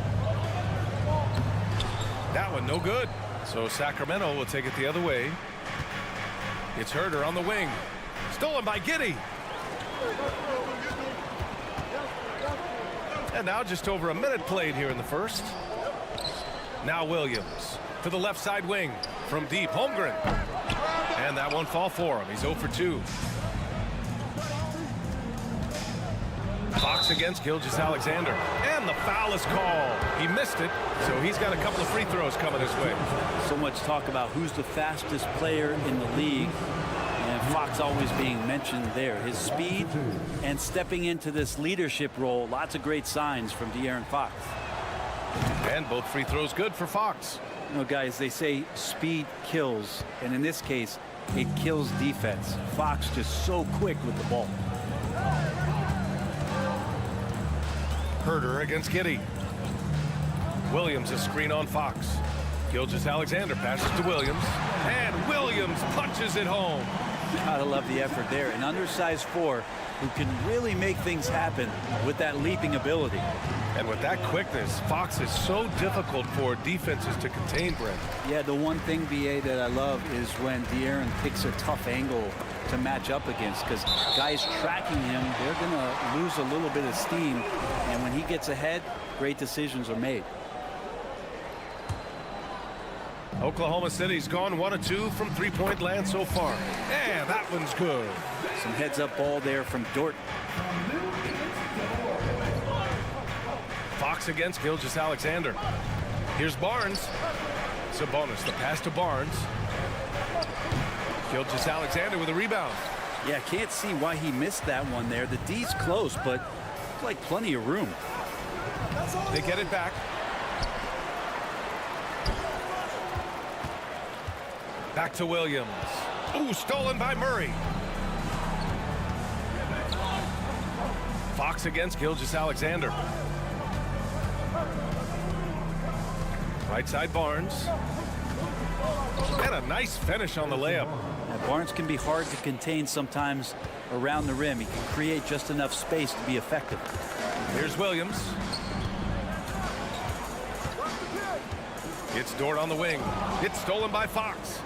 A: That one no good. So Sacramento will take it the other way. It's Herter on the wing. Stolen by Giddey. And now just over a minute played here in the first. Now Williams to the left side wing from deep. Holmgren. And that won't fall for him. He's 0 for 2. Fox against Gilgeous-Alexander. And the foul is called. He missed it, so he's got a couple of free throws coming his way.
H: So much talk about who's the fastest player in the league. And Fox always being mentioned there. His speed and stepping into this leadership role. Lots of great signs from De'Aaron Fox.
A: And both free throws good for Fox.
H: You know, guys, they say speed kills. And in this case, it kills defense. Fox just so quick with the ball.
A: Herter against Giddey. Williams a screen on Fox. Gilgeous-Alexander passes to Williams. And Williams punches it home.
H: Gotta love the effort there. An undersized 4 who can really make things happen with that leaping ability.
A: And with that quickness, Fox is so difficult for defenses to contain, Brent.
H: Yeah, the one thing, BA, that I love is when De'Aaron picks a tough angle to match up against, because guys tracking him, they're going to lose a little bit of steam. And when he gets ahead, great decisions are made.
A: Oklahoma City's gone 1 of 2 from 3-point land so far. And that one's good.
H: Some heads-up ball there from Dort.
A: Fox against Gilgeous-Alexander. Here's Barnes. Sabonis, the pass to Barnes. Gilgeous-Alexander with a rebound.
H: Yeah, can't see why he missed that one there. The D's close, but like plenty of room.
A: They get it back. Back to Williams. Ooh, stolen by Murray. Fox against Gilgeous-Alexander. Right side Barnes. And a nice finish on the layup.
H: Now, Barnes can be hard to contain sometimes around the rim. He can create just enough space to be effective.
A: Here's Williams. It's Dort on the wing. It's stolen by Fox.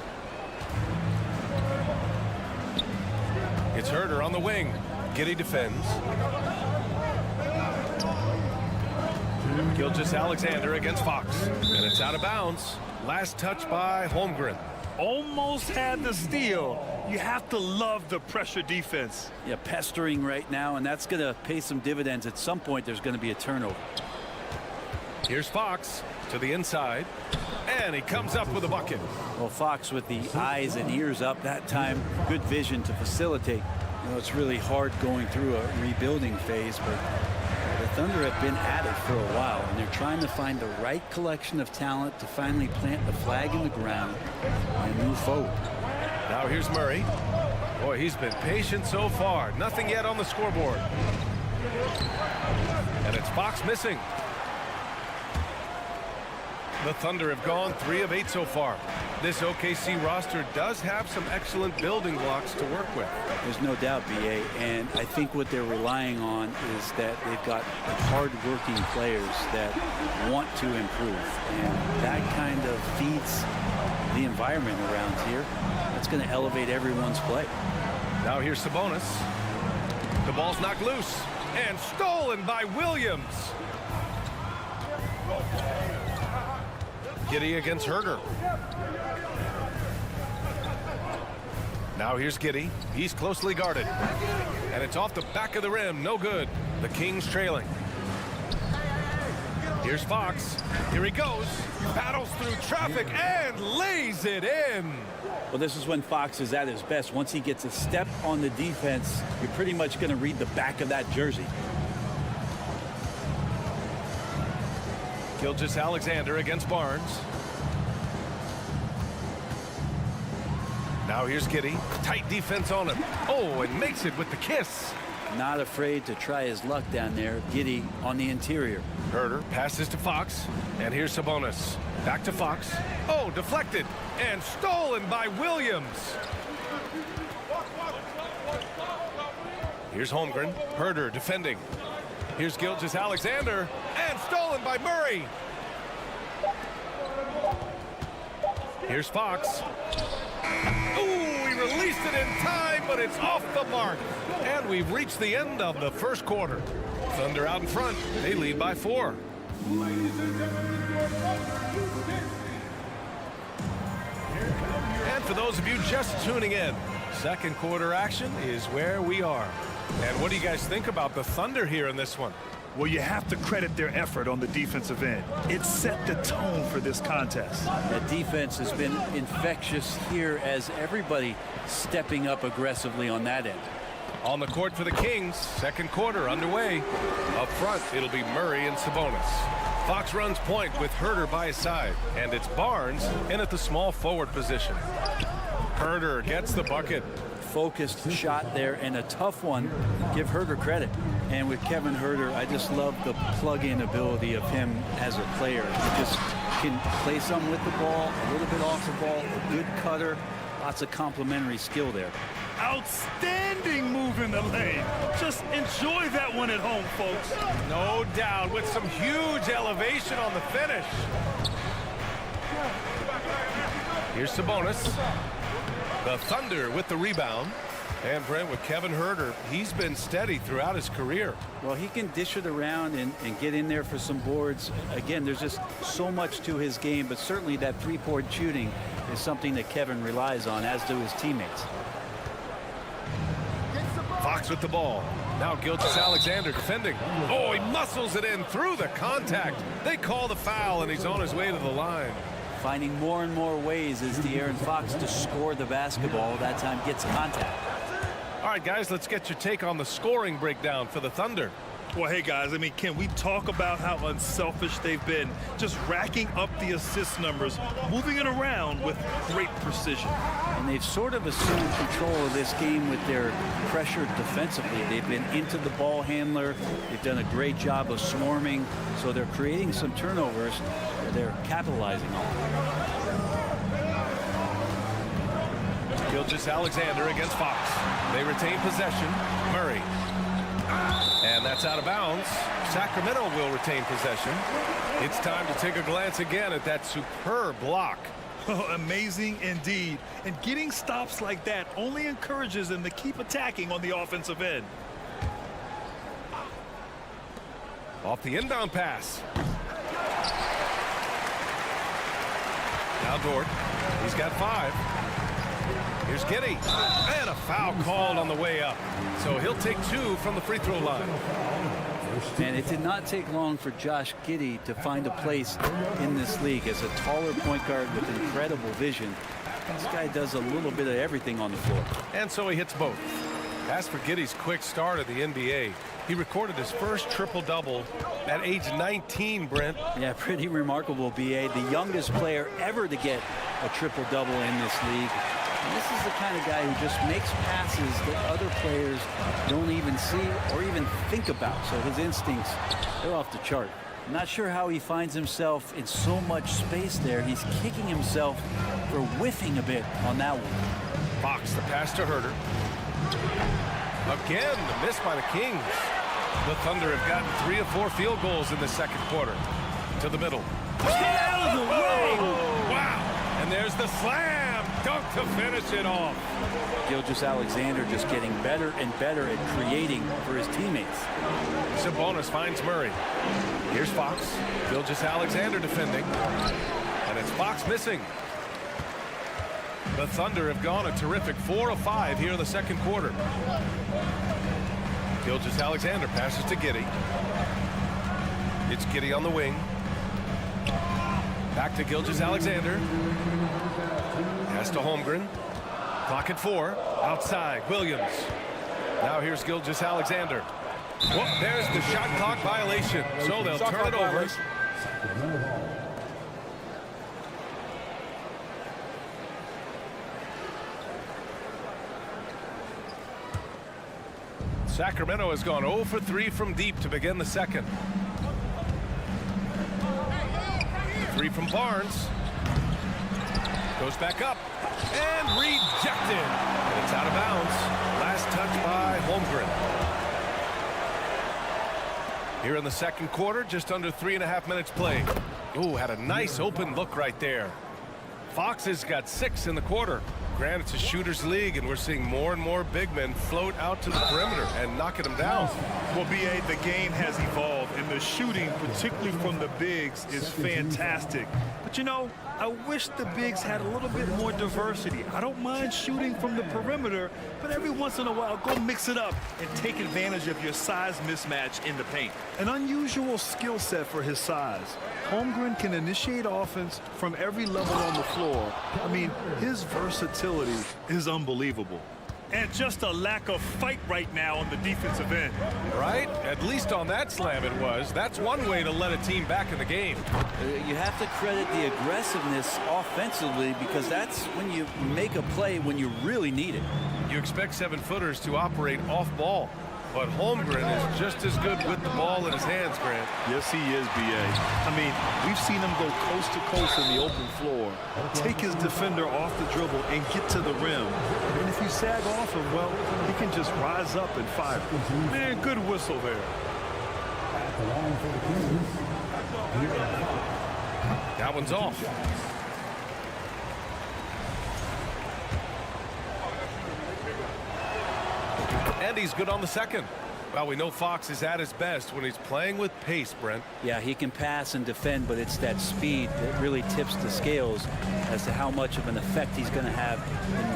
A: It's Herter on the wing. Giddey defends. Gilgeous-Alexander against Fox. And it's out of bounds. Last touch by Holmgren.
B: Almost had the steal. You have to love the pressure defense.
H: Yeah, pestering right now, and that's going to pay some dividends. At some point, there's going to be a turnover.
A: Here's Fox to the inside. And he comes up with a bucket.
H: Well, Fox with the eyes and ears up that time. Good vision to facilitate. You know, it's really hard going through a rebuilding phase, but the Thunder have been at it for a while, and they're trying to find the right collection of talent to finally plant the flag in the ground and move forward.
A: Now here's Murray. Boy, he's been patient so far. Nothing yet on the scoreboard. And it's Fox missing. The Thunder have gone 3 of 8 so far. This OKC roster does have some excellent building blocks to work with.
H: There's no doubt, BA, and I think what they're relying on is that they've got hard-working players that want to improve, and that kind of feeds the environment around here. That's going to elevate everyone's play.
A: Now here's Sabonis. The ball's knocked loose and stolen by Williams. Giddey against Herder. Now here's Giddey. He's closely guarded. And it's off the back of the rim. No good. The Kings trailing. Here's Fox. Here he goes. Battles through traffic and lays it in.
H: Well, this is when Fox is at his best. Once he gets a step on the defense, you're pretty much going to read the back of that jersey.
A: Gilgeous-Alexander against Barnes. Now here's Giddey. Tight defense on him. Oh, and makes it with the kiss.
H: Not afraid to try his luck down there. Giddey on the interior.
A: Herder passes to Fox. And here's Sabonis. Back to Fox. Oh, deflected. And stolen by Williams. Here's Holmgren. Herder defending. Here's Gilgeous-Alexander. And stolen by Murray. Here's Fox. Ooh, he released it in time, but it's off the mark. And we've reached the end of the first quarter. Thunder out in front. They lead by 4. And for those of you just tuning in, second quarter action is where we are. And what do you guys think about the Thunder here in this one?
B: Well, you have to credit their effort on the defensive end. It set the tone for this contest.
H: That defense has been infectious here as everybody stepping up aggressively on that end.
A: On the court for the Kings, second quarter underway. Up front, it'll be Murray and Sabonis. Fox runs point with Herder by his side, and it's Barnes in at the small forward position. Herder gets the bucket.
H: Focused shot there and a tough one. Give Herder credit. And with Kevin Herder, I just love the plug-in ability of him as a player. He just can play some with the ball, a little bit off the ball, a good cutter, lots of complementary skill there.
B: Outstanding move in the lane. Just enjoy that one at home, folks.
A: No doubt, with some huge elevation on the finish. Here's Sabonis. The Thunder with the rebound. And Brent, with Kevin Herder, he's been steady throughout his career.
H: Well, he can dish it around and get in there for some boards. Again, there's just so much to his game, but certainly that three-point shooting is something that Kevin relies on, as do his teammates.
A: Fox with the ball. Now Gilgeous-Alexander defending. Oh, he muscles it in through the contact. They call the foul, and he's on his way to the line.
H: Finding more and more ways as De'Aaron Fox to score the basketball. That time gets contact.
A: All right, guys, let's get your take on the scoring breakdown for the Thunder.
B: Well, hey, guys, I mean, can we talk about how unselfish they've been? Just racking up the assist numbers, moving it around with great precision.
H: And they've sort of assumed control of this game with their pressure defensively. They've been into the ball handler. They've done a great job of swarming. So they're creating some turnovers. They're capitalizing on.
A: Gilgeous-Alexander against Fox. They retain possession. Murray. And that's out of bounds. Sacramento will retain possession. It's time to take a glance again at that superb block.
B: Oh, amazing indeed. And getting stops like that only encourages them to keep attacking on the offensive end.
A: Off the inbound pass. Now Dort. He's got 5. Here's Giddey. And a foul called on the way up. So he'll take 2 from the free throw line.
H: And it did not take long for Josh Giddey to find a place in this league as a taller point guard with incredible vision. This guy does a little bit of everything on the floor.
A: And so he hits both. As for Giddey's quick start at the NBA, he recorded his first triple-double at age 19, Brent.
H: Yeah, pretty remarkable, B.A. The youngest player ever to get a triple-double in this league. And this is the kind of guy who just makes passes that other players don't even see or even think about. So his instincts, they're off the chart. I'm not sure how he finds himself in so much space there. He's kicking himself for whiffing a bit on that one.
A: Fox, the pass to Herter. Again, the miss by the Kings. The Thunder have gotten 3 of 4 field goals in the second quarter. To the middle.
H: Get out of the way!
A: Wow! And there's the slam dunk to finish it off.
H: Gilgeous-Alexander just getting better and better at creating for his teammates.
A: Sabonis finds Murray. Here's Fox. Gilgeous-Alexander defending. And it's Fox missing. The Thunder have gone a terrific 4 of 5 here in the second quarter. Gilgeous-Alexander passes to Giddey. It's Giddey on the wing. Back to Gilgeous-Alexander. Pass to Holmgren. Clock at 4. Outside, Williams. Now here's Gilgeous-Alexander. Whoop, there's the shot clock violation. So they'll turn it over. Sacramento has gone 0 for 3 from deep to begin the second. 3 from Barnes. Goes back up and rejected. And it's out of bounds. Last touch by Holmgren. Here in the second quarter, just under 3.5 minutes played. Ooh, had a nice open look right there. Fox has got 6 in the quarter. Granted, it's a shooter's league, and we're seeing more and more big men float out to the perimeter and knocking them down.
B: Well, B.A., the game has evolved, and the shooting, particularly from the bigs, is fantastic. But, you know, I wish the bigs had a little bit more diversity. I don't mind shooting from the perimeter, but every once in a while, go mix it up and take advantage of your size mismatch in the paint. An unusual skill set for his size. Holmgren can initiate offense from every level on the floor. I mean, his versatility is unbelievable. And just a lack of fight right now on the defensive end.
A: Right? At least on that slam it was. That's one way to let a team back in the game.
H: You have to credit the aggressiveness offensively, because that's when you make a play when you really need it.
A: You expect 7-footers to operate off ball. But Holmgren is just as good with the ball in his hands, Grant.
B: Yes, he is, B.A. I mean, we've seen him go coast to coast in the open floor, take his defender off the dribble and get to the rim. And if you sag off him, well, he can just rise up and fire. Man, good whistle there.
A: That one's off. And he's good on the second. Well, we know Fox is at his best when he's playing with pace, Brent.
H: Yeah, he can pass and defend, but it's that speed that really tips the scales as to how much of an effect he's going to have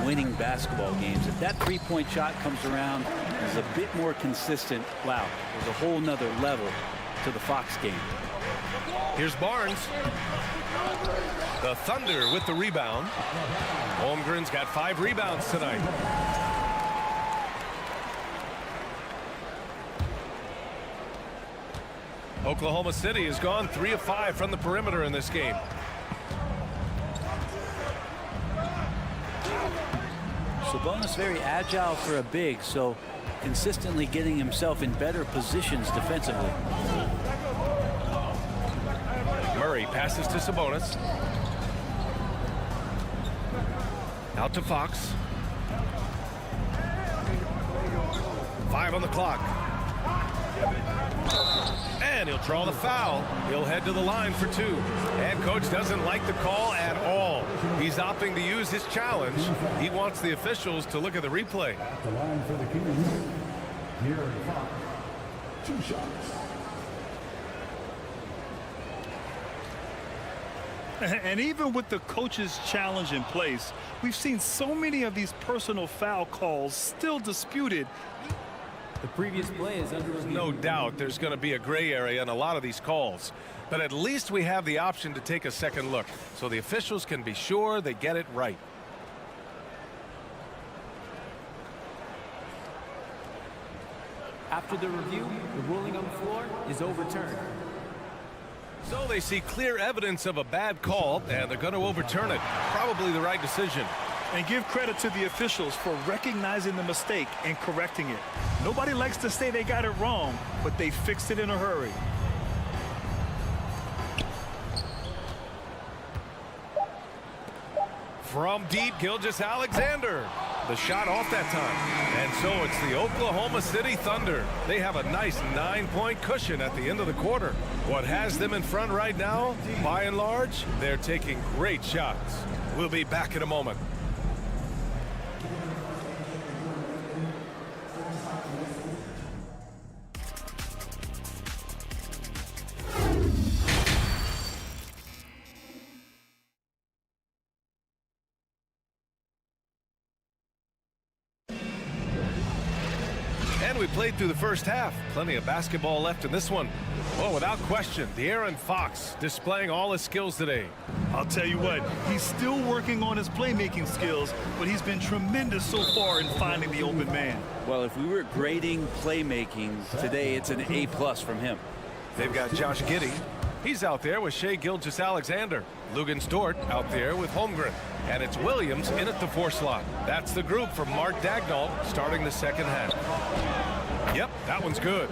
H: in winning basketball games. If that three-point shot comes around, is a bit more consistent, wow, there's a whole nother level to the Fox game.
A: Here's Barnes. The Thunder with the rebound. Holmgren's got 5 rebounds tonight. Oklahoma City has gone 3 of 5 from the perimeter in this game.
H: Sabonis very agile for a big, so consistently getting himself in better positions defensively.
A: Murray passes to Sabonis. Out to Fox. 5 on the clock. And he'll draw the foul. He'll head to the line for 2. And coach doesn't like the call at all. He's opting to use his challenge. He wants the officials to look at the replay.
E: At the line for the Kings, here at Fox, 2 shots.
B: And even with the coach's challenge in place, we've seen so many of these personal foul calls still disputed.
L: The previous play is under review.
A: No doubt there's going to be a gray area in a lot of these calls. But at least we have the option to take a second look, so the officials can be sure they get it right.
L: After the review, the ruling on the floor is overturned.
A: So they see clear evidence of a bad call, and they're going to overturn it. Probably the right decision.
B: And give credit to the officials for recognizing the mistake and correcting it. Nobody likes to say they got it wrong, but they fixed it in a hurry.
A: From deep, Gilgeous-Alexander. The shot off that time. And so it's the Oklahoma City Thunder. They have a nice 9-point cushion at the end of the quarter. What has them in front right now, by and large, they're taking great shots. We'll be back in a moment. And we played through the first half. Plenty of basketball left in this one. Oh, without question, De'Aaron Fox displaying all his skills today.
B: I'll tell you what, he's still working on his playmaking skills, but he's been tremendous so far in finding the open man.
H: Well, if we were grading playmaking today, it's an A+ from him.
A: They've got Josh Giddey. He's out there with Shai Gilgeous-Alexander. Lugens Dort out there with Holmgren. And it's Williams in at the 4 slot. That's the group from Mark Daigneault starting the second half. Yep, that one's good.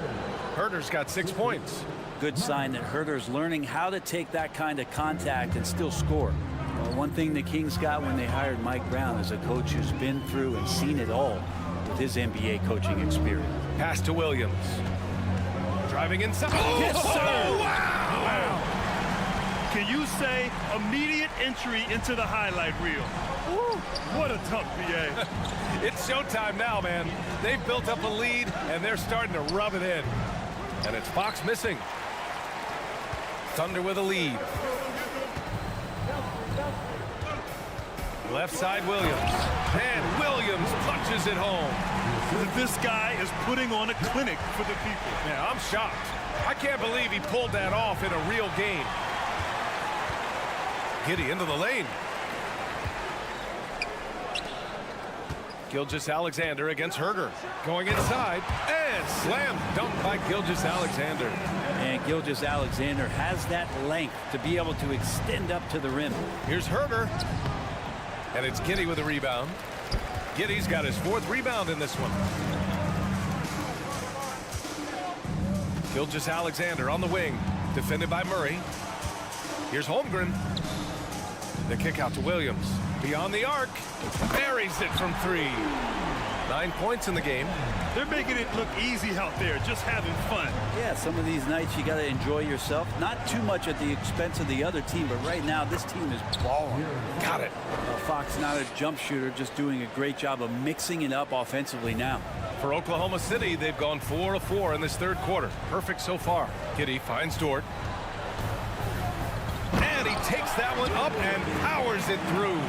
A: Herder's got 6 points.
H: Good sign that Herder's learning how to take that kind of contact and still score. Well, one thing the Kings got when they hired Mike Brown is a coach who's been through and seen it all with his NBA coaching experience.
A: Pass to Williams. Driving inside. Oh,
B: yes, sir.
A: Oh, wow.
B: Can you say immediate entry into the highlight reel? Woo, what a dunk, BA.
A: It's showtime now, man. They've built up a lead, and they're starting to rub it in. And it's Fox missing. Thunder with a lead. Left side, Williams. And Williams punches it home.
B: This guy is putting on a clinic for the people.
A: Yeah, I'm shocked. I can't believe he pulled that off in a real game. Giddey into the lane. Gilgeous-Alexander against Herder. Going inside and slam dunk by Gilgeous-Alexander.
H: And Gilgeous-Alexander has that length to be able to extend up to the rim.
A: Here's Herder. And it's Giddey with a rebound. Giddey's got his 4th rebound in this one. Gilgeous-Alexander on the wing. Defended by Murray. Here's Holmgren. The kick out to Williams. Beyond the arc. Buries it from 3. 9 points in the game.
B: They're making it look easy out there, just having fun.
H: Yeah, some of these nights you got to enjoy yourself. Not too much at the expense of the other team, but right now this team is balling.
A: Got it.
H: Fox not a jump shooter, just doing a great job of mixing it up offensively now.
A: For Oklahoma City, they've gone 4 of 4 in this 3rd quarter. Perfect so far. Giddey finds Dort. And he takes that one up and powers it through.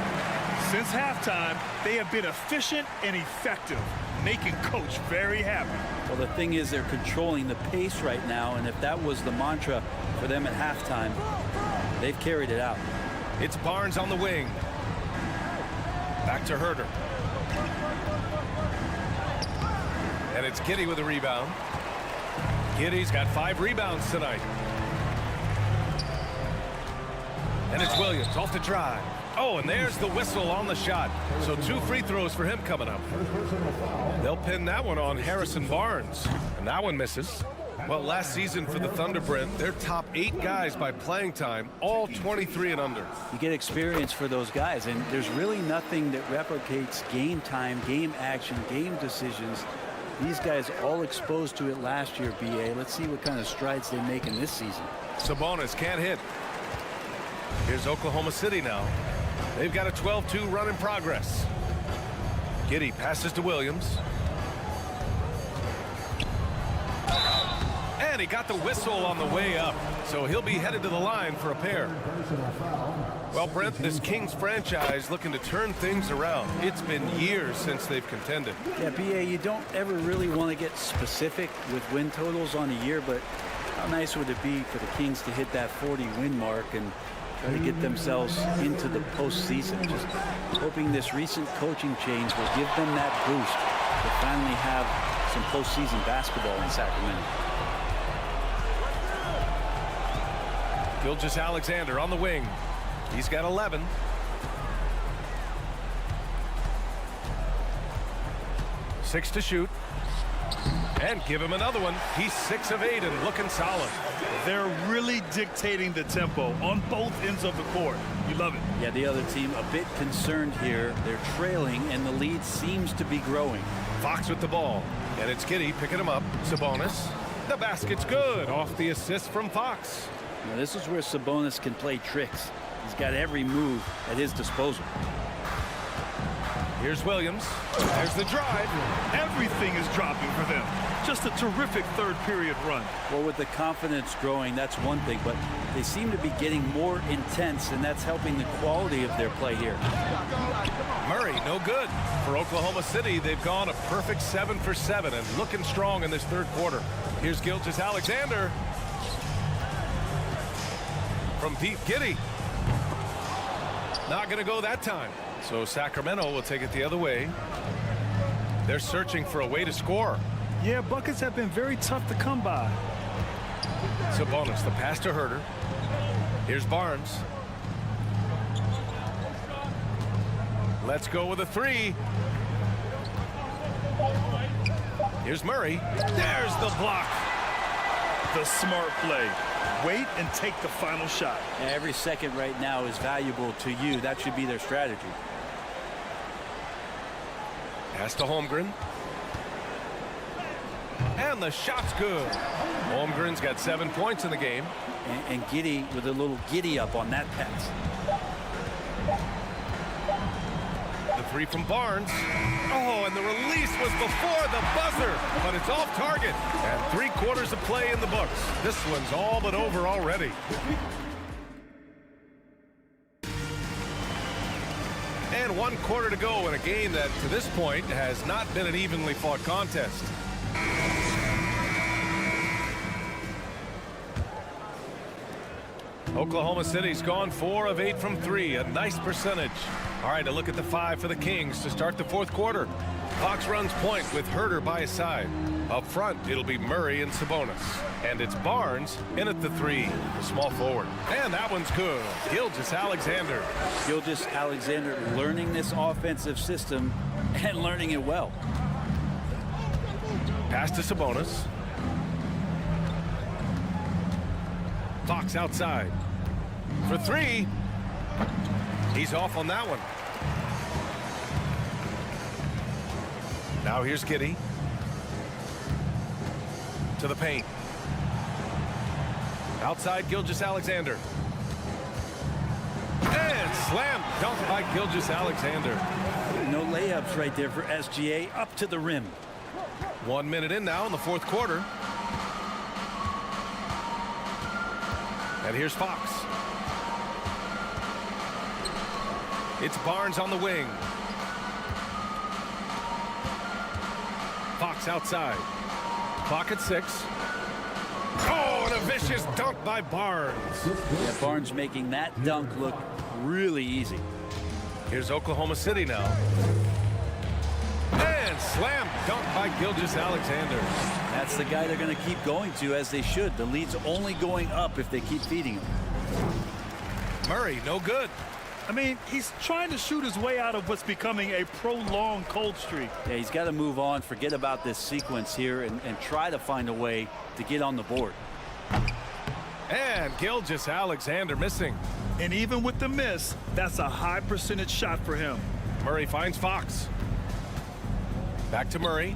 B: Since halftime, they have been efficient and effective, making Coach very happy.
H: Well, the thing is they're controlling the pace right now, and if that was the mantra for them at halftime, they've carried it out.
A: It's Barnes on the wing. Back to Herder. And it's Giddey with a rebound. Giddey's got 5 rebounds tonight. And it's Williams off the drive. Oh, and there's the whistle on the shot. So 2 free throws for him coming up. They'll pin that one on Harrison Barnes. And that one misses. Well, last season for the Thunder, Brent, their top 8 guys by playing time, all 23 and under.
H: You get experience for those guys, and there's really nothing that replicates game time, game action, game decisions. These guys all exposed to it last year, BA. Let's see what kind of strides they make in this season.
A: Sabonis can't hit. Here's Oklahoma City now. They've got a 12-2 run in progress. Giddey passes to Williams. And he got the whistle on the way up. So he'll be headed to the line for a pair. Well, Brent, this Kings franchise looking to turn things around. It's been years since they've contended.
H: Yeah, BA, you don't ever really want to get specific with win totals on a year, but how nice would it be for the Kings to hit that 40-win mark and try to get themselves into the postseason? Just hoping this recent coaching change will give them that boost to finally have some postseason basketball in Sacramento.
A: Gilgeous-Alexander on the wing. He's got 11. Six to shoot. And give him another one. He's 6 of 8 and looking solid.
B: They're really dictating the tempo on both ends of the court. You love it.
H: Yeah, the other team a bit concerned here. They're trailing, and the lead seems to be growing.
A: Fox with the ball. And it's Giddey picking him up. Sabonis. The basket's good. Off the assist from Fox.
H: Now, this is where Sabonis can play tricks. He's got every move at his disposal.
A: Here's Williams. There's the drive.
B: Everything is dropping for them. Just a terrific third period run.
H: Well, with the confidence growing, that's one thing, but they seem to be getting more intense, and that's helping the quality of their play here.
A: Murray, no good. For Oklahoma City, they've gone a perfect 7 for 7 and looking strong in this third quarter. Here's Gilgeous-Alexander. From deep, Giddey. Not going to go that time. So Sacramento will take it the other way. They're searching for a way to score.
B: Yeah, buckets have been very tough to come by.
A: Sabonis, the pass to Herter. Here's Barnes. Let's go with a 3. Here's Murray. There's the block.
B: The smart play. Wait and take the final shot.
H: Every second right now is valuable to you. That should be their strategy.
A: Pass to Holmgren. And the shot's good. Holmgren's got 7 points in the game.
H: And Giddey with a little giddy up on that pass.
A: The 3 from Barnes. Oh, and the release was before the buzzer, but it's off target. And 3/4 of play in the books. This one's all but over already. And 1 quarter to go in a game that, to this point, has not been an evenly fought contest. Oklahoma City's gone 4 of 8 from 3, a nice percentage. All right, a look at the 5 for the Kings to start the fourth quarter. Fox runs point with Herter by his side. Up front, it'll be Murray and Sabonis. And it's Barnes in at the 3, the small forward. And that one's good. Gilgeous-Alexander.
H: Gilgeous-Alexander learning this offensive system and learning it well.
A: Pass to Sabonis. Fox outside. For 3. He's off on that one. Now here's Giddey. To the paint. Outside Gilgeous-Alexander. And slam dunk by Gilgeous-Alexander.
H: No layups right there for SGA up to the rim.
A: 1 minute in now in the fourth quarter. And here's Fox. It's Barnes on the wing. Fox outside. Clock at 6. Oh, and a vicious dunk by Barnes.
H: Yeah, Barnes making that dunk look really easy.
A: Here's Oklahoma City now. And slam dunk by Gilgeous-Alexander.
H: That's the guy they're going to keep going to, as they should. The lead's only going up if they keep feeding him.
A: Murray, no good.
B: I mean, he's trying to shoot his way out of what's becoming a prolonged cold streak.
H: Yeah, he's got to move on, forget about this sequence here, and try to find a way to get on the board.
A: And Gilgeous-Alexander missing.
B: And even with the miss, that's a high percentage shot for him.
A: Murray finds Fox. Back to Murray.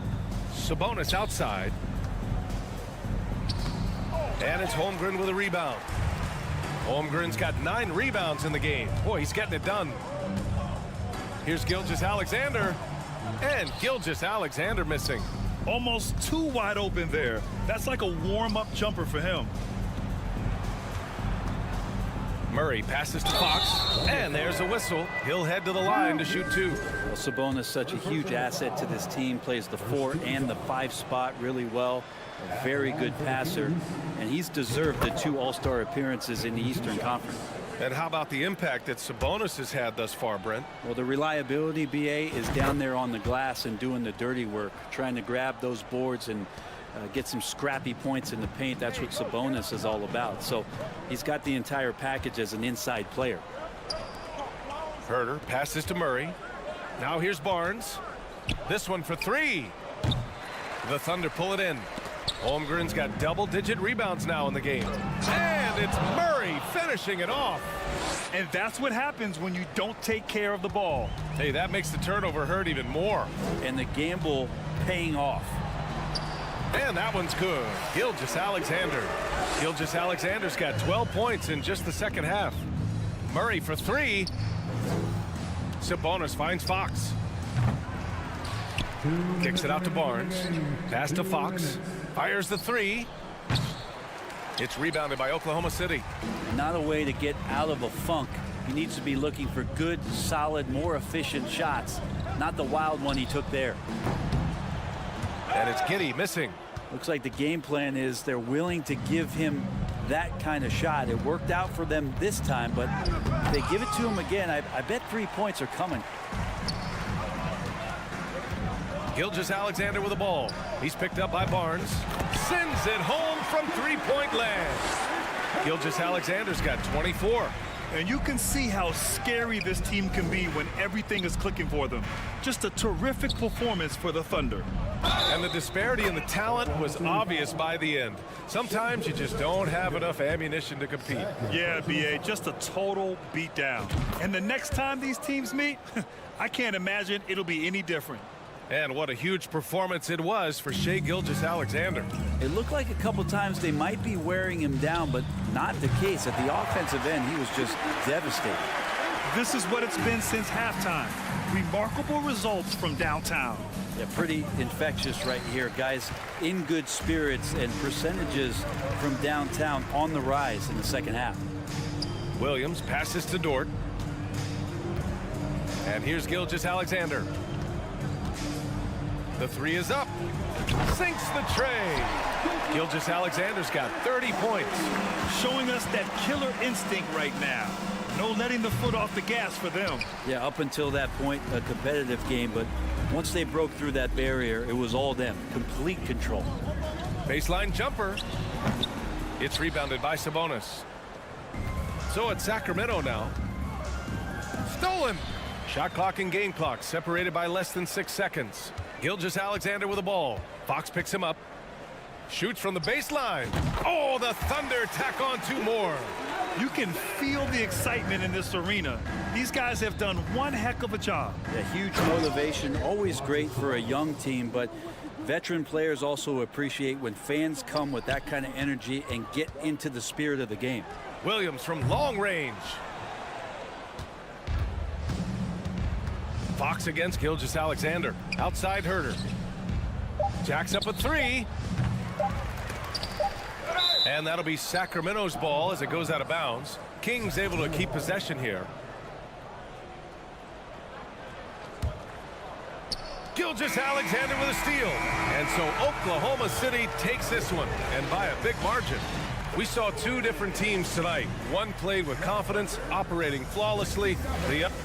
A: Sabonis outside. And it's Holmgren with a rebound. Holmgren's got 9 rebounds in the game. Boy, he's getting it done. Here's Gilgeous-Alexander. And Gilgeous-Alexander missing.
B: Almost too wide open there. That's like a warm-up jumper for him.
A: Murray passes to Fox. And there's a whistle. He'll head to the line to shoot 2.
H: Well, Sabonis, such a huge asset to this team, plays the 4 and the 5 spot really well. A very good passer, and he's deserved the 2 All-Star appearances in the Eastern Conference.
A: And how about the impact that Sabonis has had thus far, Brent?
H: Well, the reliability, BA, is down there on the glass and doing the dirty work, trying to grab those boards and get some scrappy points in the paint. That's what Sabonis is all about. So he's got the entire package as an inside player.
A: Herter passes to Murray. Now here's Barnes. This one for 3. The Thunder pull it in. Holmgren's got double-digit rebounds now in the game. And it's Murray finishing it off.
B: And that's what happens when you don't take care of the ball.
A: Hey, that makes the turnover hurt even more.
H: And the gamble paying off.
A: And that one's good. Gilgeous-Alexander. Gilgeous-Alexander's got 12 points in just the second half. Murray for three. Sabonis finds Fox. Kicks it out to Barnes. Pass to Fox. Fires the three. It's rebounded by Oklahoma City.
H: Not a way to get out of a funk. He needs to be looking for good, solid, more efficient shots. Not the wild one he took there.
A: And it's Giddey missing.
H: Looks like the game plan is they're willing to give him that kind of shot. It worked out for them this time, but if they give it to him again, I bet 3 points are coming.
A: Gilgeous-Alexander with the ball. He's picked up by Barnes. Sends it home from three-point land. Gilgeous-Alexander's got 24.
B: And you can see how scary this team can be when everything is clicking for them. Just a terrific performance for the Thunder.
A: And the disparity in the talent was obvious by the end. Sometimes you just don't have enough ammunition to compete.
B: Yeah, B.A., just a total beatdown. And the next time these teams meet, I can't imagine it'll be any different.
A: And what a huge performance it was for Shai Gilgeous-Alexander.
H: It looked like a couple times they might be wearing him down, but not the case. At the offensive end, he was just devastating.
B: This is what it's been since halftime. Remarkable results from downtown.
H: Yeah, pretty infectious right here. Guys in good spirits and percentages from downtown on the rise in the second half.
A: Williams passes to Dort. And here's Gilgeous-Alexander. The three is up. Sinks the tray. Gilgeous-Alexander's got 30 points.
B: Showing us that killer instinct right now. No letting the foot off the gas for them.
H: Yeah, up until that point, a competitive game, but once they broke through that barrier, it was all them. Complete control.
A: Baseline jumper. It's rebounded by Sabonis. So it's Sacramento now. Stolen. Shot clock and game clock separated by less than 6 seconds. Gilgeous-Alexander with the ball. Fox picks him up. Shoots from the baseline. Oh, the Thunder tack on 2 more.
B: You can feel the excitement in this arena. These guys have done one heck of a job.
H: A huge motivation, always great for a young team, but veteran players also appreciate when fans come with that kind of energy and get into the spirit of the game.
A: Williams from long range. Fox against Gilgeous-Alexander. Outside Herter. Jacks up a three. And that'll be Sacramento's ball as it goes out of bounds. Kings able to keep possession here. Gilgeous-Alexander with a steal. And so Oklahoma City takes this one, and by a big margin. We saw 2 different teams tonight. One played with confidence, operating flawlessly. The other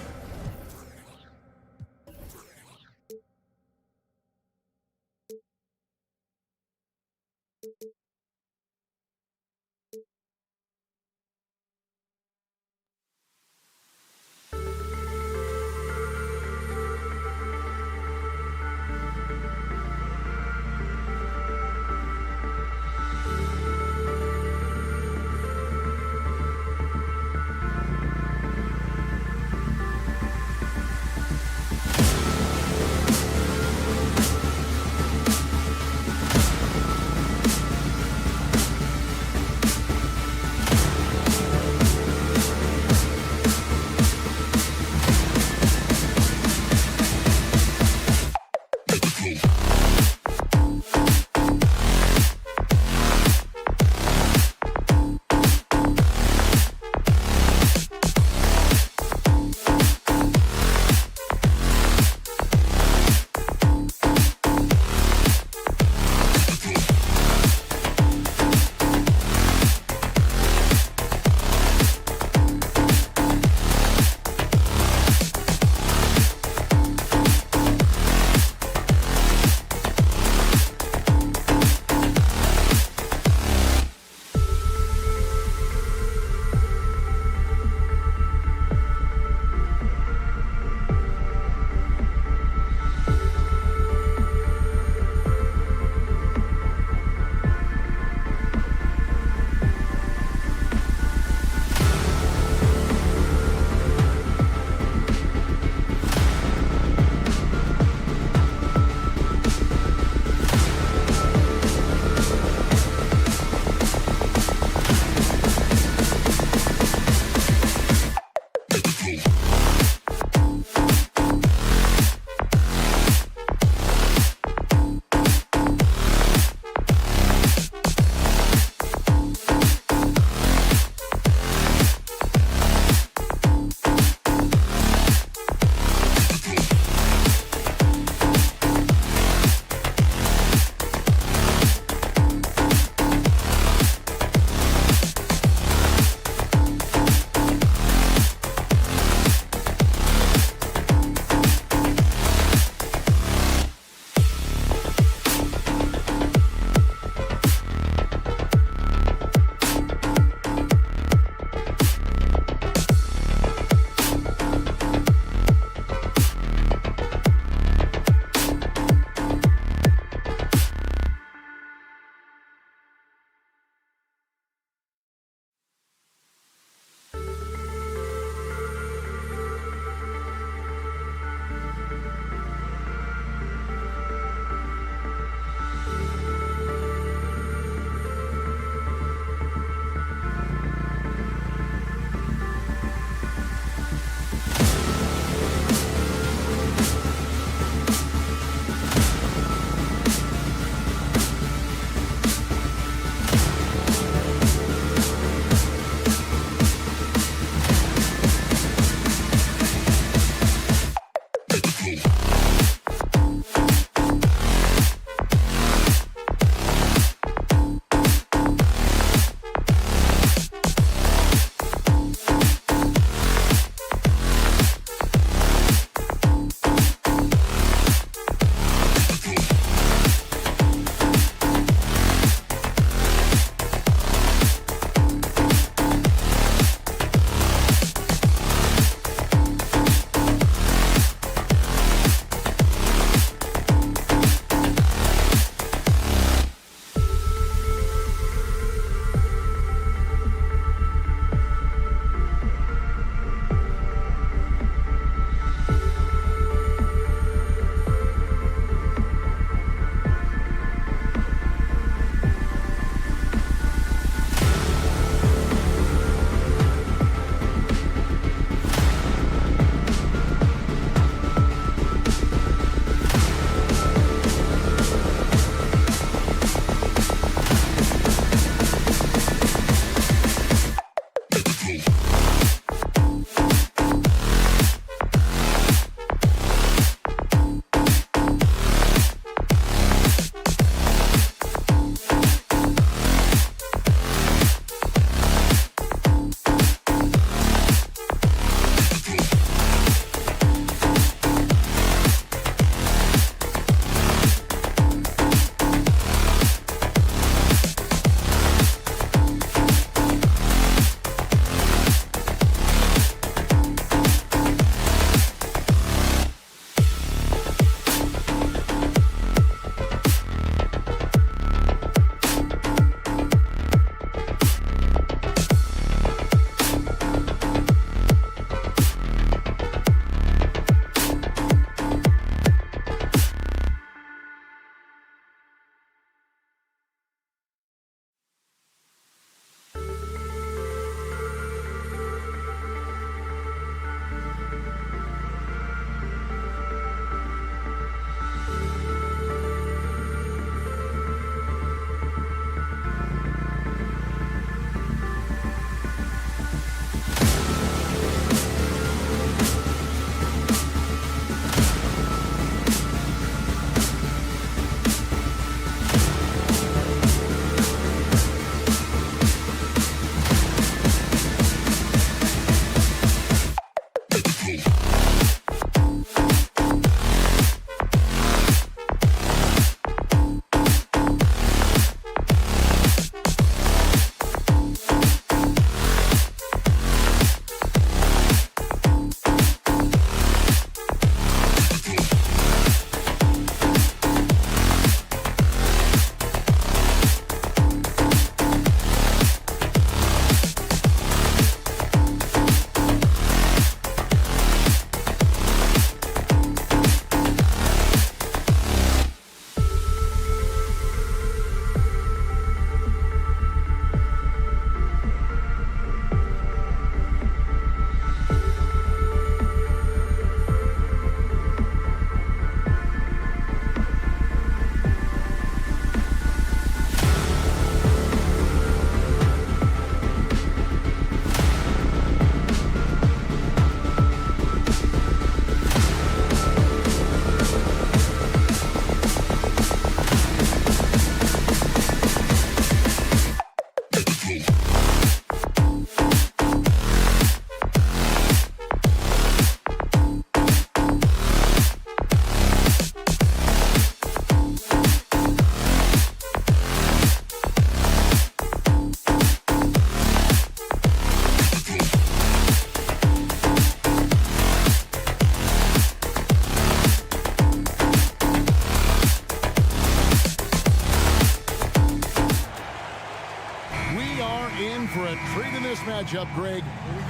F: For a treat in this matchup, Greg,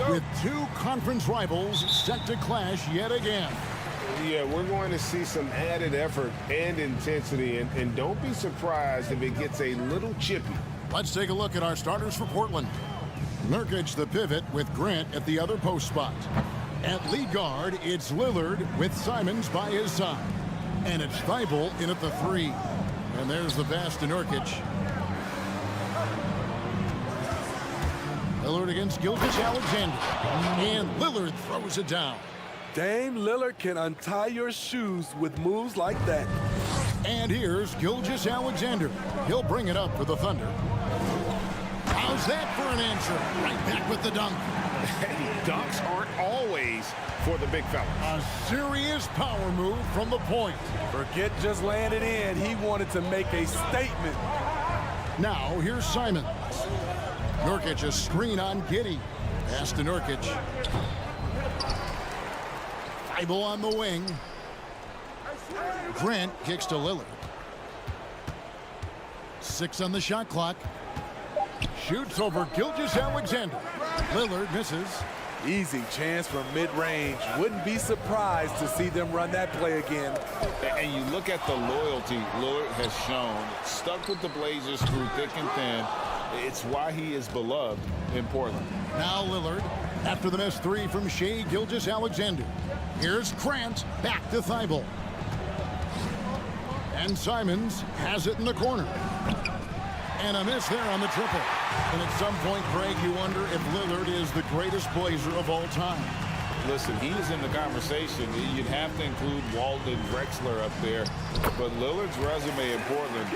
F: with two conference rivals set to clash yet again.
J: Yeah, we're going to see some added effort and intensity, and don't be surprised if it gets a little chippy.
F: Let's take a look at our starters for Portland. Nurkic, the pivot, with Grant at the other post spot. At lead guard, it's Lillard with Simons by his side. And it's Thibault in at the 3. And there's the pass to Nurkic. Lillard against Gilgeous-Alexander. And Lillard throws it down.
C: Dame Lillard can untie your shoes with moves like that.
F: And here's Gilgeous-Alexander. He'll bring it up for the Thunder. How's that for an answer? Right back with the dunk.
G: Dunks aren't always for the big fella.
F: A serious power move from the point.
C: Forget just laying it in. He wanted to make a statement.
F: Now here's Simons. Nurkic, a screen on Giddey. Pass to Nurkic. Thibault on the wing. Grant kicks to Lillard. 6 on the shot clock. Shoots over Gilgeous-Alexander. Lillard misses.
C: Easy chance from mid-range. Wouldn't be surprised to see them run that play again.
G: And you look at the loyalty Lillard has shown. Stuck with the Blazers through thick and thin. It's why he is beloved in Portland.
F: Now Lillard, after the missed 3 from Shai Gilgeous-Alexander. Here's Grant, back to Thibault. And Simons has it in the corner. And a miss there on the triple. And at some point, Greg, you wonder if Lillard is the greatest Blazer of all time.
G: Listen, he is in the conversation. You'd have to include Walden Drexler up there. But Lillard's resume in Portland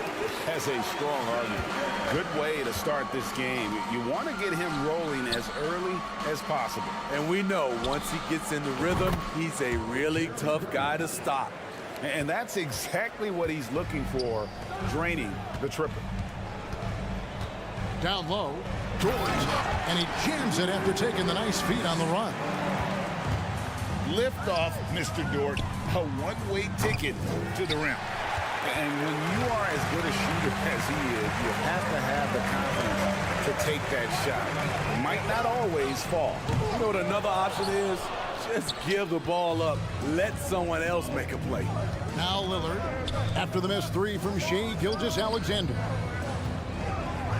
G: has a strong argument. Good way to start this game. You want to get him rolling as early as possible.
C: And we know once he gets in the rhythm, he's a really tough guy to stop.
G: And that's exactly what he's looking for, draining the triple.
F: Down low, Dort, and he jams it after taking the nice feed on the run.
G: Lift off, Mr. Dort, a one-way ticket to the rim. And when you are as good a shooter as he is, you have to have the confidence to take that shot. Might not always fall.
C: You know what another option is? Just give the ball up. Let someone else make a play.
F: Now Lillard, after the missed 3 from Shai Gilgeous-Alexander.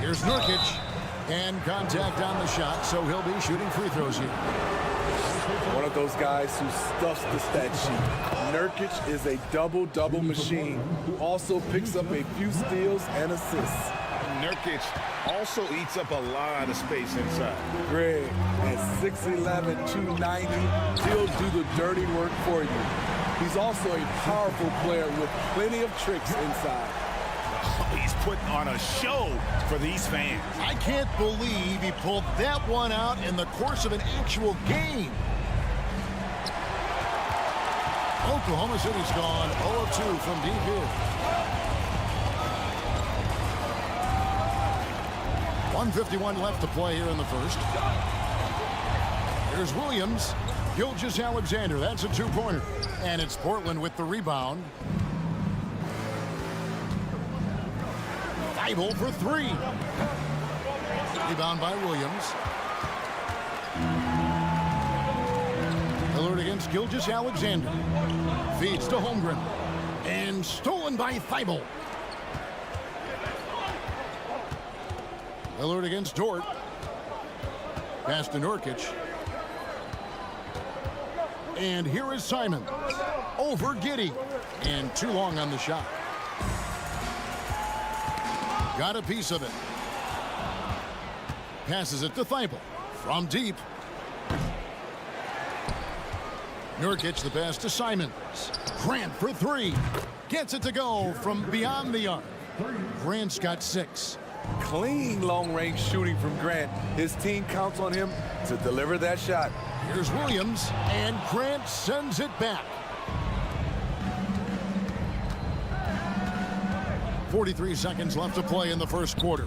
F: Here's Nurkic, and contact on the shot, so he'll be shooting free throws here.
C: One of those guys who stuffs the stat sheet. Nurkic is a double-double machine who also picks up a few steals and assists.
G: Nurkic also eats up a lot of space inside.
C: Greg, at 6'11", 290, he'll do the dirty work for you. He's also a powerful player with plenty of tricks inside.
G: He's putting on a show for these fans.
F: I can't believe he pulled that one out in the course of an actual game. Oklahoma City's gone 0-2 from deep here. 1:51 left to play here in the first. Here's Williams. Gilgeous-Alexander, that's a 2-pointer. And it's Portland with the rebound. Thibault for 3. Rebound by Williams. Lillard against Gilgeous-Alexander. Feeds to Holmgren. And stolen by Thibault. Lillard against Dort. Pass to Nurkic. And here is Simons. Over Giddey. And too long on the shot. Got a piece of it. Passes it to Thibault. From deep. Nurkic, the pass to Simons. Grant for 3. Gets it to go from beyond the arc. Grant's got 6.
C: clean long-range shooting from Grant. His team counts on him to deliver that shot.
F: Here's Williams, and Grant sends it back. 43 seconds left to play in the first quarter.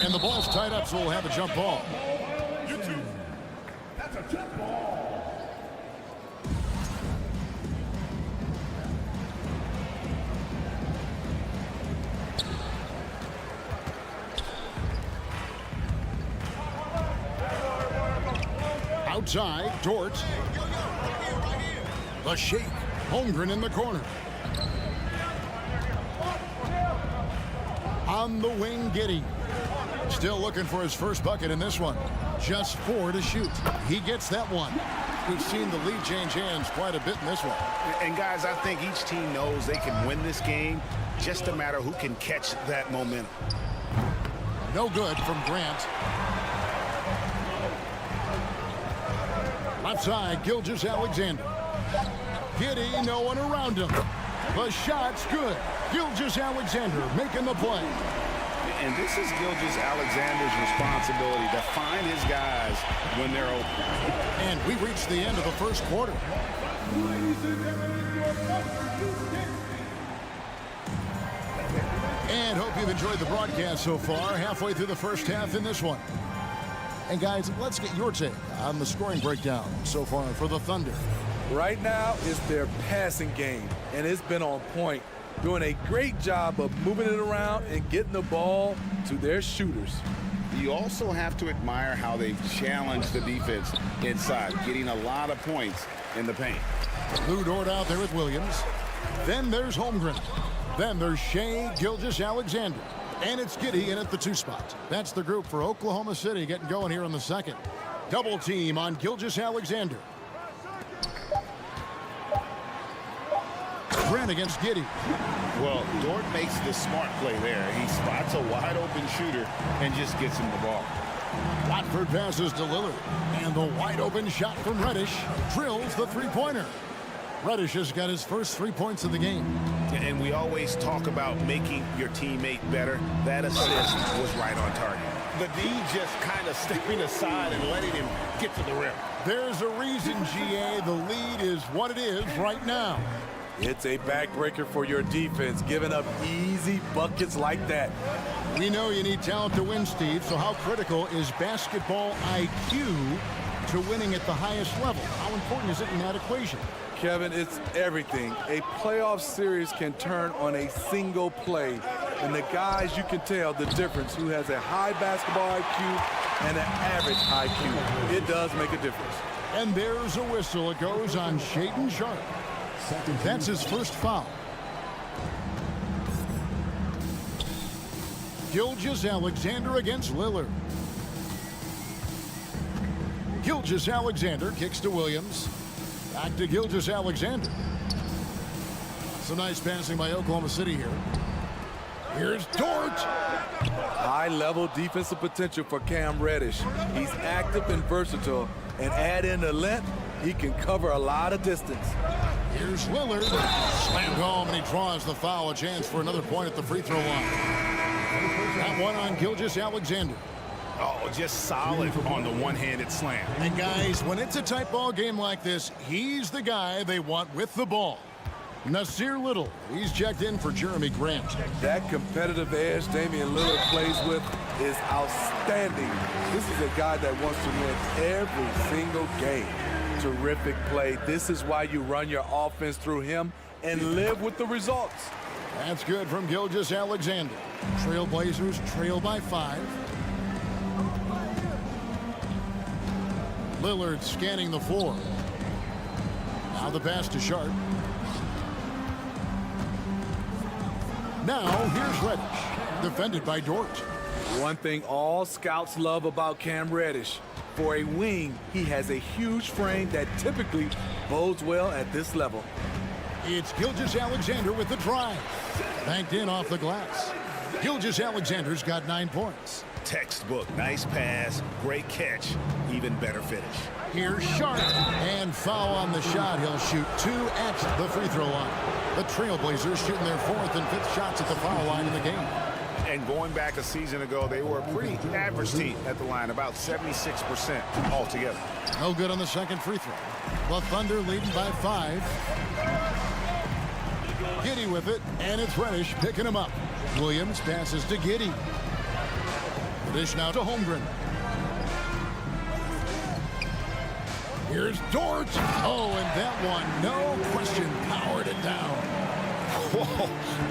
F: And the ball's tied up, so we'll have a jump ball.
E: That's a jump ball.
F: Outside, Dort. The shake. Holmgren in the corner. On the wing, Giddey. Still looking for his first bucket in this one. Just 4 to shoot. He gets that one. We've seen the lead change hands quite a bit in this one.
G: And guys, I think each team knows they can win this game. Just a matter who can catch that momentum.
F: No good from Grant. Left side, Gilgeous-Alexander. Giddey, no one around him. The shot's good. Gilgeous-Alexander making the play.
G: And this is Gilgeous-Alexander's responsibility to find his guys when they're open.
F: And we reached the end of the first quarter. And hope you've enjoyed the broadcast so far. Halfway through the first half in this one. And guys, let's get your take on the scoring breakdown so far for the Thunder.
C: Right now, it's their passing game, and it's been on point. Doing a great job of moving it around and getting the ball to their shooters.
G: You also have to admire how they've challenged the defense inside, getting a lot of points in the paint.
F: Lou Dort out there with Williams. Then there's Holmgren. Then there's Shea Gilgeous-Alexander. And it's Giddey in at the 2 spot. That's the group for Oklahoma City getting going here in the second. Double team on Gilgeous-Alexander. Grant against Giddey.
G: Well, Dort makes the smart play there. He spots a wide open shooter and just gets him the ball.
F: Watford passes to Lillard. And the wide open shot from Reddish drills the 3-pointer. Reddish has got his first 3 points of the game.
G: And we always talk about making your teammate better. That assist was right on target. The D just kind of stepping aside and letting him get to the rim.
F: There's a reason, GA. The lead is what it is right now.
C: It's a backbreaker for your defense, giving up easy buckets like that.
F: We know you need talent to win, Steve, so how critical is basketball IQ to winning at the highest level? How important is it in that equation?
C: Kevin, it's everything. A playoff series can turn on a single play, and the guys, you can tell the difference who has a high basketball IQ and an average IQ. It does make a difference.
F: And there's a whistle. It goes on Shaedon Sharpe. That's his first foul. Gilgeous-Alexander against Lillard. Gilgeous-Alexander kicks to Williams. Back to Gilgeous-Alexander. Some nice passing by Oklahoma City here. Here's Dort.
C: High-level defensive potential for Cam Reddish. He's active and versatile, and add in the length, he can cover a lot of distance.
F: Here's Lillard. Slammed home, and he draws the foul. A chance for another point at the free throw line. That one on Gilgeous-Alexander.
G: Oh, just solid on the one-handed slam.
F: And guys, when it's a tight ball game like this, he's the guy they want with the ball. Nasir Little, he's checked in for Jeremy Grant.
C: That competitive edge Damian Lillard plays with is outstanding. This is a guy that wants to win every single game. Terrific play. This is why you run your offense through him and live with the results.
F: That's good from Gilgeous-Alexander. Trailblazers trail by 5. Lillard scanning the floor. Now the pass to Sharpe. Now here's Reddish, defended by Dort.
C: One thing all scouts love about Cam Reddish, for a wing, he has a huge frame that typically bodes well at this level.
F: It's Gilgeous-Alexander with the drive. Banked in off the glass. Gilgeous-Alexander's got 9 points.
G: Textbook, nice pass, great catch, even better finish.
F: Here's Sharpe, and foul on the shot. He'll shoot 2 at the free throw line. The Trailblazers shooting their 4th and 5th shots at the foul line in the game.
G: And going back a season ago, they were a pretty average team at the line, about 76% altogether.
F: No good on the second free throw. The Thunder leading by 5. Giddey with it, and it's Reddish picking him up. Williams passes to Giddey. Dish now to Holmgren. Here's Dort. Oh, and that one, no question, powered it down.
G: Whoa,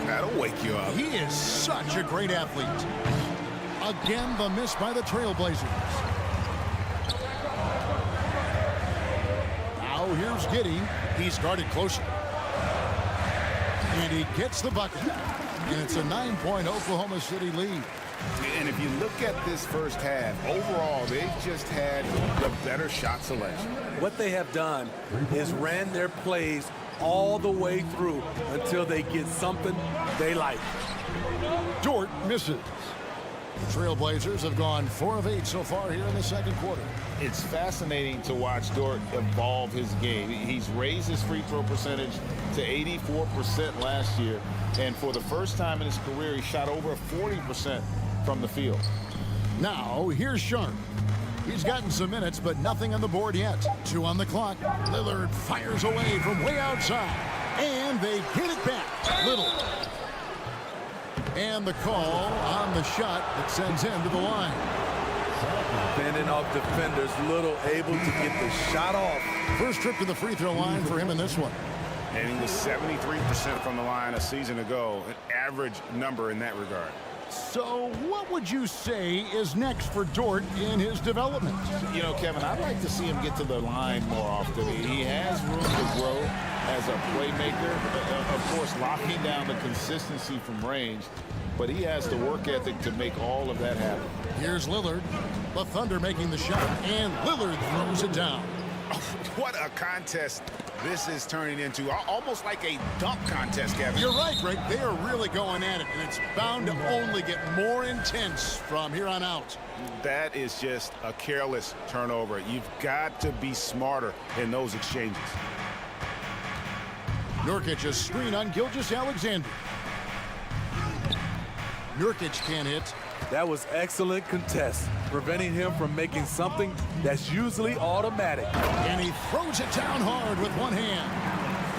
G: that'll wake you up.
F: He is such a great athlete. Again, the miss by the Trailblazers. Now here's Giddey. He's guarded closer. And he gets the bucket. And it's a 9-point Oklahoma City lead.
G: And if you look at this first half, overall, they've just had the better shot selection.
C: What they have done is ran their plays all the way through until they get something they like.
F: Dort misses. The Trailblazers have gone 4 of 8 so far here in the second quarter.
G: It's fascinating to watch Dort evolve his game. He's raised his free throw percentage to 84% last year. And for the first time in his career, he shot over 40% from the field.
F: Now, here's Sharp. He's gotten some minutes, but nothing on the board yet. 2 on the clock. Lillard fires away from way outside. And they get it back. Little. And the call on the shot that sends him to the line.
C: Fending off defenders, Little able to get the shot off.
F: First trip to the free throw line for him in this one.
G: And he was 73% from the line a season ago, an average number in that regard.
F: So what would you say is next for Dort in his development?
G: You know, Kevin, I'd like to see him get to the line more often. He has room to grow as a playmaker. Of course, locking down the consistency from range, but he has the work ethic to make all of that happen.
F: Here's Lillard. The Thunder making the shot, and Lillard throws it down.
G: What a contest this is turning into, almost like a dunk contest, Kevin.
F: You're right, Greg. They are really going at it, and it's bound to only get more intense from here on out.
G: That is just a careless turnover. You've got to be smarter in those exchanges.
F: Nurkic a screen on Gilgeous-Alexander. Nurkic can't hit.
C: That was excellent contest, preventing him from making something that's usually automatic.
F: And he throws it down hard with one hand.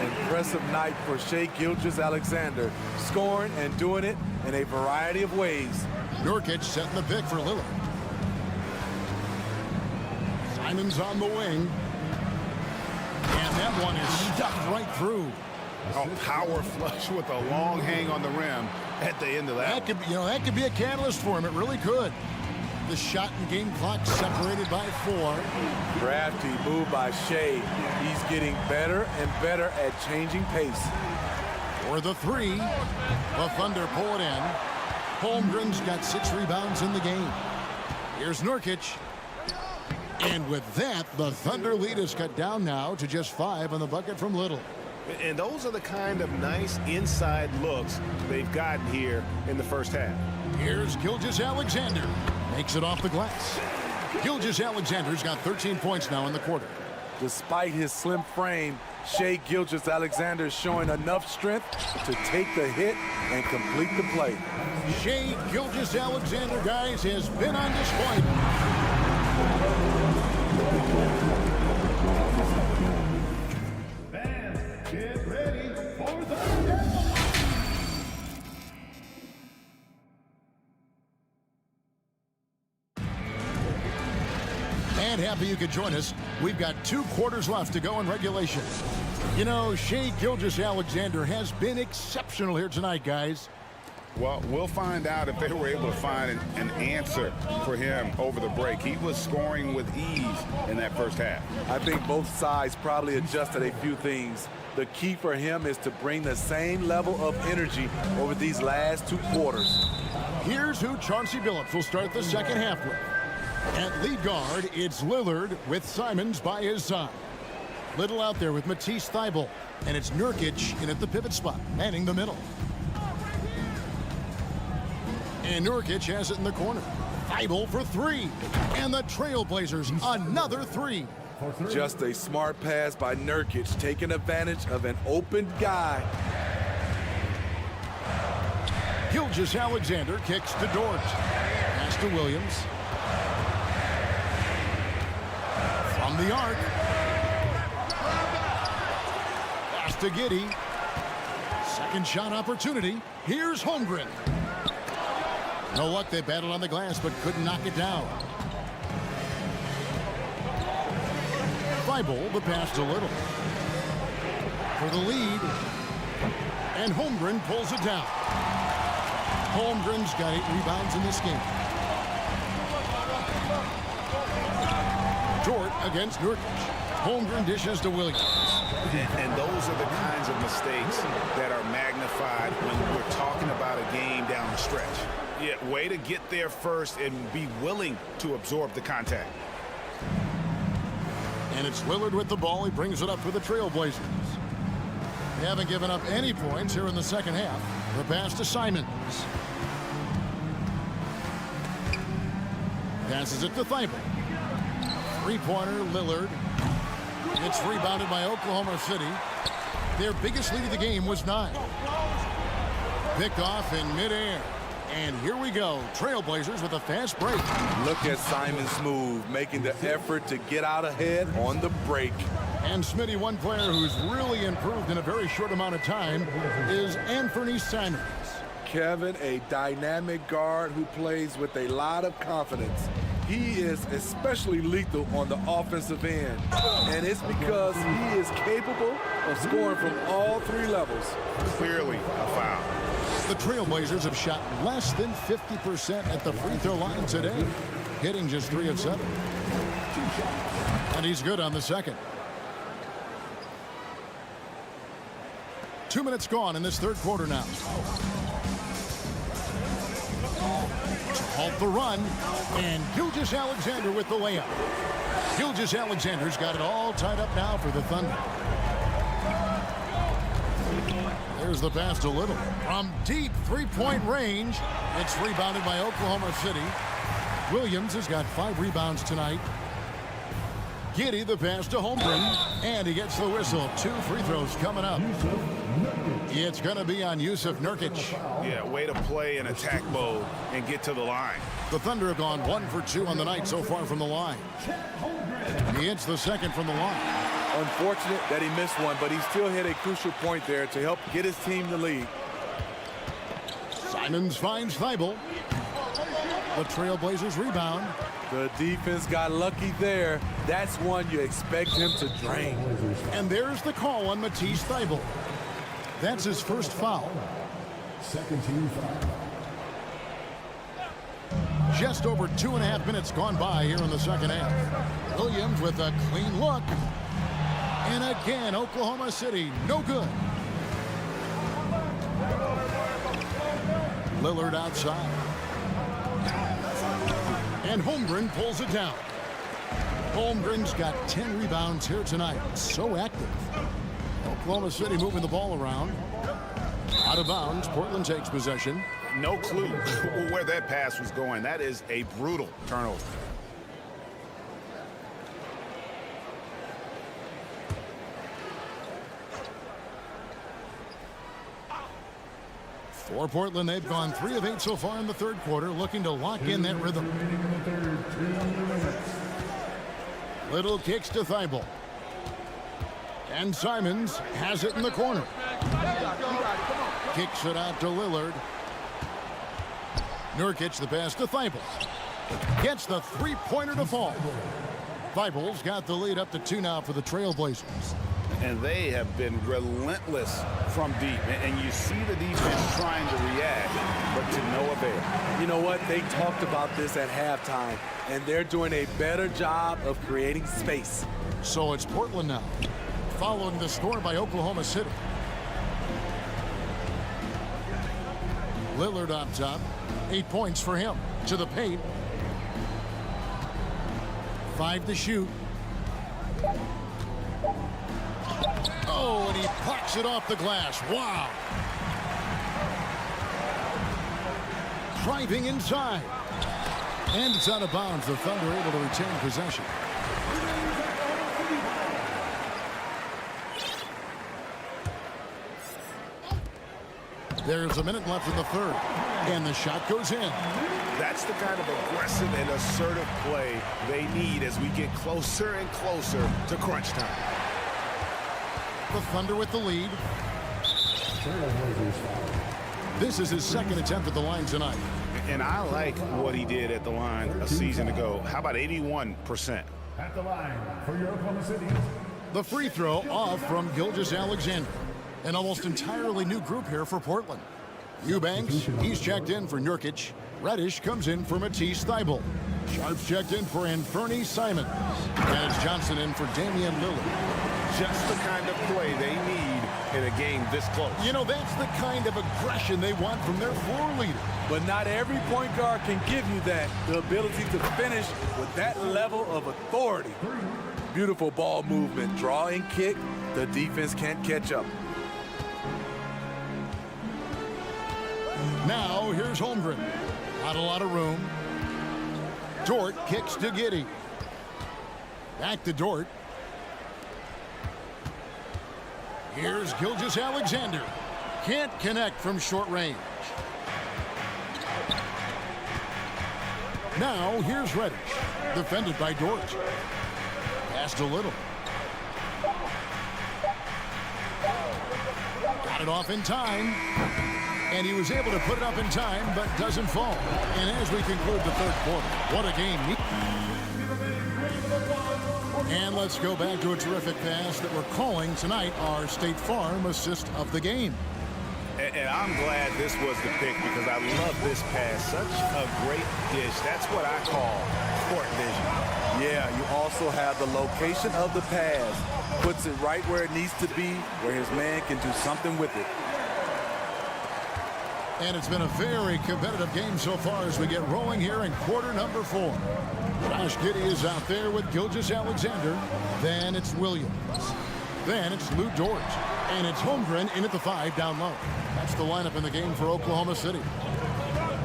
C: Impressive night for Shai Gilgeous-Alexander, scoring and doing it in a variety of ways.
F: Nurkic setting the pick for Lillard. Simon's on the wing. And that one is stuffed right through.
G: A power flush with a long hang on the rim at the end of that.
F: That could be a catalyst for him. It really could. The shot and game clock separated by 4.
C: Crafty move by Shai. He's getting better and better at changing pace.
F: For the 3, the Thunder pull it in. Holmgren's got 6 rebounds in the game. Here's Nurkic. And with that, the Thunder lead is cut down now to just 5 on the bucket from Little.
G: And those are the kind of nice inside looks they've gotten here in the first half.
F: Here's Gilgeous-Alexander. Makes it off the glass. Gilgeous-Alexander's got 13 points now in the quarter.
C: Despite his slim frame, Shai Gilgeous-Alexander is showing enough strength to take the hit and complete the play.
F: Shai Gilgeous-Alexander, guys, has been on display. And happy you could join us. We've got 2 quarters left to go in regulation. You know, Shai Gilgeous-Alexander has been exceptional here tonight, guys.
G: Well, we'll find out if they were able to find an answer for him over the break. He was scoring with ease in that first half.
C: I think both sides probably adjusted a few things. The key for him is to bring the same level of energy over these last 2 quarters.
F: Here's who Chauncey Billups will start the second half with. At lead guard, it's Lillard with Simons by his side. Little out there with Matisse Thybulle. And it's Nurkic in at the pivot spot, manning the middle. And Nurkic has it in the corner. Thybulle for 3. And the Trailblazers, another 3.
C: Just a smart pass by Nurkic, taking advantage of an open guy.
F: Gilgeous-Alexander kicks to Dort. Pass to Williams. From the arc. Pass to Giddey. Second shot opportunity. Here's Holmgren. No luck. They battled on the glass but couldn't knock it down. Thibault, the pass to Little. For the lead. And Holmgren pulls it down. Holmgren's got 8 rebounds in this game. Dort against Nurkic. Holmgren dishes to Williams.
G: And those are the kinds of mistakes that are magnified when we're talking about a game down the stretch. Yeah, way to get there first and be willing to absorb the contact.
F: And it's Lillard with the ball. He brings it up for the Trailblazers. They haven't given up any points here in the second half. The pass to Simons. Passes it to Thibault. Three-pointer, Lillard. It's rebounded by Oklahoma City. Their biggest lead of the game was 9. Picked off in midair. And here we go. Trailblazers with a fast break.
C: Look at Simon's move, making the effort to get out ahead on the break.
F: And Smitty, one player who's really improved in a very short amount of time is Anthony Simons.
C: Kevin, a dynamic guard who plays with a lot of confidence. He is especially lethal on the offensive end. And it's because he is capable of scoring from all 3 levels.
G: Clearly a foul.
F: The Trailblazers have shot less than 50% at the free throw line today, hitting just 3 of 7. And he's good on the second. 2 minutes gone in this third quarter now. To halt the run, and Gilgeous-Alexander with the layup. Gilgeous-Alexander's got it all tied up now for the Thunder. There's the pass to Little. From deep three-point range, it's rebounded by Oklahoma City. Williams has got 5 rebounds tonight. Giddey, the pass to Holmgren, and he gets the whistle. 2 free throws coming up. It's going to be on Yusuf Nurkic.
G: Yeah, way to play in attack mode and get to the line.
F: The Thunder have gone 1 for 2 on the night so far from the line. He hits the second from the line.
C: Unfortunate that he missed one, but he still hit a crucial point there to help get his team the lead.
F: Simons finds Thibault. The Trailblazers rebound.
C: The defense got lucky there. That's one you expect him to drain.
F: And there's the call on Matisse Thibault. That's his first foul.
E: Second team foul.
F: Just over 2.5 minutes gone by here in the second half. Williams with a clean look. And again, Oklahoma City, no good. Lillard outside. And Holmgren pulls it down. Holmgren's got 10 rebounds here tonight. So active. Oklahoma City moving the ball around. Out of bounds, Portland takes possession.
G: No clue where that pass was going. That is a brutal turnover.
F: For Portland, they've gone 3 of 8 so far in the third quarter, looking to lock in that rhythm. Little kicks to Thibault. And Simons has it in the corner. Kicks it out to Lillard. Nurkic, the pass to Thibault. Gets the three-pointer to fall. Thibault's got the lead up to 2 now for the Trailblazers.
G: And they have been relentless from deep. And you see the defense trying to react, but to no avail.
C: You know what? They talked about this at halftime, and they're doing a better job of creating space.
F: So it's Portland now, following the score by Oklahoma City. Lillard on top. 8 points for him. To the paint. 5 to shoot. Oh, and he pucks it off the glass. Wow. Driving inside. And it's out of bounds. The Thunder able to retain possession. There's a minute left in the third. And the shot goes in.
J: That's the kind of aggressive and assertive play they need as we get closer and closer to crunch time.
F: The Thunder with the lead. This is his second attempt at the line tonight.
G: And I like what he did at the line a season ago. How about 81%?
E: At the line for your Oklahoma City.
F: The free throw off from Gilgeous-Alexander. An almost entirely new group here for Portland. Eubanks, he's checked in for Nurkic. Reddish comes in for Matisse Thybulle. Sharp's checked in for Anthony Simons. And it's Johnson in for Damian Lillard.
J: Just the kind of play they need in a game this close.
F: You know, that's the kind of aggression they want from their floor leader.
C: But not every point guard can give you that. The ability to finish with that level of authority. Beautiful ball movement. Draw and kick. The defense can't catch up.
F: Now, here's Holmgren. Not a lot of room. Dort kicks to Giddey. Back to Dort. Here's Gilgeous-Alexander. Can't connect from short range. Now, here's Reddish. Defended by Dort. Passed a little. Got it off in time. And he was able to put it up in time, but doesn't fall. And as we conclude the third quarter, what a game. And let's go back to a terrific pass that we're calling tonight our State Farm assist of the game.
G: And I'm glad this was the pick because I love this pass. Such a great dish. That's what I call court vision.
C: Yeah, you also have the location of the pass. Puts it right where it needs to be, where his man can do something with it.
F: And it's been a very competitive game so far as we get rolling here in quarter number 4. Josh Giddey is out there with Gilgeous-Alexander. Then it's Williams. Then it's Lou Dort. And it's Holmgren in at the 5 down low. That's the lineup in the game for Oklahoma City.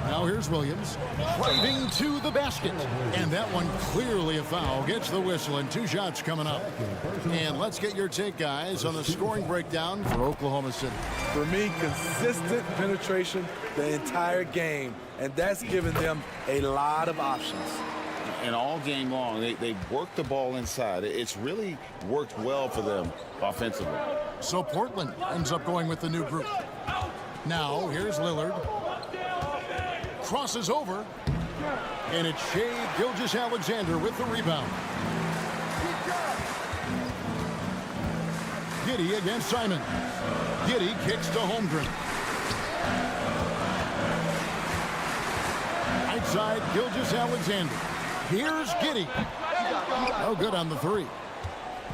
F: Now here's Williams, driving to the basket. And that one clearly a foul. Gets the whistle and 2 shots coming up. And let's get your take, guys, on the scoring breakdown for Oklahoma City.
C: For me, consistent penetration the entire game. And that's given them a lot of options.
G: And all game long, they worked the ball inside. It's really worked well for them offensively.
F: So Portland ends up going with the new group. Now here's Lillard. Crosses over. And it's Shai Gilgeous-Alexander with the rebound. Giddey against Simon. Giddey kicks to Holmgren. Right side, Gilgeous-Alexander. Here's Giddey. No good on the 3.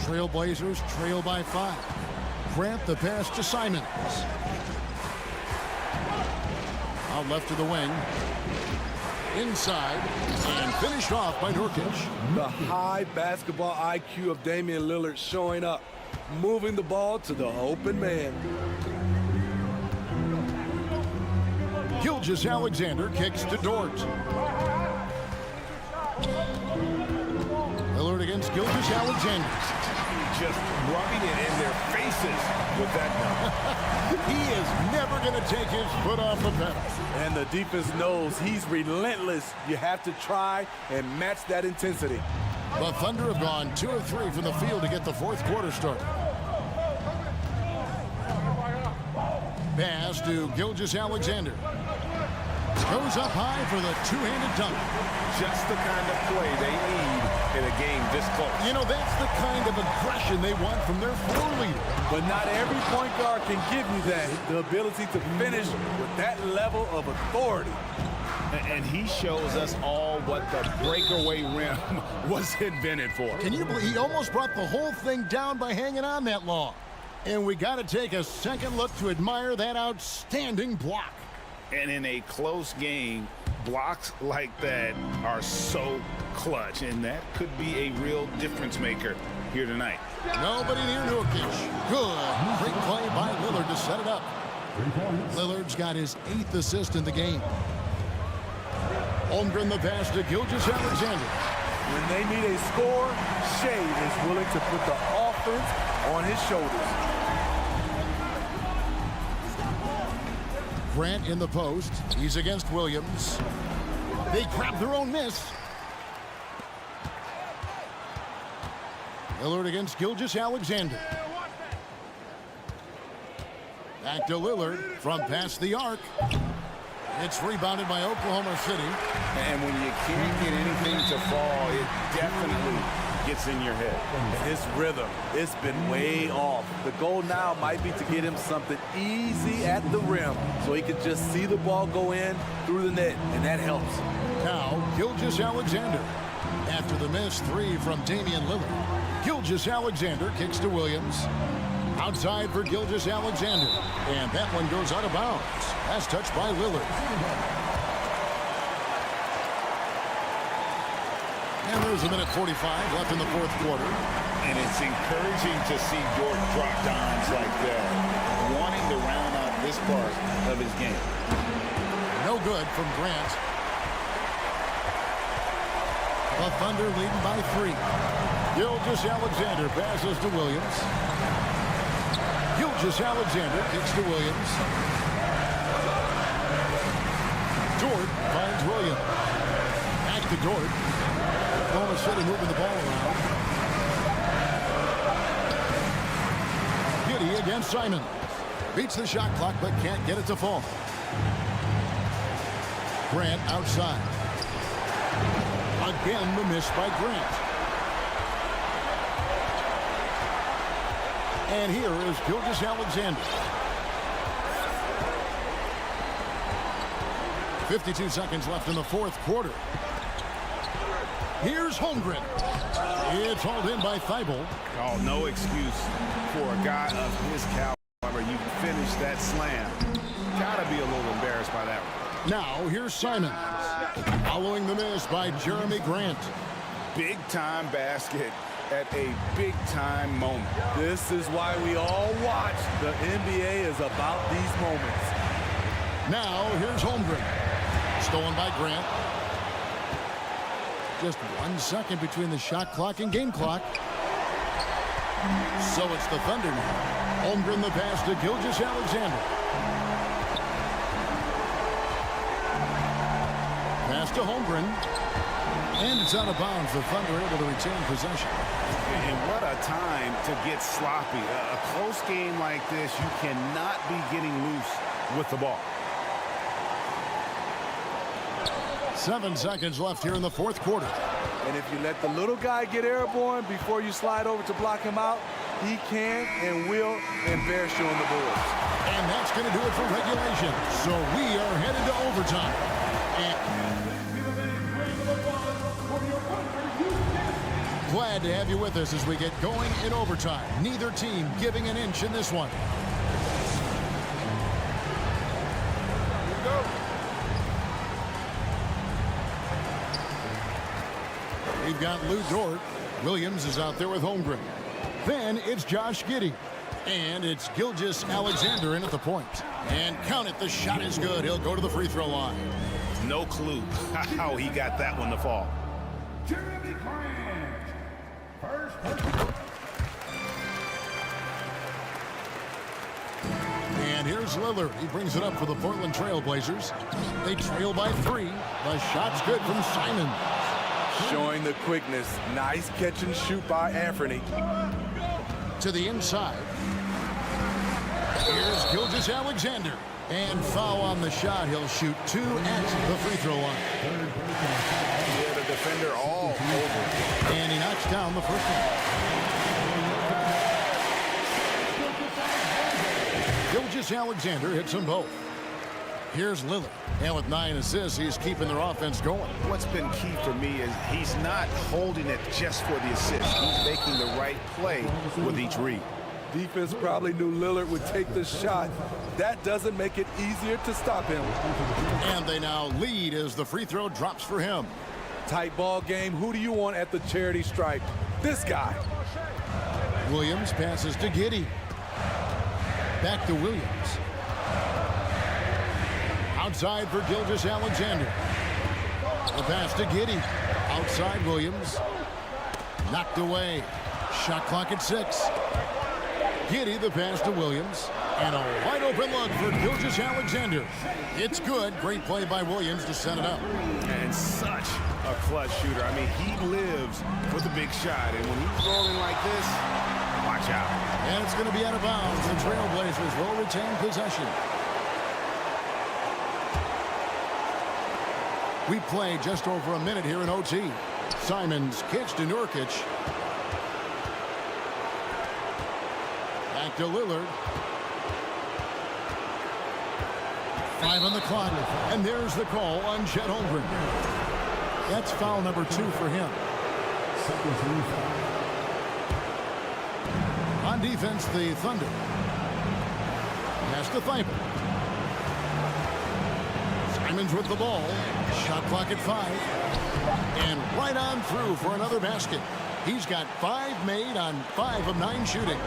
F: Trailblazers trail by 5. Grant the pass to Simons. Out left to the wing. Inside. And finished off by Nurkic.
C: The high basketball IQ of Damian Lillard showing up. Moving the ball to the open man.
F: Gilgeous-Alexander kicks to Dort. Lillard against Gilgeous-Alexander.
J: Just rubbing it in their faces with that.
F: He is never going to take his foot off the pedal.
C: And the defense knows he's relentless. You have to try and match that intensity.
F: The Thunder have gone 2 of 3 from the field to get the fourth quarter started. Pass to Gilgeous-Alexander. Goes up high for the two-handed dunk.
J: Just the kind of play they need in a game this close.
F: You know, that's the kind of aggression they want from their floor leader.
C: But not every point guard can give you that. The ability to finish with that level of authority.
G: And he shows us all what the breakaway rim was invented for.
F: Can you believe he almost brought the whole thing down by hanging on that long? And we got to take a second look to admire that outstanding block.
G: And in a close game, blocks like that are so clutch, and that could be a real difference maker here tonight.
F: Nobody near Nurkic. Good. Great play by Lillard to set it up. Lillard's got his 8th assist in the game. Holmgren the pass to Gilgeous-Alexander.
C: When they need a score, Shai is willing to put the offense on his shoulders.
F: Grant in the post. He's against Williams. They grab their own miss. Lillard against Gilgeous-Alexander. Back to Lillard from past the arc. It's rebounded by Oklahoma City.
G: And when you can't get anything to fall, it definitely gets in your head.
C: His rhythm, it's been way off. The goal now might be to get him something easy at the rim so he can just see the ball go in through the net, and that helps.
F: Now, Gilgeous-Alexander. After the miss, 3 from Damian Lillard. Gilgeous-Alexander kicks to Williams. Outside for Gilgeous-Alexander. And that one goes out of bounds. That's touched by Lillard. And there's a minute 45 left in the fourth quarter.
G: And it's encouraging to see Dort drop dimes like that, wanting to round out this part of his game.
F: No good from Grant. The Thunder leading by 3. Gilgeous-Alexander passes to Williams. Gilgeous-Alexander kicks to Williams. Dort finds Williams. Back to Dort. Oklahoma City moving the ball around. Giddey against Simon. Beats the shot clock but can't get it to fall. Grant outside. Again the miss by Grant. And here is Gilgeous-Alexander. 52 seconds left in the fourth quarter. Here's Holmgren. It's hauled in by Thibault.
G: Oh, no excuse for a guy of his caliber. You finish that slam. Gotta be a little embarrassed by that one.
F: Now here's Simon. Following the miss by Jeremy Grant.
G: Big time basket at a big time moment.
C: This is why we all watch. The NBA is about these moments.
F: Now here's Holmgren. Stolen by Grant. Just 1 second between the shot clock and game clock. So it's the Thunder now. Holmgren the pass to Gilgeous-Alexander. Pass to Holmgren. And it's out of bounds. The Thunder able to retain possession.
G: And what a time to get sloppy. A close game like this, you cannot be getting loose with the ball.
F: 7 seconds left here in the fourth quarter.
C: And if you let the little guy get airborne before you slide over to block him out, he can and will embarrass you on the boards.
F: And that's going to do it for regulation. So we are headed to overtime. Glad to have you with us as we get going in overtime. Neither team giving an inch in this one. Here we go. We've got Lou Dort. Williams is out there with Holmgren. Then it's Josh Giddey. And it's Gilgeous-Alexander in at the point. And count it, the shot is good. He'll go to the free throw line.
G: No clue how he got that one to fall.
E: Jeremy Grant. First.
F: And here's Lillard. He brings it up for the Portland Trail Blazers. They trail by 3. The shot's good from Simon.
C: Showing the quickness. Nice catch and shoot by Anthony.
F: To the inside. Here's Gilgeous-Alexander. And foul on the shot. He'll shoot 2 at the free throw line.
G: Yeah, the defender all over.
F: And he knocks down the first one. Gilgeous-Alexander hits them both. Here's Lillard. And with 9 assists, he's keeping their offense going.
G: What's been key for me is he's not holding it just for the assist. He's making the right play with each read.
C: Defense probably knew Lillard would take the shot. That doesn't make it easier to stop him.
F: And they now lead as the free throw drops for him.
C: Tight ball game. Who do you want at the charity stripe? This guy.
F: Williams passes to Giddey. Back to Williams. Outside for Gilgeous-Alexander. The pass to Giddey. Outside Williams. Knocked away. Shot clock at 6. Giddey the pass to Williams. And a wide open look for Gilgeous-Alexander. It's good. Great play by Williams to set it up.
G: And such a clutch shooter. I mean, he lives for the big shot. And when he's rolling like this, watch out.
F: And it's going to be out of bounds. The Trailblazers will retain possession. We play just over a minute here in OT. Simons kicks to Nurkic. Back to Lillard. 5 on the clock. And there's the call on Chet Holmgren. That's foul number 2 for him. On defense, the Thunder. Pass to Thibault. Simons with the ball. Shot clock at 5. And right on through for another basket. He's got 5 made on 5 of 9 shooting.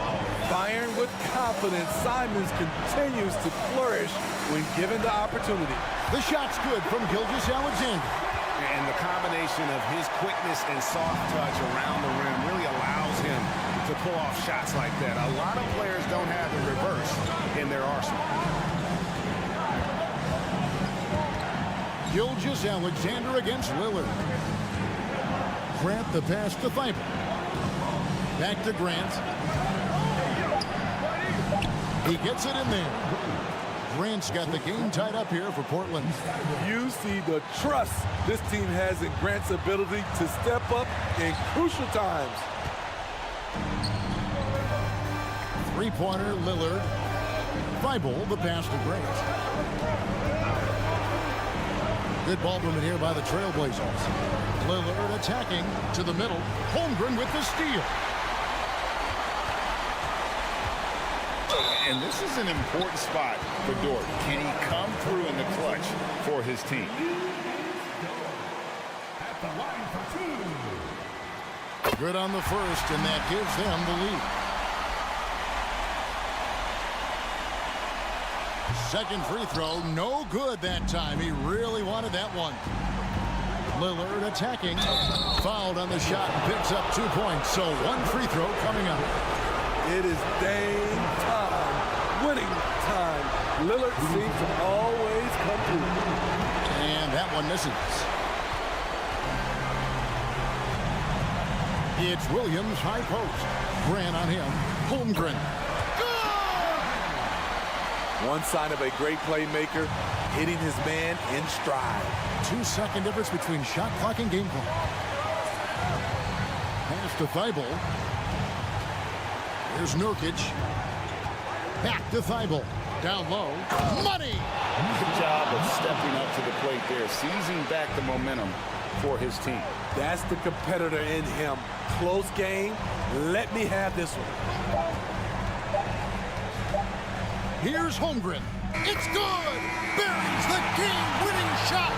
C: Firing with confidence, Simons continues to flourish when given the opportunity.
F: The shot's good from Gilgeous-Alexander.
G: And the combination of his quickness and soft touch around the rim really allows him to pull off shots like that. A lot of players don't have the reverse in their arsenal.
F: Gilgeous-Alexander against Lillard. Grant the pass to Thibault. Back to Grant. He gets it in there. Grant's got the game tied up here for Portland.
C: You see the trust this team has in Grant's ability to step up in crucial times.
F: Three-pointer, Lillard. Thibault, the pass to Grant. Good ball movement here by the Trailblazers. Lillard attacking to the middle. Holmgren with the steal.
G: And this is an important spot for Dort. Can he come through in the clutch for his team?
F: Good on the first, and that gives them the lead. Second free throw, no good that time. He really wanted that one. Lillard attacking. Fouled on the shot and picks up 2 points. So 1 free throw coming up.
C: It is Dame time. Winning time. Lillard seems to always come through.
F: And that one misses. It's Williams, high post. Grant on him. Holmgren.
C: One sign of a great playmaker, hitting his man in stride.
F: 2-second difference between shot clock and game clock. Pass to Thibault. Here's Nurkic. Back to Thibault. Down low. Money!
G: Good job of stepping up to the plate there, seizing back the momentum for his team.
C: That's the competitor in him. Close game. Let me have this one.
F: Here's Holmgren. It's good! Buries the game-winning shot!